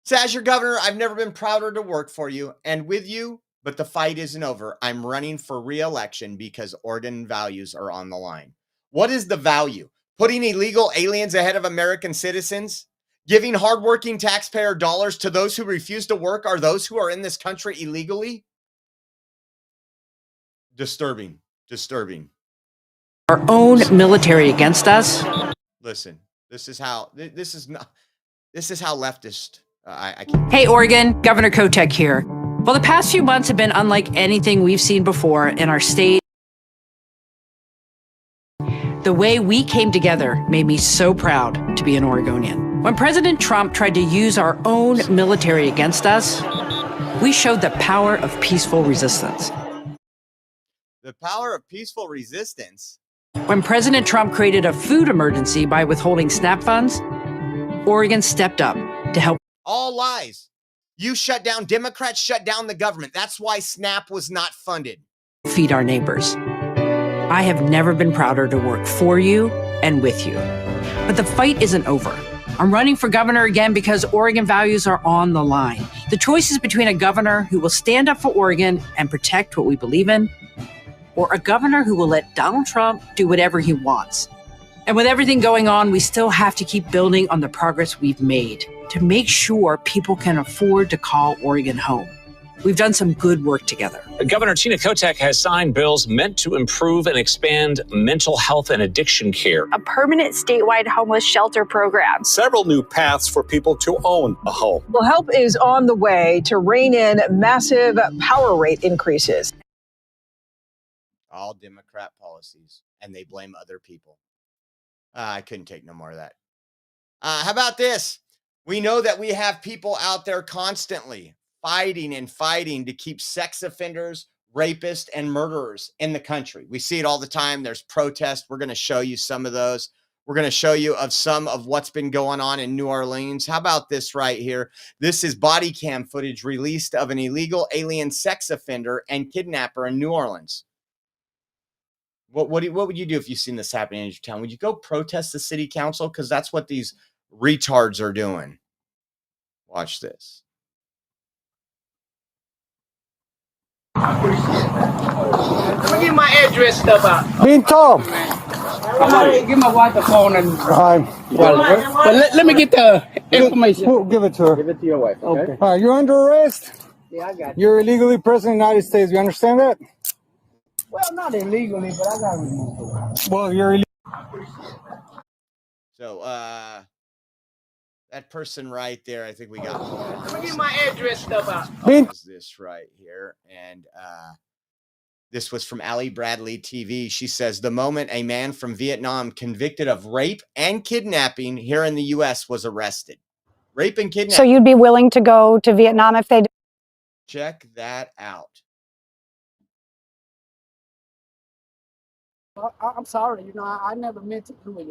Says your governor, I've never been prouder to work for you and with you, but the fight isn't over. I'm running for re-election because Oregon values are on the line. What is the value? Putting illegal aliens ahead of American citizens? Giving hardworking taxpayer dollars to those who refuse to work are those who are in this country illegally? Disturbing. Disturbing. Our own military against us. Listen, this is how leftist I can't. Hey, Oregon, Governor Kotek here. Well, the past few months have been unlike anything we've seen before in our state. The way we came together made me so proud to be an Oregonian. When President Trump tried to use our own military against us, we showed the power of peaceful resistance. The power of peaceful resistance? When President Trump created a food emergency by withholding SNAP funds, Oregon stepped up to help. All lies. You shut down, Democrats shut down the government. That's why SNAP was not funded. Feed our neighbors. I have never been prouder to work for you and with you. But the fight isn't over. I'm running for governor again because Oregon values are on the line. The choice is between a governor who will stand up for Oregon and protect what we believe in, or a governor who will let Donald Trump do whatever he wants. And with everything going on, we still have to keep building on the progress we've made to make sure people can afford to call Oregon home. We've done some good work together. Governor Tina Kotek has signed bills meant to improve and expand mental health and addiction care. A permanent statewide homeless shelter program. Several new paths for people to own a home. Well, help is on the way to rein in massive power rate increases. All Democrat policies, and they blame other people. I couldn't take no more of that. How about this? We know that we have people out there constantly fighting to keep sex offenders, rapists, and murderers in the country. We see it all the time. There's protests. We're going to show you some of those. We're going to show you of some of what's been going on in New Orleans. How about this right here? This is body cam footage released of an illegal alien sex offender and kidnapper in New Orleans. What would you do if you seen this happening in your town? Would you go protest the city council? Because that's what these retards are doing. Watch this. Let me get my address stuff out. Being Tom. Give my wife the phone and. But let me get the information. We'll give it to her. Give it to your wife. Okay. All right, you're under arrest. Yeah, I got You're illegally present in the United States. You understand that? Well, not illegally, but I got removed. Well, you're illegal. So, that person right there, I think we got. Let me get my address stuff out. Is this right here? And this was from Allie Bradley TV. She says, the moment a man from Vietnam convicted of rape and kidnapping here in the U.S. was arrested. Rape and kidnapping. So you'd be willing to go to Vietnam if they did? Check that out. I'm sorry, I never meant to do it,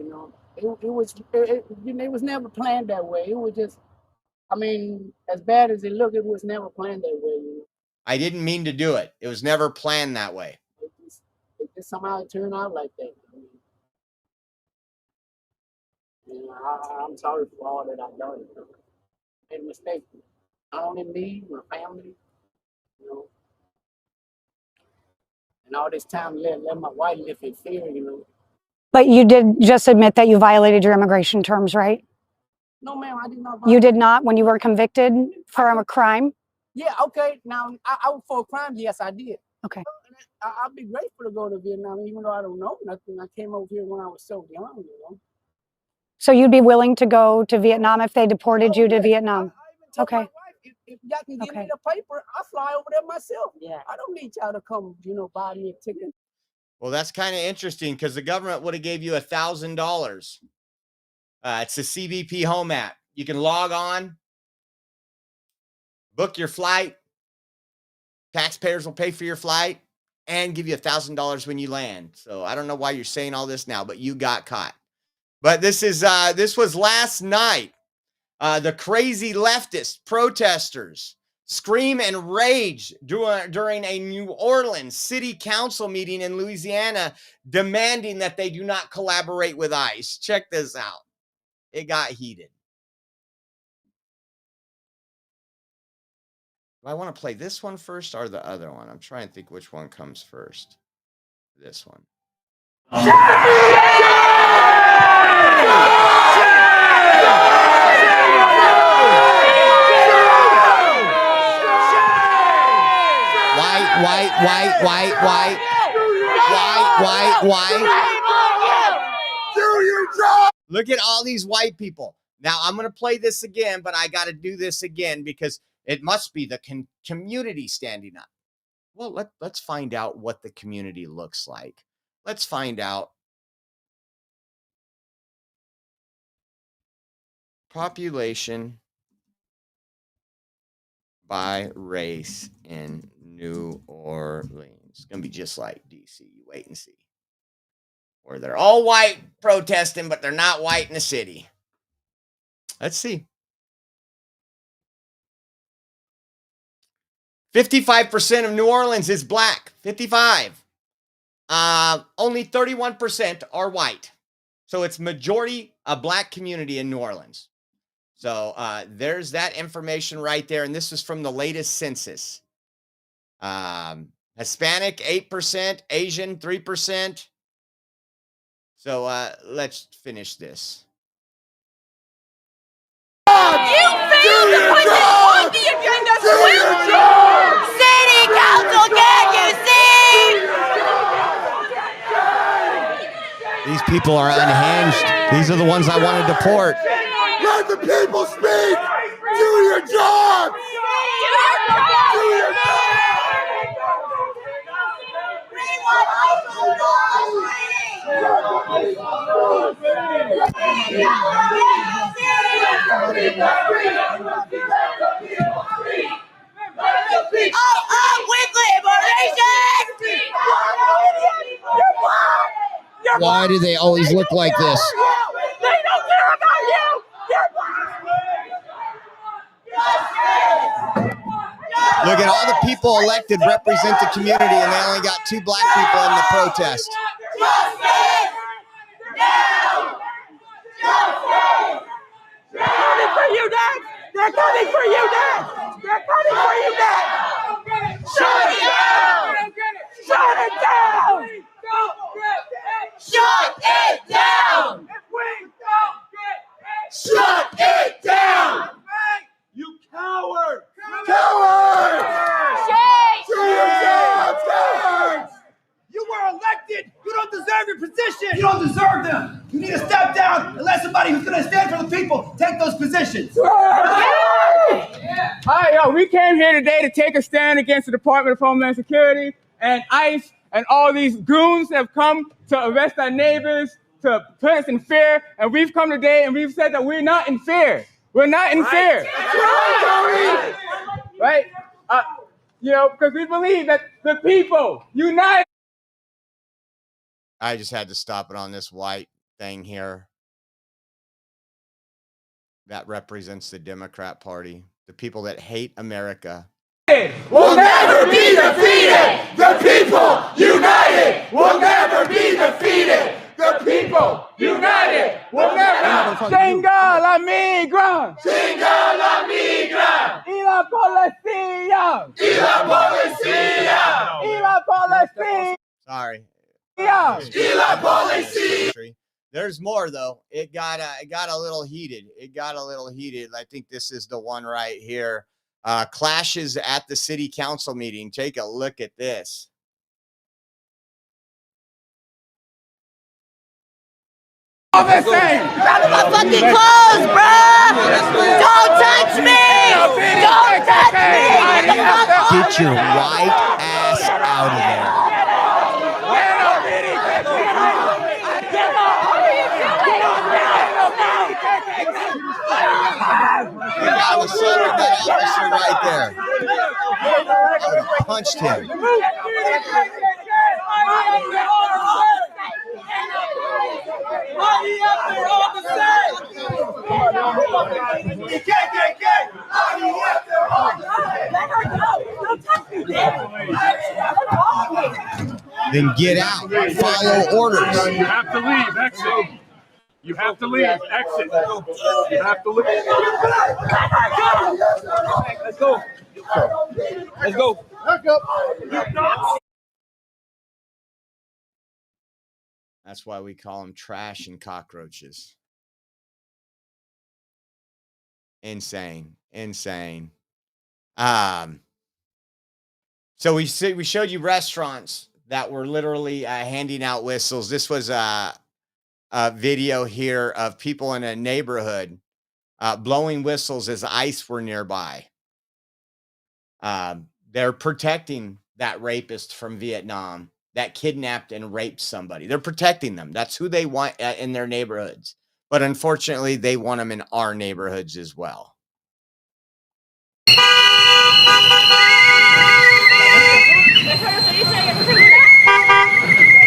It was never planned that way. It was just, as bad as it looked, it was never planned that way. I didn't mean to do it. It was never planned that way. It just somehow turned out like that. I'm sorry for all that I've done. Made a mistake. Not only me, my family, And all this time, let my wife live in fear, But you did just admit that you violated your immigration terms, right? No, ma'am, I did not. You did not when you were convicted for a crime? Yeah, okay. Now, for a crime, yes, I did. Okay. I'd be grateful to go to Vietnam, even though I don't know nothing. I came over here when I was so young, you know. So you'd be willing to go to Vietnam if they deported you to Vietnam? Okay. My wife, if y'all can give me the paper, I'll fly over there myself. Yeah. I don't need y'all to come, you know, buy me a ticket. Well, that's kind of interesting because the government would have gave you $1,000. It's the CBP Home app. You can log on, book your flight. Taxpayers will pay for your flight and give you $1,000 when you land. So I don't know why you're saying all this now, but you got caught. But this was last night. The crazy leftist protesters scream and rage during a New Orleans city council meeting in Louisiana, demanding that they do not collaborate with ICE. Check this out. It got heated. Do I want to play this one first or the other one? I'm trying to think which one comes first. This one. White. Do your job. Look at all these white people. Now, I'm going to play this again, but I got to do this again because it must be the community standing up. Well, let's find out what the community looks like. Let's find out. Population by race in New Orleans. It's going to be just like DC. You wait and see. Where they're all white protesting, but they're not white in the city. Let's see. 55% of New Orleans is black. 55. Only 31% are white. So it's majority a black community in New Orleans. So there's that information right there. And this is from the latest census. Hispanic, 8%. Asian, 3%. So let's finish this. You failed to put this on the agenda. City Council, can you see? These people are unhinged. These are the ones I want to deport. Let the people speak. Do your job. Do your job. With liberation. Why do they always look like this? They don't care about you. Look at all the people elected represent the community, and they only got 2 black people in the protest. They're coming for you next. They're coming for you next. They're coming for you next. Shut it down. Shut it down. Shut it down. Shut it down. You coward. Coward. Do your job, cowards. You were elected. You don't deserve your position. You don't deserve them. You need to step down and let somebody who's going to stand for the people take those positions. Hi, yo, we came here today to take a stand against the Department of Homeland Security and ICE and all these goons that have come to arrest our neighbors, to put us in fear. And we've come today and we've said that we're not in fear. We're not in fear. That's right, Tony. Right? You know, because we believe that the people unite. I just had to stop it on this white thing here. That represents the Democrat Party, the people that hate America. We'll never be defeated. The people united will never be defeated. The people united will never. Chinga la migra. Chinga la migra. Y la policía. Y la policía. Y la policía. Sorry. Yeah. There's more though. It got a little heated. I think this is the one right here. Clashes at the city council meeting. Take a look at this. All the same. My fucking clothes, bruh. Don't touch me. Don't touch me. Get your white ass out of there. I was slapping that officer right there. I would have punched him. Then get out. Follow orders. You have to leave. Exit. You have to leave. Exit. You have to leave. Let's go. Let's go. That's why we call them trash and cockroaches. Insane. So we showed you restaurants that were literally handing out whistles. This was a video here of people in a neighborhood blowing whistles as ICE were nearby. They're protecting that rapist from Vietnam that kidnapped and raped somebody. They're protecting them. That's who they want in their neighborhoods. But unfortunately, they want them in our neighborhoods as well.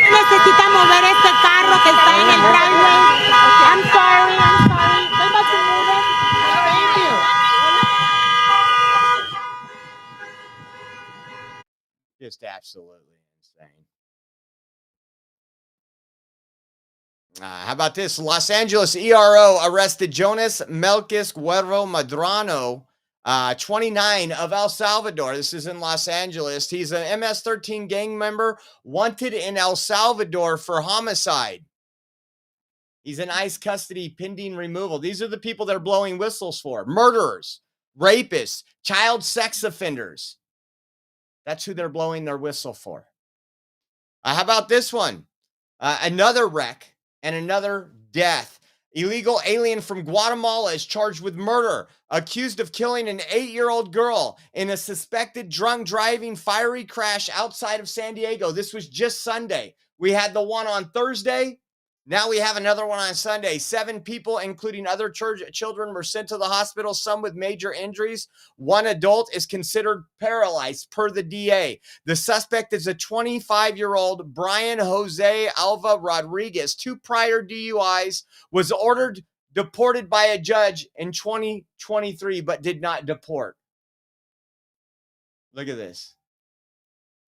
Necesita mover este carro que está en el driveway. I'm sorry. I'm about to move it. Thank you. Just absolutely insane. How about this? Los Angeles ERO arrested Jonas Melquis Guerrero Medrano, 29 of El Salvador. This is in Los Angeles. He's an MS-13 gang member wanted in El Salvador for homicide. He's in ICE custody pending removal. These are the people they're blowing whistles for. Murderers, rapists, child sex offenders. That's who they're blowing their whistle for. How about this one? Another wreck and another death. Illegal alien from Guatemala is charged with murder, accused of killing an 8-year-old girl in a suspected drunk driving fiery crash outside of San Diego. This was just Sunday. We had the one on Thursday. Now we have another one on Sunday. 7 people, including other children, were sent to the hospital, some with major injuries. 1 adult is considered paralyzed per the DA. The suspect is a 25-year-old Brian Jose Alva Rodriguez. 2 prior DUIs, was ordered deported by a judge in 2023, but did not deport. Look at this.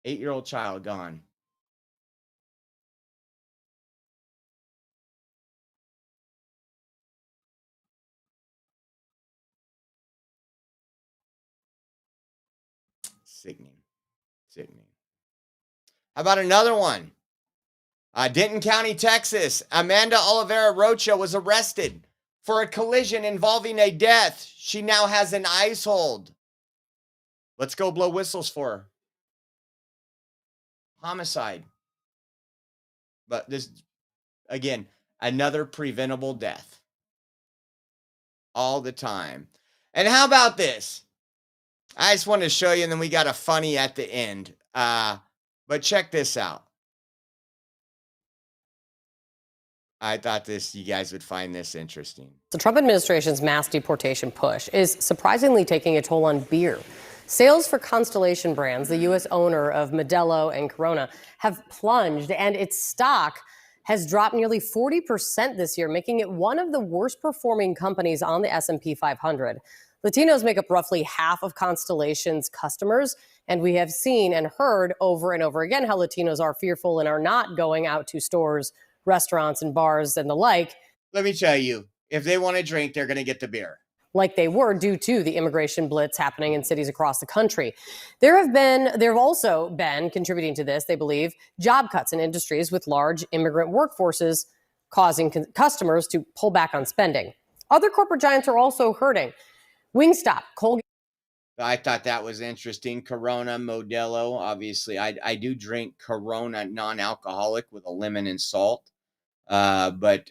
8-year-old child gone. Sickening. How about another one? Denton County, Texas. Amanda Oliveira Rocha was arrested for a collision involving a death. She now has an ICE hold. Let's go blow whistles for her. Homicide. But this, again, another preventable death. All the time. And how about this? I just wanted to show you, and then we got a funny at the end. But check this out. I thought you guys would find this interesting. The Trump administration's mass deportation push is surprisingly taking a toll on beer. Sales for Constellation Brands, the U.S. owner of Modelo and Corona, have plunged, and its stock has dropped nearly 40% this year, making it one of the worst performing companies on the S&P 500. Latinos make up roughly half of Constellation's customers, and we have seen and heard over and over again how Latinos are fearful and are not going out to stores, restaurants, and bars and the like. Let me tell you, if they want to drink, they're going to get the beer. like they were due to the immigration blitz happening in cities across the country. There have also been contributing to this, they believe, job cuts in industries with large immigrant workforces, causing customers to pull back on spending. Other corporate giants are also hurting. Wingstop, Colgate. I thought that was interesting. Corona, Modelo. Obviously, I do drink Corona non-alcoholic with a lemon and salt. But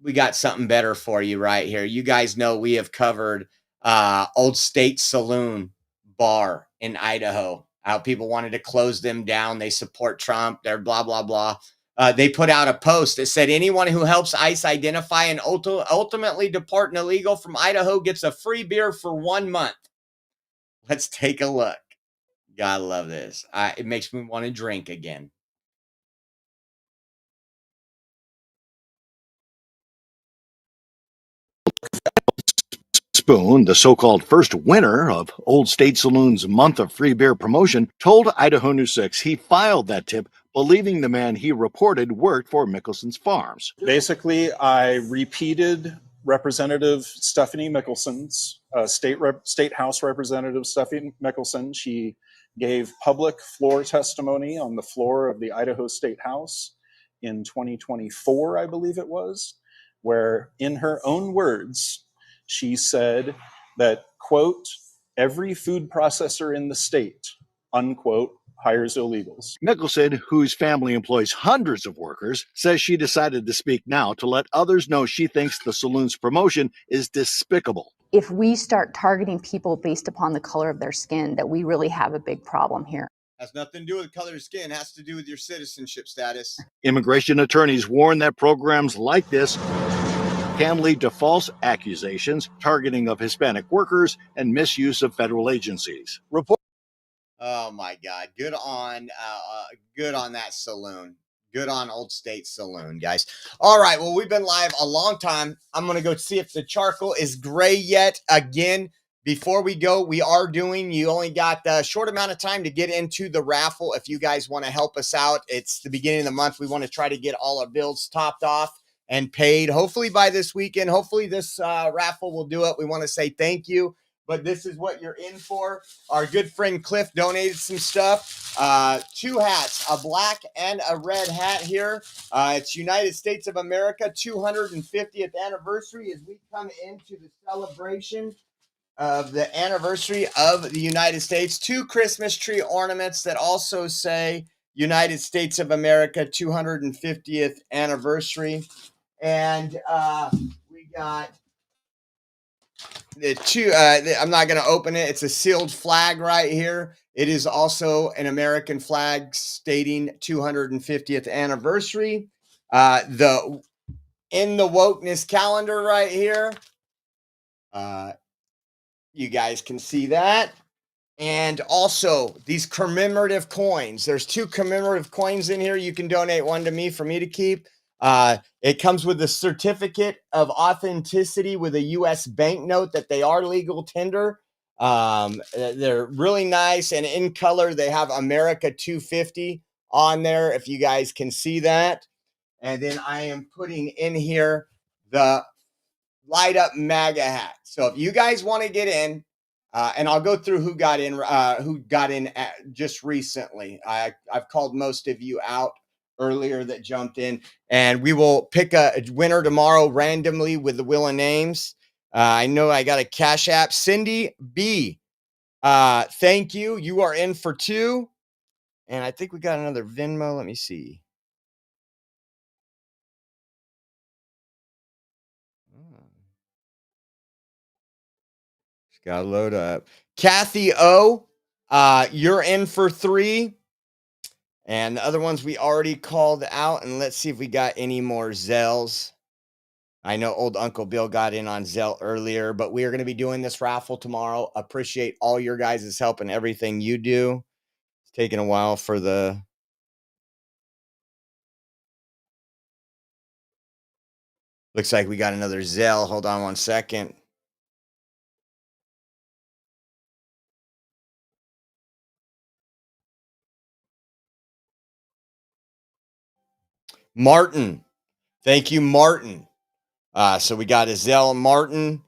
we got something better for you right here. You guys know we have covered Old State Saloon Bar in Idaho. How people wanted to close them down. They support Trump. They're blah, blah, blah. They put out a post that said anyone who helps ICE identify and ultimately deport an illegal from Idaho gets a free beer for 1 month. Let's take a look. Gotta love this. It makes me want to drink again. Spoon, the so-called first winner of Old State Saloon's month of free beer promotion, told Idaho News 6 he filed that tip believing the man he reported worked for Mickelson's Farms. Basically, I repeated Representative Stephanie Mickelson's, State House Representative Stephanie Mickelson. She gave public floor testimony on the floor of the Idaho State House in 2024, I believe it was, where in her own words, she said that, quote, every food processor in the state, unquote, hires illegals. Mickelson, whose family employs hundreds of workers, says she decided to speak now to let others know she thinks the saloon's promotion is despicable. If we start targeting people based upon the color of their skin, that we really have a big problem here. Has nothing to do with color of skin. Has to do with your citizenship status. Immigration attorneys warn that programs like this can lead to false accusations, targeting of Hispanic workers, and misuse of federal agencies. Oh my God! Good on that saloon. Good on Old State Saloon, guys. All right. Well, we've been live a long time. I'm gonna go see if the charcoal is gray yet. Again, before we go, we are doing. You only got a short amount of time to get into the raffle. If you guys want to help us out, it's the beginning of the month. We want to try to get all our bills topped off and paid, hopefully by this weekend. Hopefully this raffle will do it. We want to say thank you, but this is what you're in for. Our good friend Cliff donated some stuff. 2 hats, a black and a red hat here. It's United States of America 250th anniversary as we come into the celebration of the anniversary of the United States. 2 Christmas tree ornaments that also say United States of America 250th anniversary. And we got the 2, I'm not going to open it. It's a sealed flag right here. It is also an American flag stating 250th anniversary. In the wokeness calendar right here. You guys can see that. And also these commemorative coins. There's 2 commemorative coins in here. You can donate one to me for me to keep. It comes with a certificate of authenticity with a U.S. banknote that they are legal tender. They're really nice and in color. They have America 250 on there, if you guys can see that. And then I am putting in here the light up MAGA hat. So if you guys want to get in, and I'll go through who got in just recently. I've called most of you out earlier that jumped in, and we will pick a winner tomorrow randomly with the wheel of names. I know I got a Cash App. Cindy B, thank you. You are in for 2. And I think we got another Venmo. Let me see. Just got to load up. Kathy O, you're in for 3. And the other ones we already called out. And let's see if we got any more Zells. I know old Uncle Bill got in on Zelle earlier, but we are going to be doing this raffle tomorrow. Appreciate all your guys' help and everything you do. It's taking a while for the... Looks like we got another Zelle. Hold on one second. Martin. Thank you, Martin. So we got a Zelle Martin.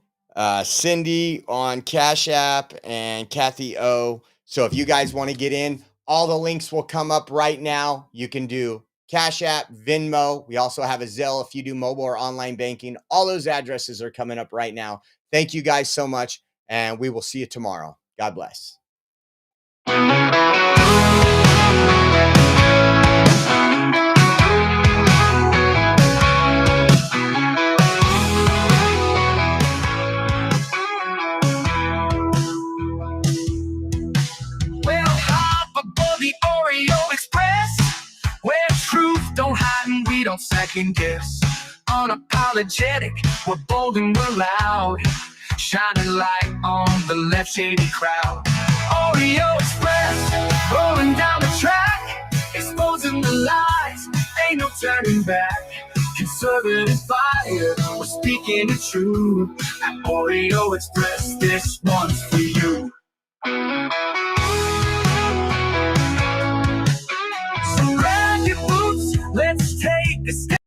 Cindy on Cash App, and Kathy O. So if you guys want to get in, all the links will come up right now. You can do Cash App, Venmo. We also have a Zelle if you do mobile or online banking. All those addresses are coming up right now. Thank you guys so much, and we will see you tomorrow. God bless. Well, hop above the Oreo Express, where truth don't hide and we don't second guess. Unapologetic, we're bold and we're loud, shining light on the left shady crowd. Oreo Express, rolling down the track, exposing the lies, ain't no turning back. Conservative fire, we're speaking the truth. At Oreo Express, this one's for you. So grab your boots, let's take a step.